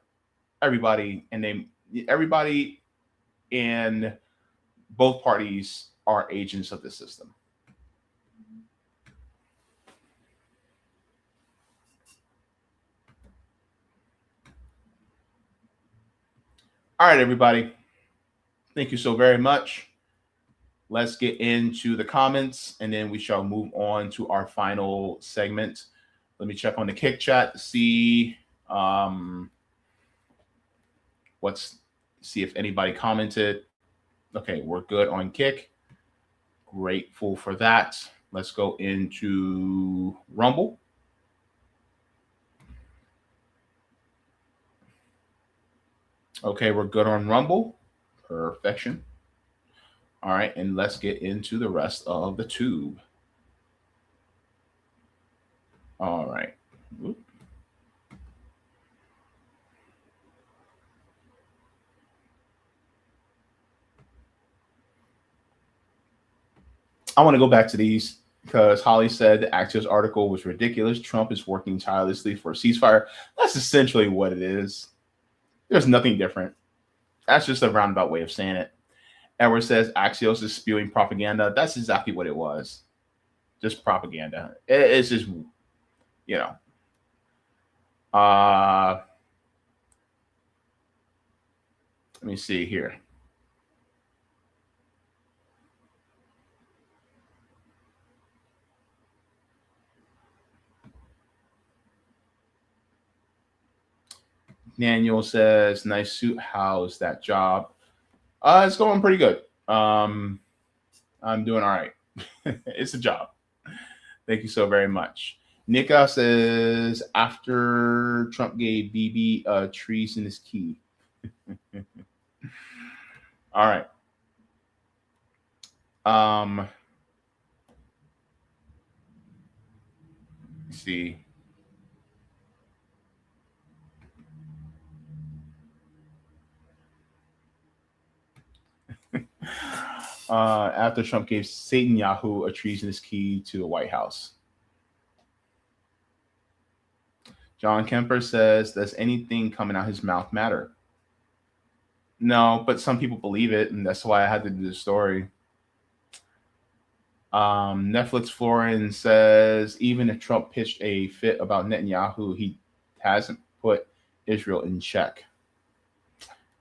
everybody in both parties are agents of the system. All right, everybody. Thank you so very much. Let's get into the comments, and then we shall move on to our final segment. Let me check on the Kick chat to see see if anybody commented. Okay, we're good on Kick. Grateful for that. Let's go into Rumble. Okay, we're good on Rumble. Perfection. All right, and let's get into the rest of the tube. All right. Oop. I want to go back to these because Holly said the Axios article was ridiculous. Trump is working tirelessly for a ceasefire. That's essentially what it is. There's nothing different. That's just a roundabout way of saying it. Edward says Axios is spewing propaganda. That's exactly what it was. Just propaganda. It's just, you know. Let me see here. Daniel says, nice suit. How's that job? It's going pretty good. I'm doing all right. It's a job. Thank you so very much. Nika says, after Trump gave Bibi treasonous key. All right. Let's see. After Trump gave Netanyahu a treasonous key to the White House. John Kemper says, does anything coming out his mouth matter? No, but some people believe it, and that's why I had to do the story. Netflix Florin says, even if Trump pitched a fit about Netanyahu, he hasn't put Israel in check.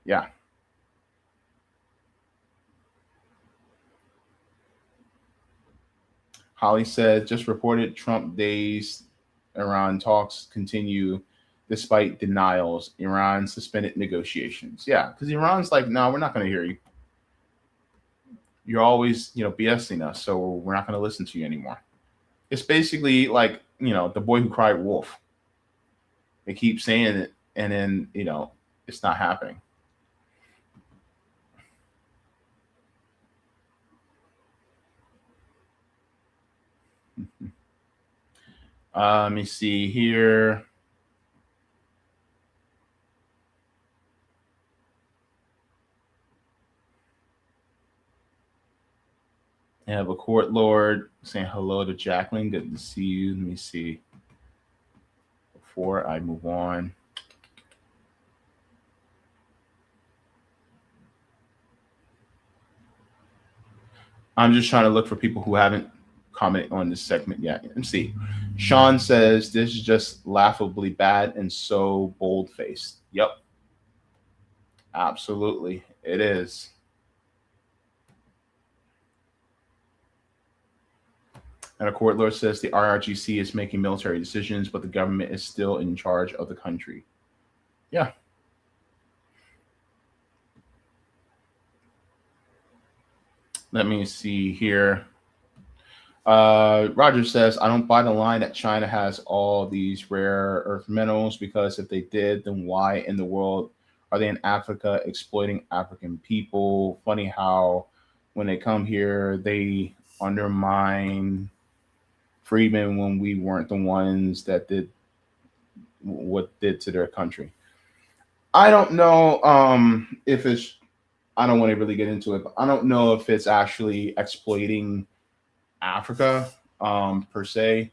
Yeah. Holly said, just reported Trump days Iran talks continue Despite denials, Iran suspended negotiations. Yeah, because Iran's like, no, we're not going to hear you. You're always, BSing us, so we're not going to listen to you anymore. It's basically like, the boy who cried wolf. They keep saying it, and then, it's not happening. Let me see here. I have a court lord saying hello to Jacqueline. Good to see you. Let me see. Before I move on. I'm just trying to look for people who haven't commented on this segment yet. Let's see. Sean says, this is just laughably bad and so bold-faced. Yep. Absolutely. It is. And a court lawyer says the IRGC is making military decisions, but the government is still in charge of the country. Yeah. Let me see here. Roger says, I don't buy the line that China has all these rare earth minerals, because if they did, then why in the world are they in Africa exploiting African people? Funny how when they come here, they undermine freedmen when we weren't the ones that did what did to their country. I don't know if it's, I don't want to really get into it, but I don't know if it's actually exploiting Africa per se,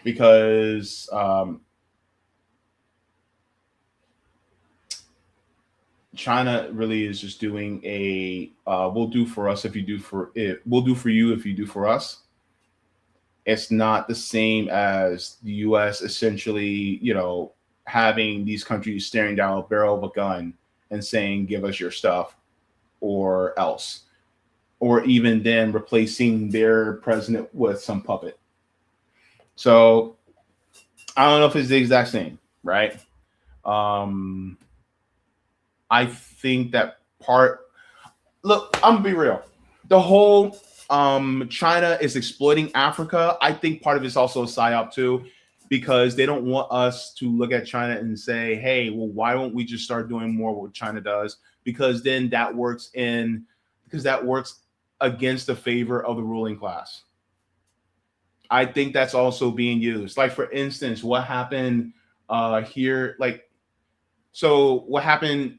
because China really is just doing a we'll do for us if you do for it, we'll do for you if you do for us. It's not the same as the US essentially, having these countries staring down a barrel of a gun and saying, give us your stuff or else. Or even then replacing their president with some puppet. So I don't know if it's the exact same, right? I think that part, look, I'm gonna be real. The whole China is exploiting Africa. I think part of it's also a psy-op too, because they don't want us to look at China and say, hey, well, why don't we just start doing more what China does? Because then that works against the favor of the ruling class. I think that's also being used. Like, for instance, what happened here, so what happened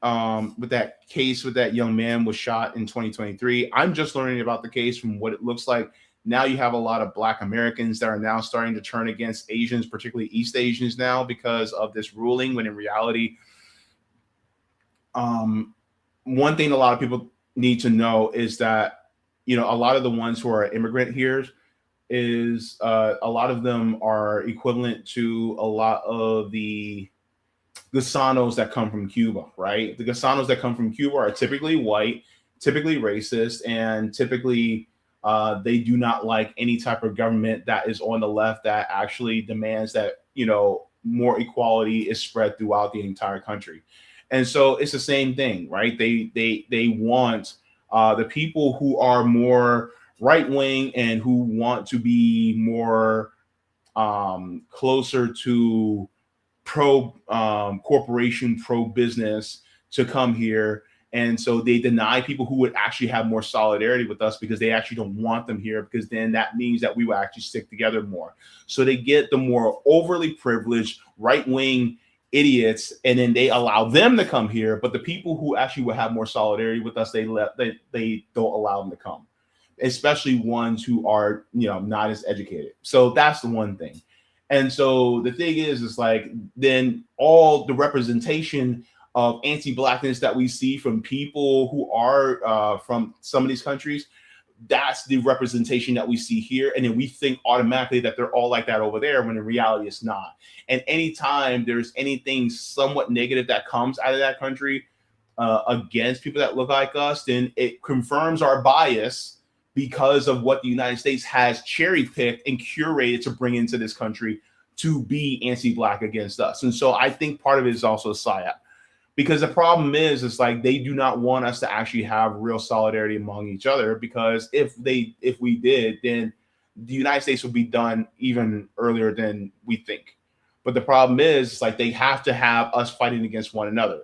with that case with that young man was shot in 2023. I'm just learning about the case from what it looks like. Now you have a lot of Black Americans that are now starting to turn against Asians, particularly East Asians now, because of this ruling, when in reality, one thing a lot of people need to know is that, a lot of the ones who are immigrant here is a lot of them are equivalent to a lot of the Gusanos that come from Cuba, right? The Gusanos that come from Cuba are typically white, typically racist, and typically they do not like any type of government that is on the left that actually demands that, more equality is spread throughout the entire country. And so it's the same thing, right? They want the people who are more right-wing and who want to be more closer to pro corporation, pro business to come here. And so they deny people who would actually have more solidarity with us, because they actually don't want them here, because then that means that we will actually stick together more. So they get the more overly privileged right-wing idiots, and then they allow them to come here. But the people who actually would have more solidarity with us, they don't allow them to come, especially ones who are, not as educated. So that's the one thing. And so the thing is like, then all the representation of anti-Blackness that we see from people who are from some of these countries, that's the representation that we see here. And then we think automatically that they're all like that over there, when in reality it's not. And anytime there's anything somewhat negative that comes out of that country against people that look like us, then it confirms our bias, because of what the United States has cherry-picked and curated to bring into this country to be anti-Black against us. And so I think part of it is also a psy-op, because the problem is like they do not want us to actually have real solidarity among each other, because if we did, then the United States would be done even earlier than we think. But the problem is like they have to have us fighting against one another.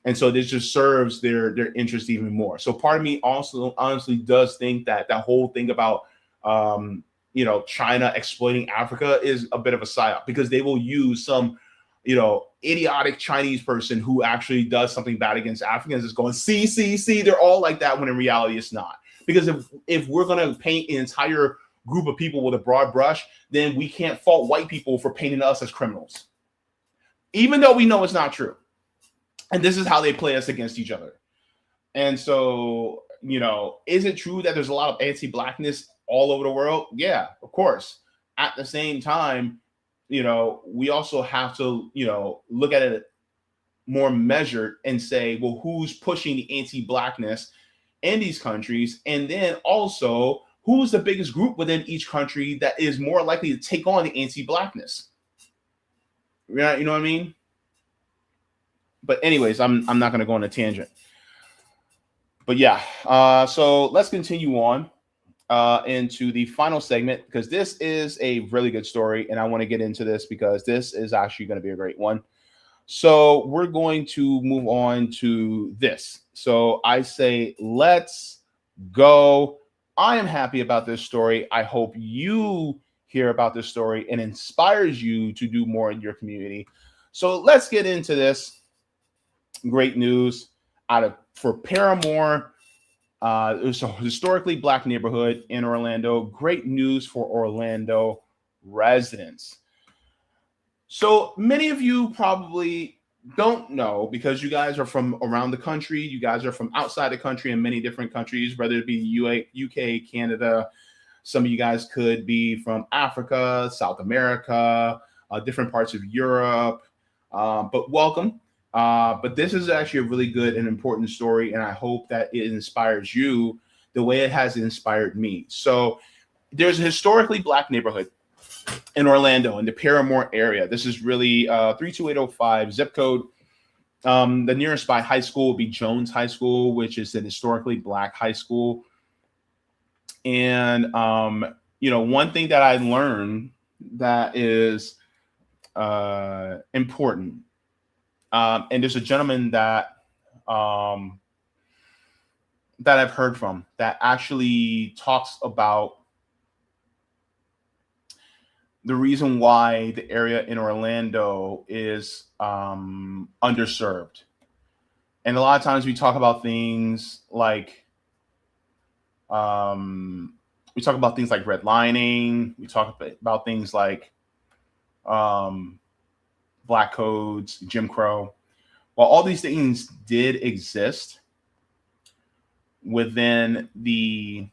And so this just serves their interest even more. So part of me also honestly does think that that whole thing about China exploiting Africa is a bit of a psyop, because they will use some idiotic Chinese person who actually does something bad against Africans is going, see, they're all like that, when in reality it's not. Because if we're going to paint an entire group of people with a broad brush, then we can't fault white people for painting us as criminals, even though we know it's not true. And this is how they play us against each other. And so, is it true that there's a lot of anti-Blackness all over the world? Yeah, of course. At the same time, we also have to, look at it more measured and say, well, who's pushing the anti-Blackness in these countries? And then also, who's the biggest group within each country that is more likely to take on the anti-Blackness? You know what I mean? But anyways, I'm not going to go on a tangent. But yeah, so let's continue on into the final segment, because this is a really good story, and I want to get into this because this is actually going to be a great one. So we're going to move on to this. So I say, let's go. I am happy about this story. I hope you hear about this story and inspires you to do more in your community. So let's get into this. Great news for Parramore. It's a historically Black neighborhood in Orlando. Great news for Orlando residents. So many of you probably don't know, because you guys are from around the country. You guys are from outside the country in many different countries, whether it be UK, Canada. Some of you guys could be from Africa, South America, different parts of Europe. But welcome. But this is actually a really good and important story, and I hope that it inspires you the way it has inspired me. So there's a historically Black neighborhood in Orlando, in the Parramore area. This is really 32805 zip code. The nearest by high school will be Jones High School, which is an historically Black high school. And, one thing that I learned that is important. And there's a gentleman that I've heard from that actually talks about the reason why the area in Orlando is underserved. And a lot of times we talk about things like redlining. We talk about things like Black codes, Jim Crow. While all these things did exist within the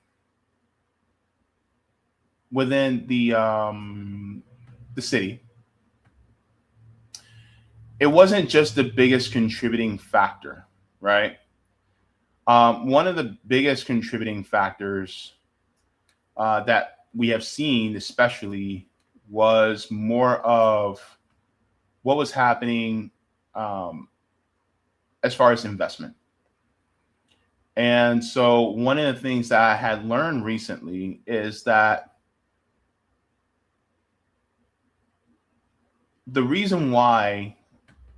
city, it wasn't just the biggest contributing factor, right? One of the biggest contributing factors that we have seen, especially, was more of what was happening as far as investment. And so one of the things that I had learned recently is that the reason why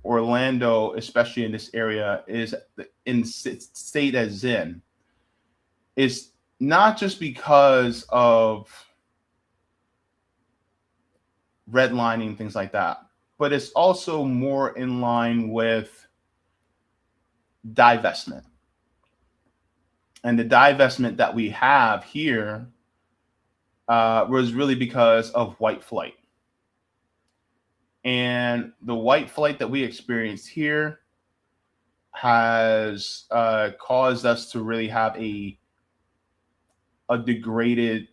Orlando, especially in this area, is in state as in, is not just because of redlining, things like that, but it's also more in line with divestment. And the divestment that we have here was really because of white flight. And the white flight that we experienced here has caused us to really have a degraded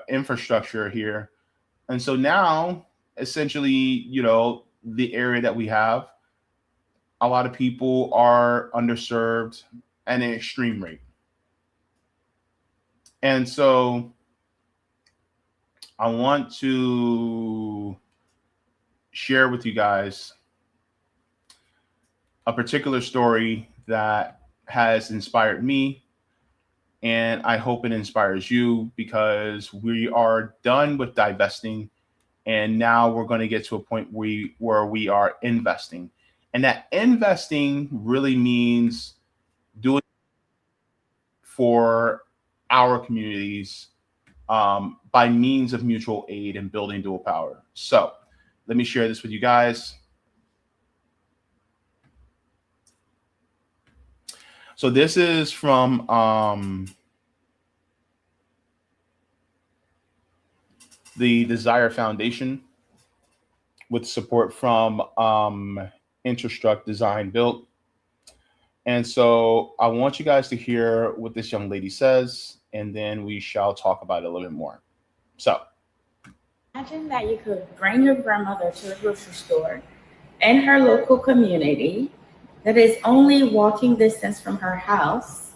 infrastructure here. And so now, essentially, the area that we have, a lot of people are underserved at an extreme rate. And so I want to share with you guys a particular story that has inspired me, and I hope it inspires you, because we are done with divesting, and now we're going to get to a point where we are investing. And that investing really means doing for our communities by means of mutual aid and building dual power. So let me share this with you guys. So this is from the Desire Foundation with support from Interstruct Design Built. And so I want you guys to hear what this young lady says, and then we shall talk about it a little bit more. So imagine that you could bring your grandmother to the grocery store in her local community that is only walking distance from her house,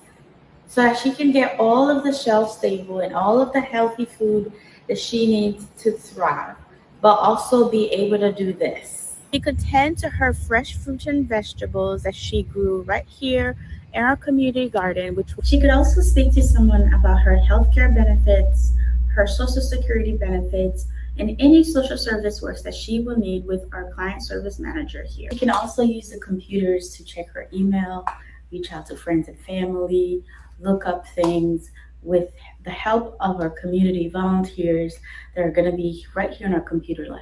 so that she can get all of the shelf stable and all of the healthy food that she needs to thrive, but also be able to do this. She could tend to her fresh fruits and vegetables that she grew right here in our community garden, which she could also speak to someone about her healthcare benefits, her social security benefits, and any social service works that she will need with our client service manager here. She can also use the computers to check her email, reach out to friends and family, look up things with the help of our community volunteers that are going to be right here in our computer lab.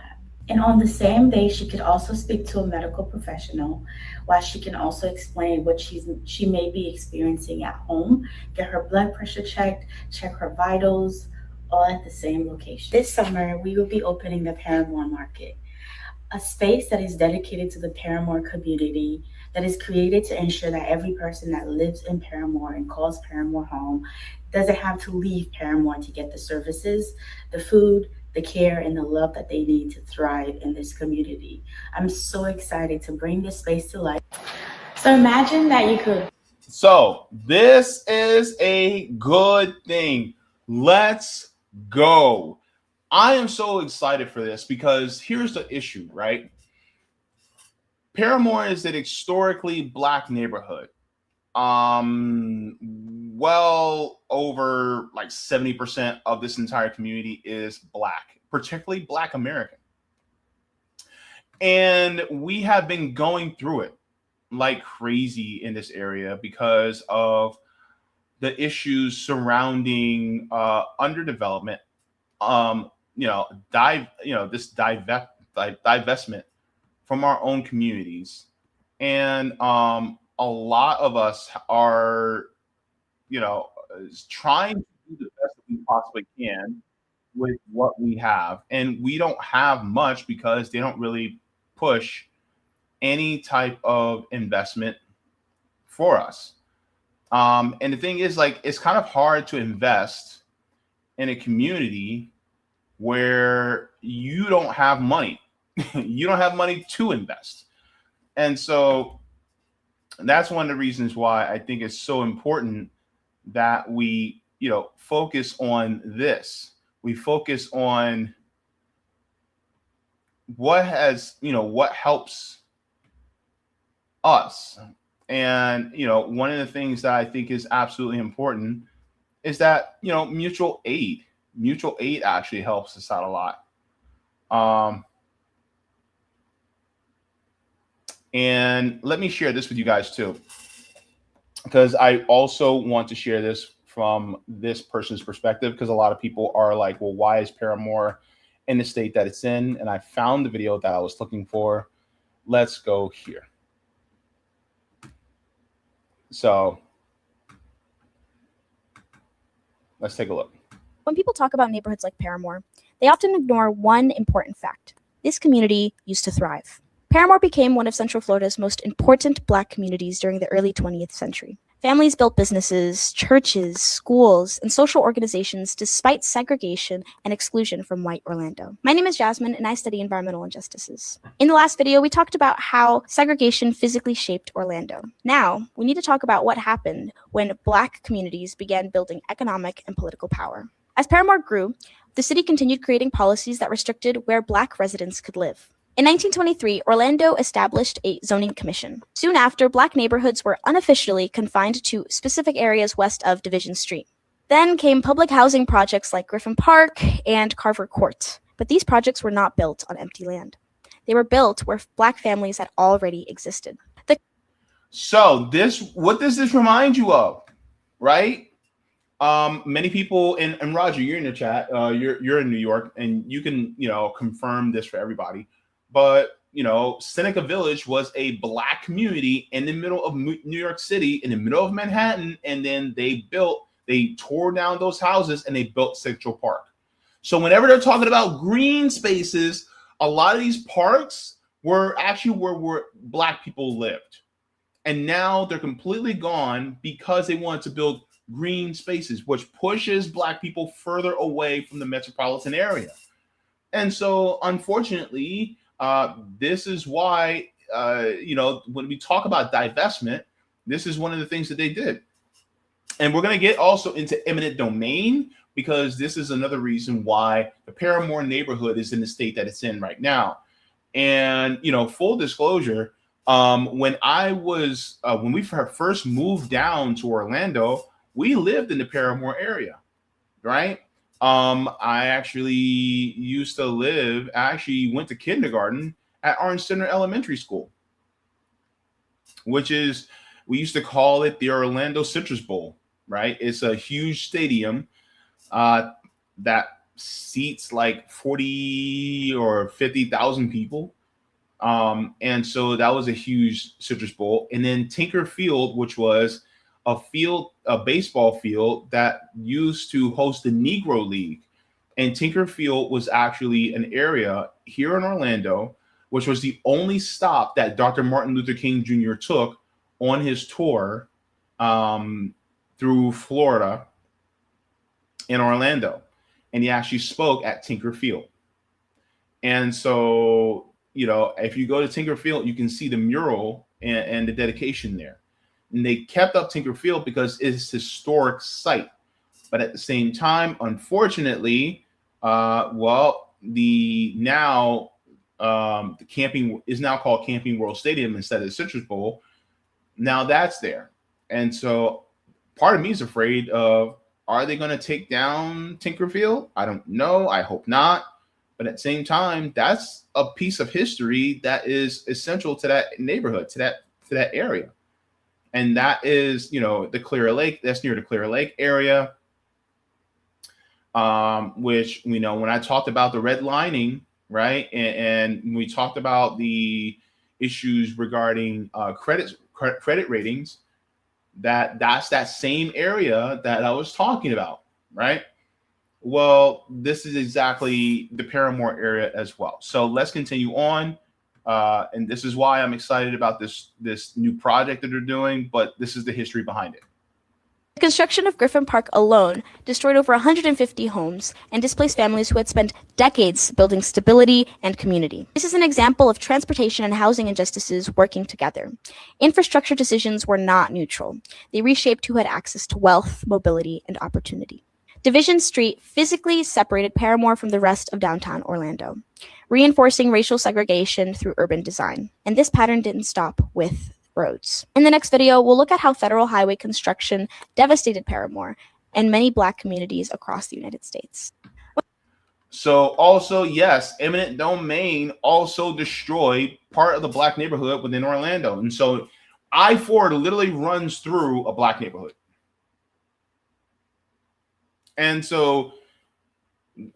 And on the same day, she could also speak to a medical professional, while she can also explain what she may be experiencing at home, get her blood pressure checked, check her vitals, all at the same location. This summer, we will be opening the Parramore Market, a space that is dedicated to the Parramore community, that is created to ensure that every person that lives in Parramore and calls Parramore home doesn't have to leave Parramore to get the services, the food, the care, and the love that they need to thrive in this community. I'm so excited to bring this space to life. So imagine that you could. So this is a good thing. Let's go. I am so excited for this, because here's the issue, right? Parramore is an historically Black neighborhood. Well over like 70% of this entire community is Black, particularly Black American. And we have been going through it like crazy in this area because of the issues surrounding underdevelopment, this divestment from our own communities. And a lot of us are, trying to do the best that we possibly can with what we have. And we don't have much because they don't really push any type of investment for us. And the thing is, like, it's kind of hard to invest in a community where you don't have money. You don't have money to invest. And so that's one of the reasons why I think it's so important that we, focus on this. We focus on what helps us. And, one of the things that I think is absolutely important is that, mutual aid actually helps us out a lot. And let me share this with you guys too, because I also want to share this from this person's perspective, because a lot of people are like, well, why is Parramore in the state that it's in? And I found the video that I was looking for. Let's go here. So let's take a look. When people talk about neighborhoods like Parramore, they often ignore one important fact. This community used to thrive. Parramore became one of Central Florida's most important Black communities during the early 20th century. Families built businesses, churches, schools, and social organizations despite segregation and exclusion from white Orlando. My name is Jasmine, and I study environmental injustices. In the last video, we talked about how segregation physically shaped Orlando. Now, we need to talk about what happened when Black communities began building economic and political power. As Parramore grew, the city continued creating policies that restricted where Black residents could live. In 1923, Orlando established a zoning commission. Soon after, Black neighborhoods were unofficially confined to specific areas west of Division Street. Then came public housing projects like Griffin Park and Carver Court. But these projects were not built on empty land. They were built where Black families had already existed. So what does this remind you of, right? Many people, and Roger, you're in the chat, you're in New York, and you can, confirm this for everybody. But, Seneca Village was a Black community in the middle of New York City, in the middle of Manhattan, and then they tore down those houses and they built Central Park. So whenever they're talking about green spaces, a lot of these parks were actually where Black people lived. And now they're completely gone because they wanted to build green spaces, which pushes Black people further away from the metropolitan area. And so, unfortunately, this is why, when we talk about divestment, this is one of the things that they did. And we're going to get also into eminent domain, because this is another reason why the Parramore neighborhood is in the state that it's in right now. And, full disclosure, when we first moved down to Orlando, we lived in the Parramore area, right? I actually went to kindergarten at Orange Center Elementary School, which is, we used to call it the Orlando Citrus Bowl, right? It's a huge stadium that seats like 40 or 50,000 people. And so that was a huge Citrus Bowl. And then Tinker Field, which was a baseball field that used to host the Negro League. And Tinker Field was actually an area here in Orlando, which was the only stop that Dr. Martin Luther King Jr. took on his tour through Florida in Orlando. And he actually spoke at Tinker Field. And so, if you go to Tinker Field, you can see the mural and the dedication there. And they kept up Tinker Field because it's a historic site. But at the same time, unfortunately, the camping is now called Camping World Stadium instead of the Citrus Bowl. Now that's there. And so part of me is afraid of, are they going to take down Tinker Field? I don't know. I hope not. But at the same time, that's a piece of history that is essential to that neighborhood, to that area. And that is, the Clear Lake, that's near the Clear Lake area, which, when I talked about the redlining, right, and we talked about the issues regarding credit ratings, that's that same area that I was talking about, right? Well, this is exactly the Parramore area as well. So let's continue on. And this is why I'm excited about this new project that they're doing, but this is the history behind it. The construction of Griffin Park alone destroyed over 150 homes and displaced families who had spent decades building stability and community. This is an example of transportation and housing injustices working together. Infrastructure decisions were not neutral. They reshaped who had access to wealth, mobility, and opportunity. Division Street physically separated Parramore from the rest of downtown Orlando, reinforcing racial segregation through urban design. And this pattern didn't stop with roads. In the next video, we'll look at how federal highway construction devastated Parramore and many Black communities across the United States. So also, yes, eminent domain also destroyed part of the Black neighborhood within Orlando. And so I-4 literally runs through a Black neighborhood. And so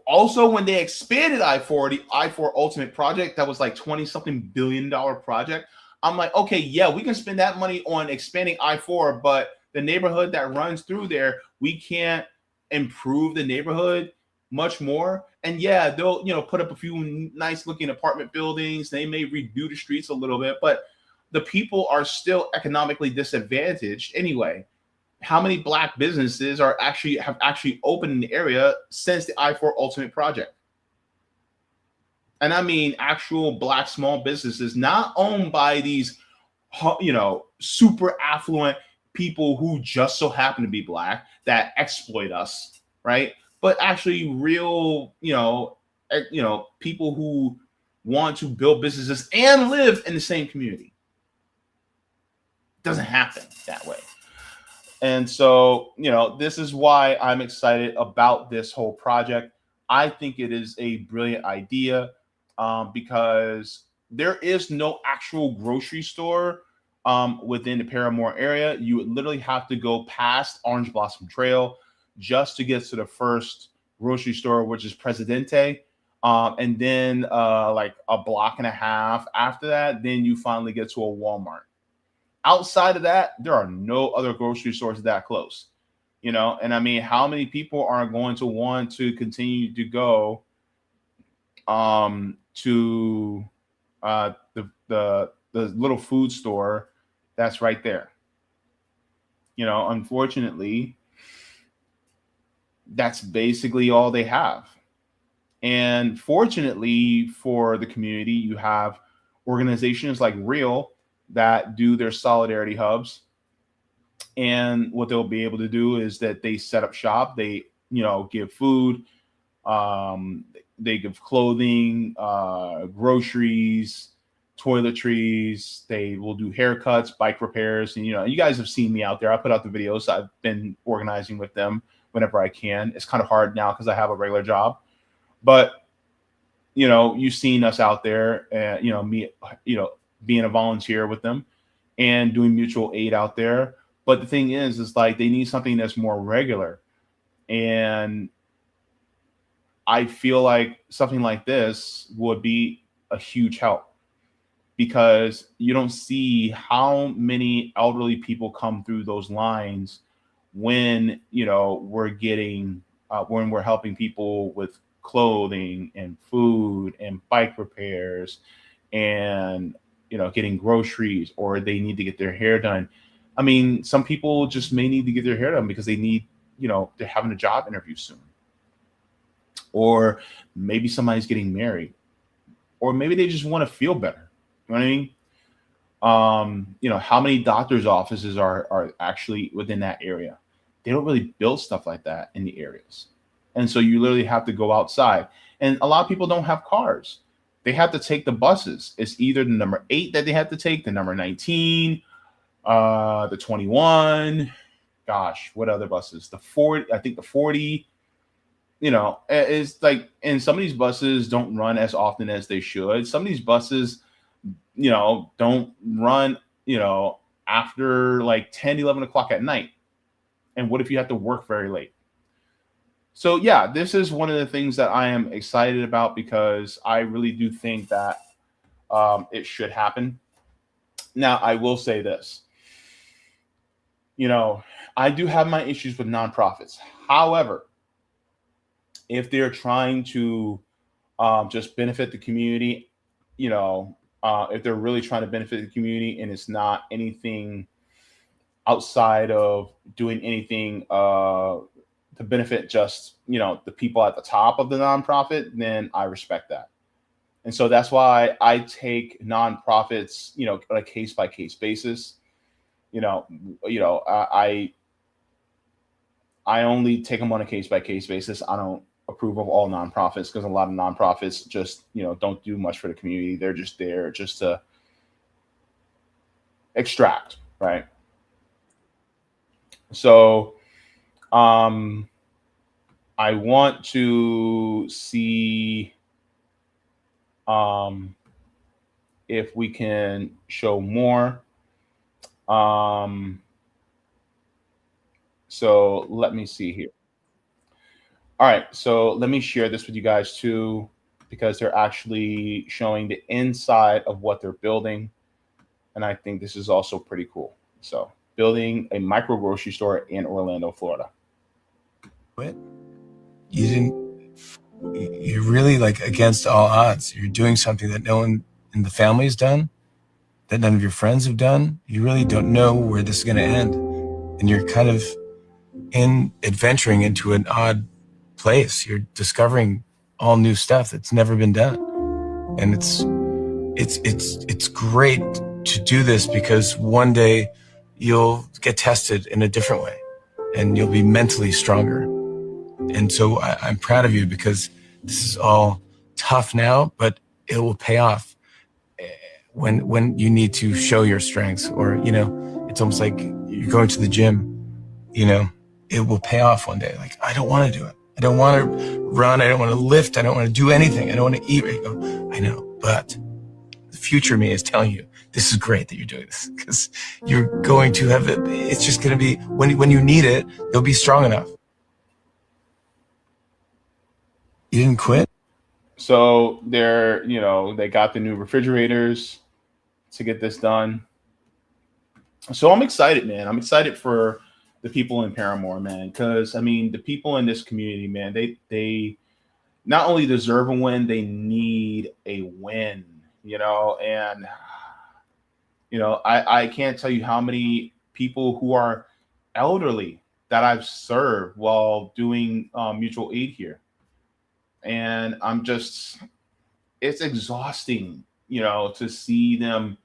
also when they expanded I-4, the I-4 Ultimate project, that was like $20-something billion project. I'm like, okay, yeah, we can spend that money on expanding I-4, but the neighborhood that runs through there, we can't improve the neighborhood much more. And yeah, they'll, put up a few nice looking apartment buildings. They may redo the streets a little bit, but the people are still economically disadvantaged anyway. How many Black businesses have actually opened in the area since the I-4 Ultimate project? And I mean actual Black small businesses, not owned by these, super affluent people who just so happen to be Black that exploit us, right? But actually real, people who want to build businesses and live in the same community. It doesn't happen that way. And so, this is why I'm excited about this whole project. I think it is a brilliant idea because there is no actual grocery store within the Parramore area. You would literally have to go past Orange Blossom Trail just to get to the first grocery store, which is Presidente. And then like a block and a half after that, then you finally get to a Walmart. Outside of that, there are no other grocery stores that close, and I mean, how many people are going to want to continue to go to the little food store that's right there? Unfortunately, that's basically all they have. And fortunately for the community, you have organizations like Real that do their solidarity hubs. And what they'll be able to do is that they set up shop, they, give food, they give clothing, groceries, toiletries, they will do haircuts, bike repairs. And, you guys have seen me out there. I put out the videos. I've been organizing with them whenever I can. It's kind of hard now because I have a regular job, but, you've seen us out there, me, being a volunteer with them and doing mutual aid out there. But the thing is like they need something that's more regular. And I feel like something like this would be a huge help because you don't see how many elderly people come through those lines when, we're getting, when we're helping people with clothing and food and bike repairs and, getting groceries, or they need to get their hair done. I mean, some people just may need to get their hair done because they need, they're having a job interview soon. Or maybe somebody's getting married. Or maybe they just want to feel better. You know what I mean? How many doctor's offices are actually within that area? They don't really build stuff like that in the areas. And so you literally have to go outside. And a lot of people don't have cars. They have to take the buses. It's either the number 8 that they have to take, the number 19, the 21. Gosh, what other buses? The 40, I think the 40. It's like, and some of these buses don't run as often as they should. Some of these buses, don't run, after like 10, 11 o'clock at night. And what if you have to work very late? So yeah, this is one of the things that I am excited about because I really do think that it should happen. Now, I will say this. I do have my issues with nonprofits. However, if they're trying to just benefit the community, if they're really trying to benefit the community and it's not anything outside of doing anything to benefit just, the people at the top of the nonprofit, then I respect that. And so that's why I take nonprofits, on a case by case basis. I only take them on a case by case basis. I don't approve of all nonprofits because a lot of nonprofits just, don't do much for the community. They're just there just to extract, right? So, I want to see if we can show more. So let me see here. All right, so let me share this with you guys too, because they're actually showing the inside of what they're building. And I think this is also pretty cool. So building a micro grocery store in Orlando, Florida. You're really like against all odds. You're doing something that no one in the family has done, that none of your friends have done. You really don't know where this is going to end. And you're kind of adventuring into an odd place. You're discovering all new stuff that's never been done. And it's great to do this because one day you'll get tested in a different way and you'll be mentally stronger. And so I'm proud of you because this is all tough now, but it will pay off when you need to show your strengths, or, it's almost like you're going to the gym, it will pay off one day. Like, I don't want to do it. I don't want to run. I don't want to lift. I don't want to do anything. I don't want to eat. You go, I know, but the future me is telling you, this is great that you're doing this, because you're going to have it. It's just going to be, when you need it, you'll be strong enough. You didn't quit? So they got the new refrigerators to get this done. So I'm excited, man. I'm excited for the people in Parramore, man, because the people in this community, man, they not only deserve a win, they need a win, and I can't tell you how many people who are elderly that I've served while doing mutual aid here. And it's exhausting, to see them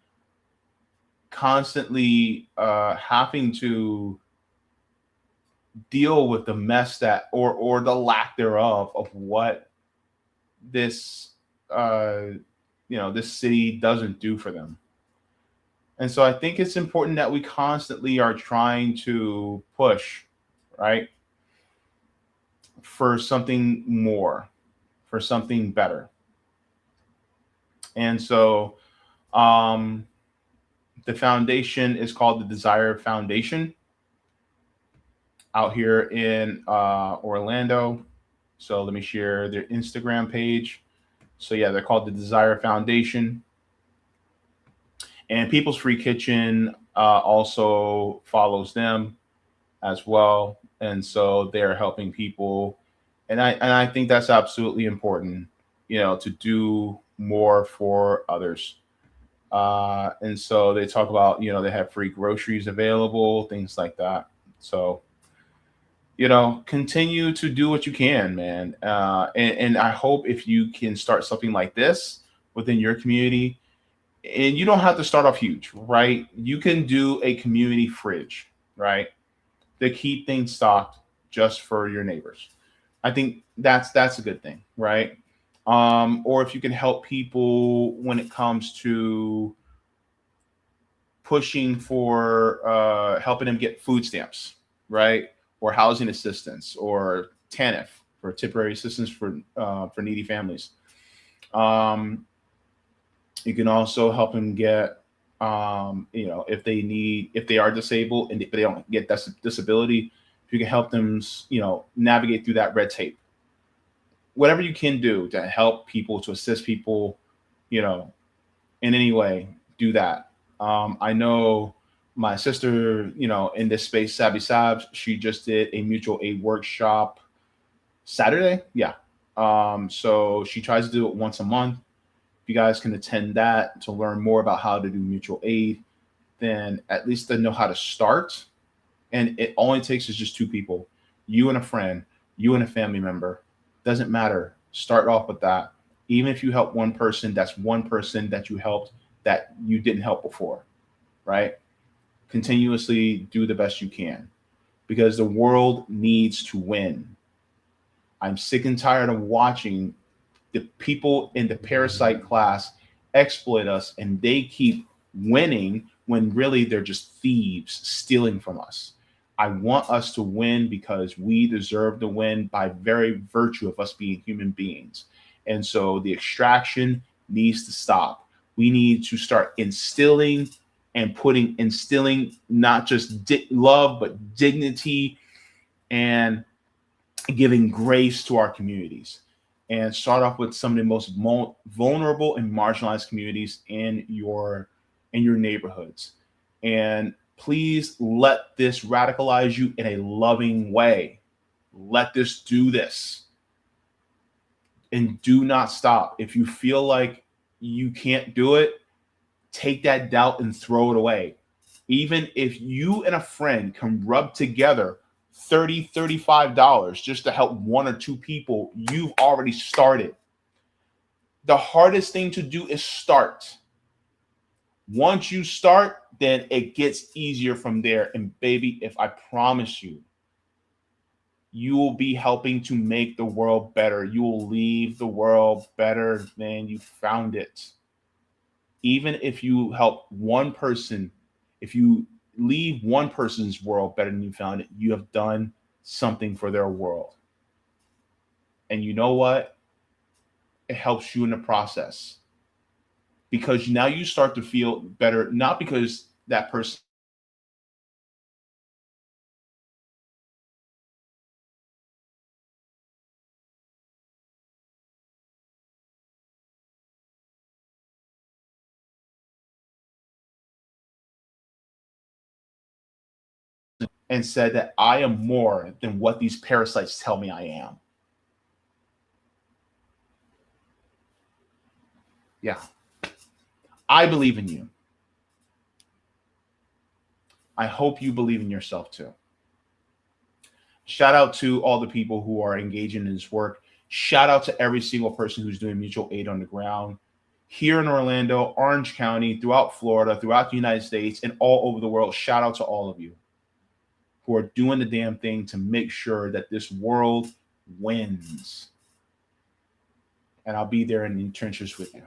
constantly having to deal with the mess that, or the lack thereof of what this, this city doesn't do for them. And so I think it's important that we constantly are trying to push, right, for something more, for something better. And so the foundation is called the Desire Foundation out here in Orlando. So let me share their Instagram page. So yeah, they're called the Desire Foundation. And People's Free Kitchen also follows them as well. And so they're helping people. And I think that's absolutely important, to do more for others. And so they talk about, they have free groceries available, things like that. So, continue to do what you can, man. And I hope if you can start something like this within your community, and you don't have to start off huge, right? You can do a community fridge, right, to keep things stocked just for your neighbors. I think that's a good thing, right? Or if you can help people when it comes to pushing for helping them get food stamps, right? Or housing assistance, or TANF, for temporary assistance for needy families. You can also help them get, if they are disabled and if they don't get disability, if you can help them, navigate through that red tape. Whatever you can do to help people, to assist people, in any way, do that. I know my sister, in this space, Savvy Sabs, she just did a mutual aid workshop Saturday. Yeah. So she tries to do it once a month. If you guys can attend that to learn more about how to do mutual aid, then at least they know how to start. And it only takes is just two people, you and a friend, you and a family member. Doesn't matter. Start off with that. Even if you help one person, that's one person that you helped that you didn't help before, right? Continuously do the best you can, because the world needs to win. I'm sick and tired of watching the people in the parasite class exploit us, and they keep winning when really they're just thieves stealing from us. I want us to win because we deserve to win by very virtue of us being human beings. And so the extraction needs to stop. We need to start instilling not just love, but dignity, and giving grace to our communities. And start off with some of the most vulnerable and marginalized communities in your neighborhoods. And please let this radicalize you in a loving way. Let this do this. And do not stop. If you feel like you can't do it, take that doubt and throw it away. Even if you and a friend can rub together $30, $35 just to help one or two people, you've already started. The hardest thing to do is start. Once you start, then it gets easier from there. And baby, if I promise you, you will be helping to make the world better. You will leave the world better than you found it. Even if you help one person, if you leave one person's world better than you found it, you have done something for their world. And you know what? It helps you in the process, because now you start to feel better, not because that person and said that I am more than what these parasites tell me I am. Yeah. I believe in you. I hope you believe in yourself too. Shout out to all the people who are engaging in this work. Shout out to every single person who's doing mutual aid on the ground here in Orlando, Orange County, throughout Florida, throughout the United States, and all over the world. Shout out to all of you who are doing the damn thing to make sure that this world wins. And I'll be there in the trenches with you.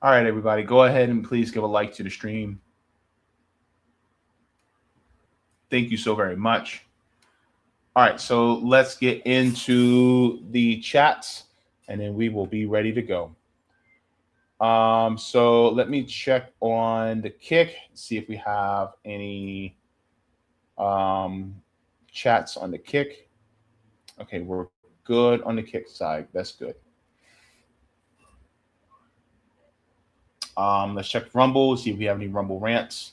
All right, everybody, go ahead and please give a like to the stream. Thank you so very much. All right, so let's get into the chats, and then we will be ready to go. So let me check on the Kick, see if we have any chats on the Kick. Okay, we're good on the Kick side. That's good. Let's check Rumble, see if we have any Rumble rants.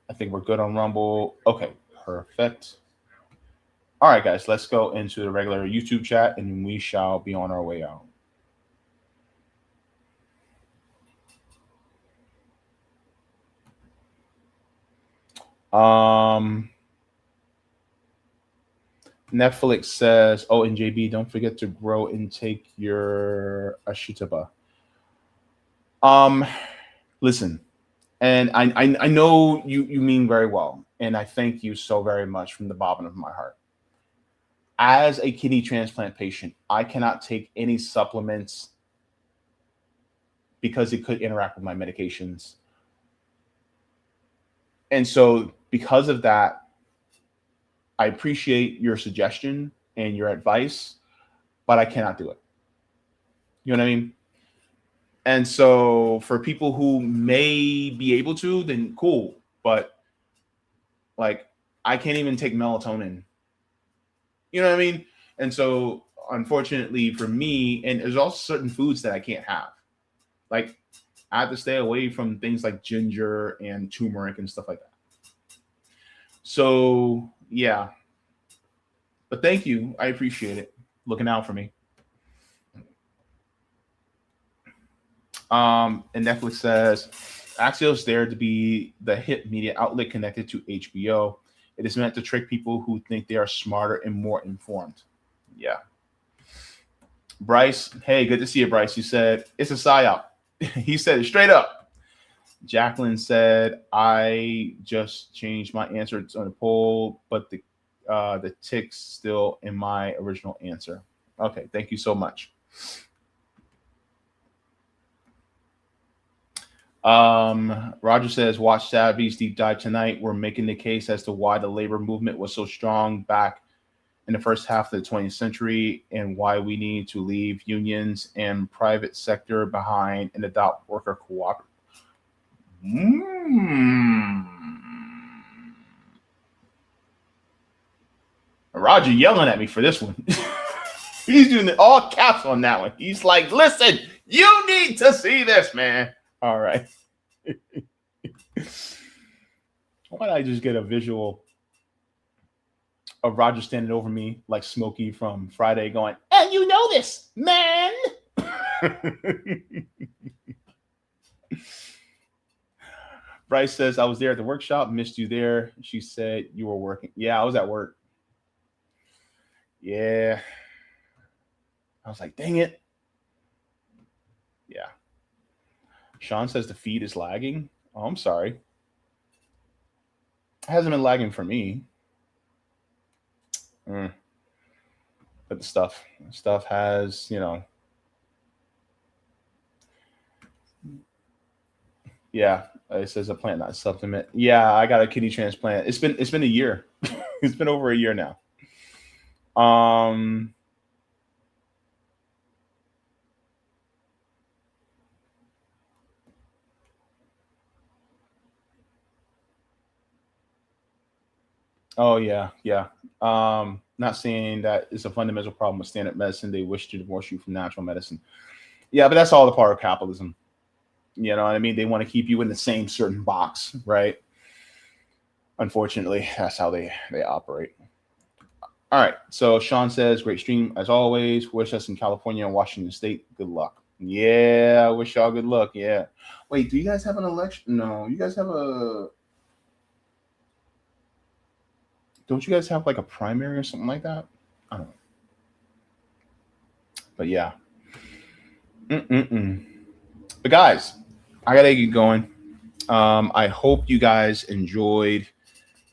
I think we're good on Rumble. Okay, perfect. All right, guys, let's go into the regular YouTube chat, and we shall be on our way out. Netflix says, oh, and JB, don't forget to grow and take your Ashitaba. Listen, and I know you mean very well, and I thank you so very much from the bottom of my heart. As a kidney transplant patient, I cannot take any supplements because it could interact with my medications. And so because of that, I appreciate your suggestion and your advice, but I cannot do it. You know what I mean? And so for people who may be able to, then cool. But like, I can't even take melatonin. You know what I mean? And so unfortunately for me, and there's also certain foods that I can't have. Like, I have to stay away from things like ginger and turmeric and stuff like that. So yeah. But thank you. I appreciate it. Looking out for me. And Netflix says, Axios dared to be the hit media outlet connected to HBO. It is meant to trick people who think they are smarter and more informed. Yeah. Bryce, hey, good to see you, Bryce. You said, it's a psy-op. He said it straight up. Jacqueline said, I just changed my answer on the poll, but the tick's still in my original answer. Okay, thank you so much. Roger says, watch Savvy's deep dive tonight. We're making the case as to why the labor movement was so strong back in the first half of the 20th century and why we need to leave unions and private sector behind and adopt worker cooperative. Roger yelling at me for this one. He's doing all caps on that one. He's like, listen, you need to see this, man. All right. Why don't I just get a visual of Roger standing over me like Smokey from Friday going, and you know this, man. Bryce says, I was there at the workshop, missed you there. She said you were working. Yeah, I was at work. Yeah. I was like, dang it. Yeah. Sean says the feed is lagging. Oh, I'm sorry. It hasn't been lagging for me. But the stuff has, yeah, it says a plant, not a supplement. Yeah, I got a kidney transplant. It's been a year. It's been over a year now. Oh yeah. Not saying that it's a fundamental problem with standard medicine. They wish to divorce you from natural medicine. Yeah, but that's all the part of capitalism. You know what I mean? They want to keep you in the same certain box, right? Unfortunately, that's how they operate. All right. So Sean says, great stream as always. Wish us in California and Washington State good luck. Yeah, I wish y'all good luck. Yeah. Wait, do you guys have an election? No, you guys have a. Don't you guys have like a primary or something like that? I don't know. But yeah. But guys, I gotta get going. I hope you guys enjoyed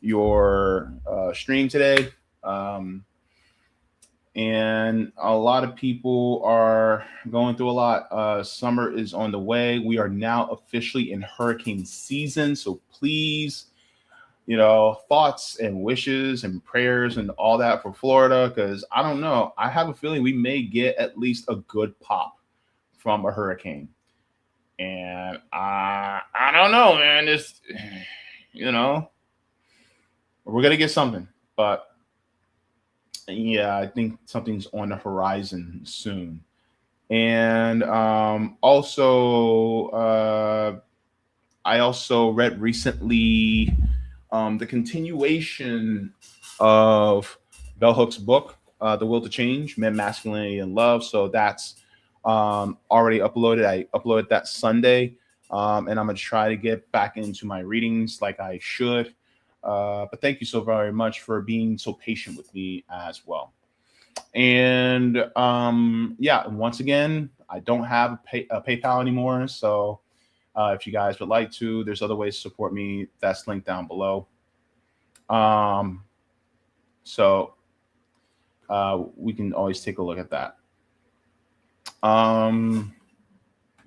your stream today. And a lot of people are going through a lot. Summer is on the way. We are now officially in hurricane season. So please, thoughts and wishes and prayers and all that for Florida, because I don't know. I have a feeling we may get at least a good pop from a hurricane. And I don't know, man. It's, we're going to get something. But yeah, I think something's on the horizon soon. And also, I also read recently the continuation of Bell Hook's book, The Will to Change, Men, Masculinity, and Love. So that's already uploaded. I uploaded that Sunday, and I'm going to try to get back into my readings like I should. But thank you so very much for being so patient with me as well. And yeah, once again, I don't have a PayPal anymore. So if you guys would like to, there's other ways to support me. That's linked down below. So we can always take a look at that.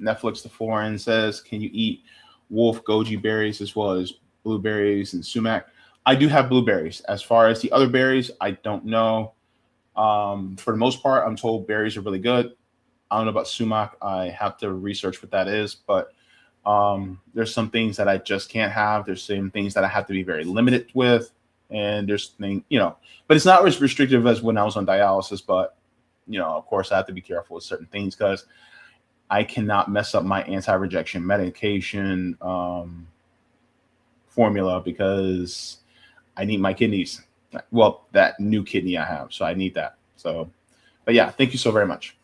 Netflix the Foreign says, can you eat wolf goji berries as well as blueberries and sumac? I do have blueberries. As far as the other berries, I don't know. For the most part, I'm told berries are really good. I don't know about sumac. I have to research what that is, but there's some things that I just can't have. There's some things that I have to be very limited with, and there's things, but it's not as restrictive as when I was on dialysis. But of course, I have to be careful with certain things because I cannot mess up my anti-rejection medication formula because I need my kidneys. Well, that new kidney I have, so I need that. So, but yeah, thank you so very much.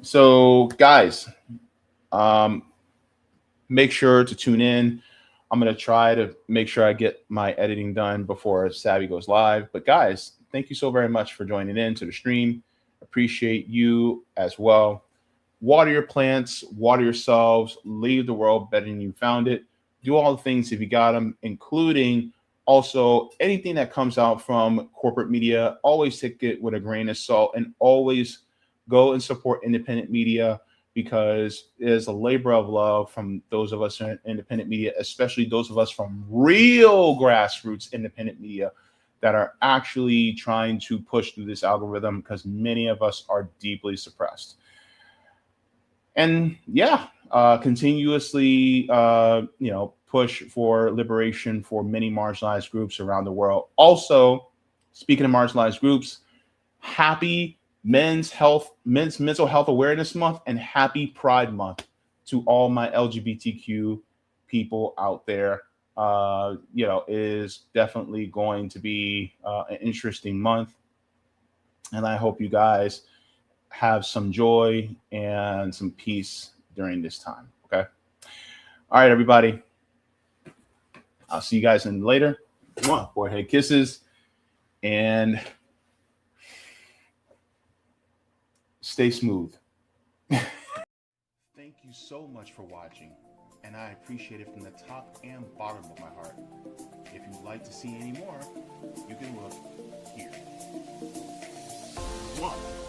So guys, make sure to tune in. I'm going to try to make sure I get my editing done before Savvy goes live. But guys, thank you so very much for joining in to the stream. Appreciate you as well. Water your plants, water yourselves, leave the world better than you found it. Do all the things if you got them, including also anything that comes out from corporate media. Always take it with a grain of salt and always go and support independent media, because there's a labor of love from those of us in independent media, especially those of us from real grassroots independent media that are actually trying to push through this algorithm, because many of us are deeply suppressed. And yeah, continuously, push for liberation for many marginalized groups around the world. Also, speaking of marginalized groups, happy Men's Mental Health Awareness Month and happy Pride Month to all my LGBTQ people out there. It is definitely going to be an interesting month, and I hope you guys have some joy and some peace during this time. Okay. All right, everybody. I'll see you guys in later. Forehead kisses, and stay smooth. Thank you so much for watching, and I appreciate it from the top and bottom of my heart. If you'd like to see any more, you can look here. 1.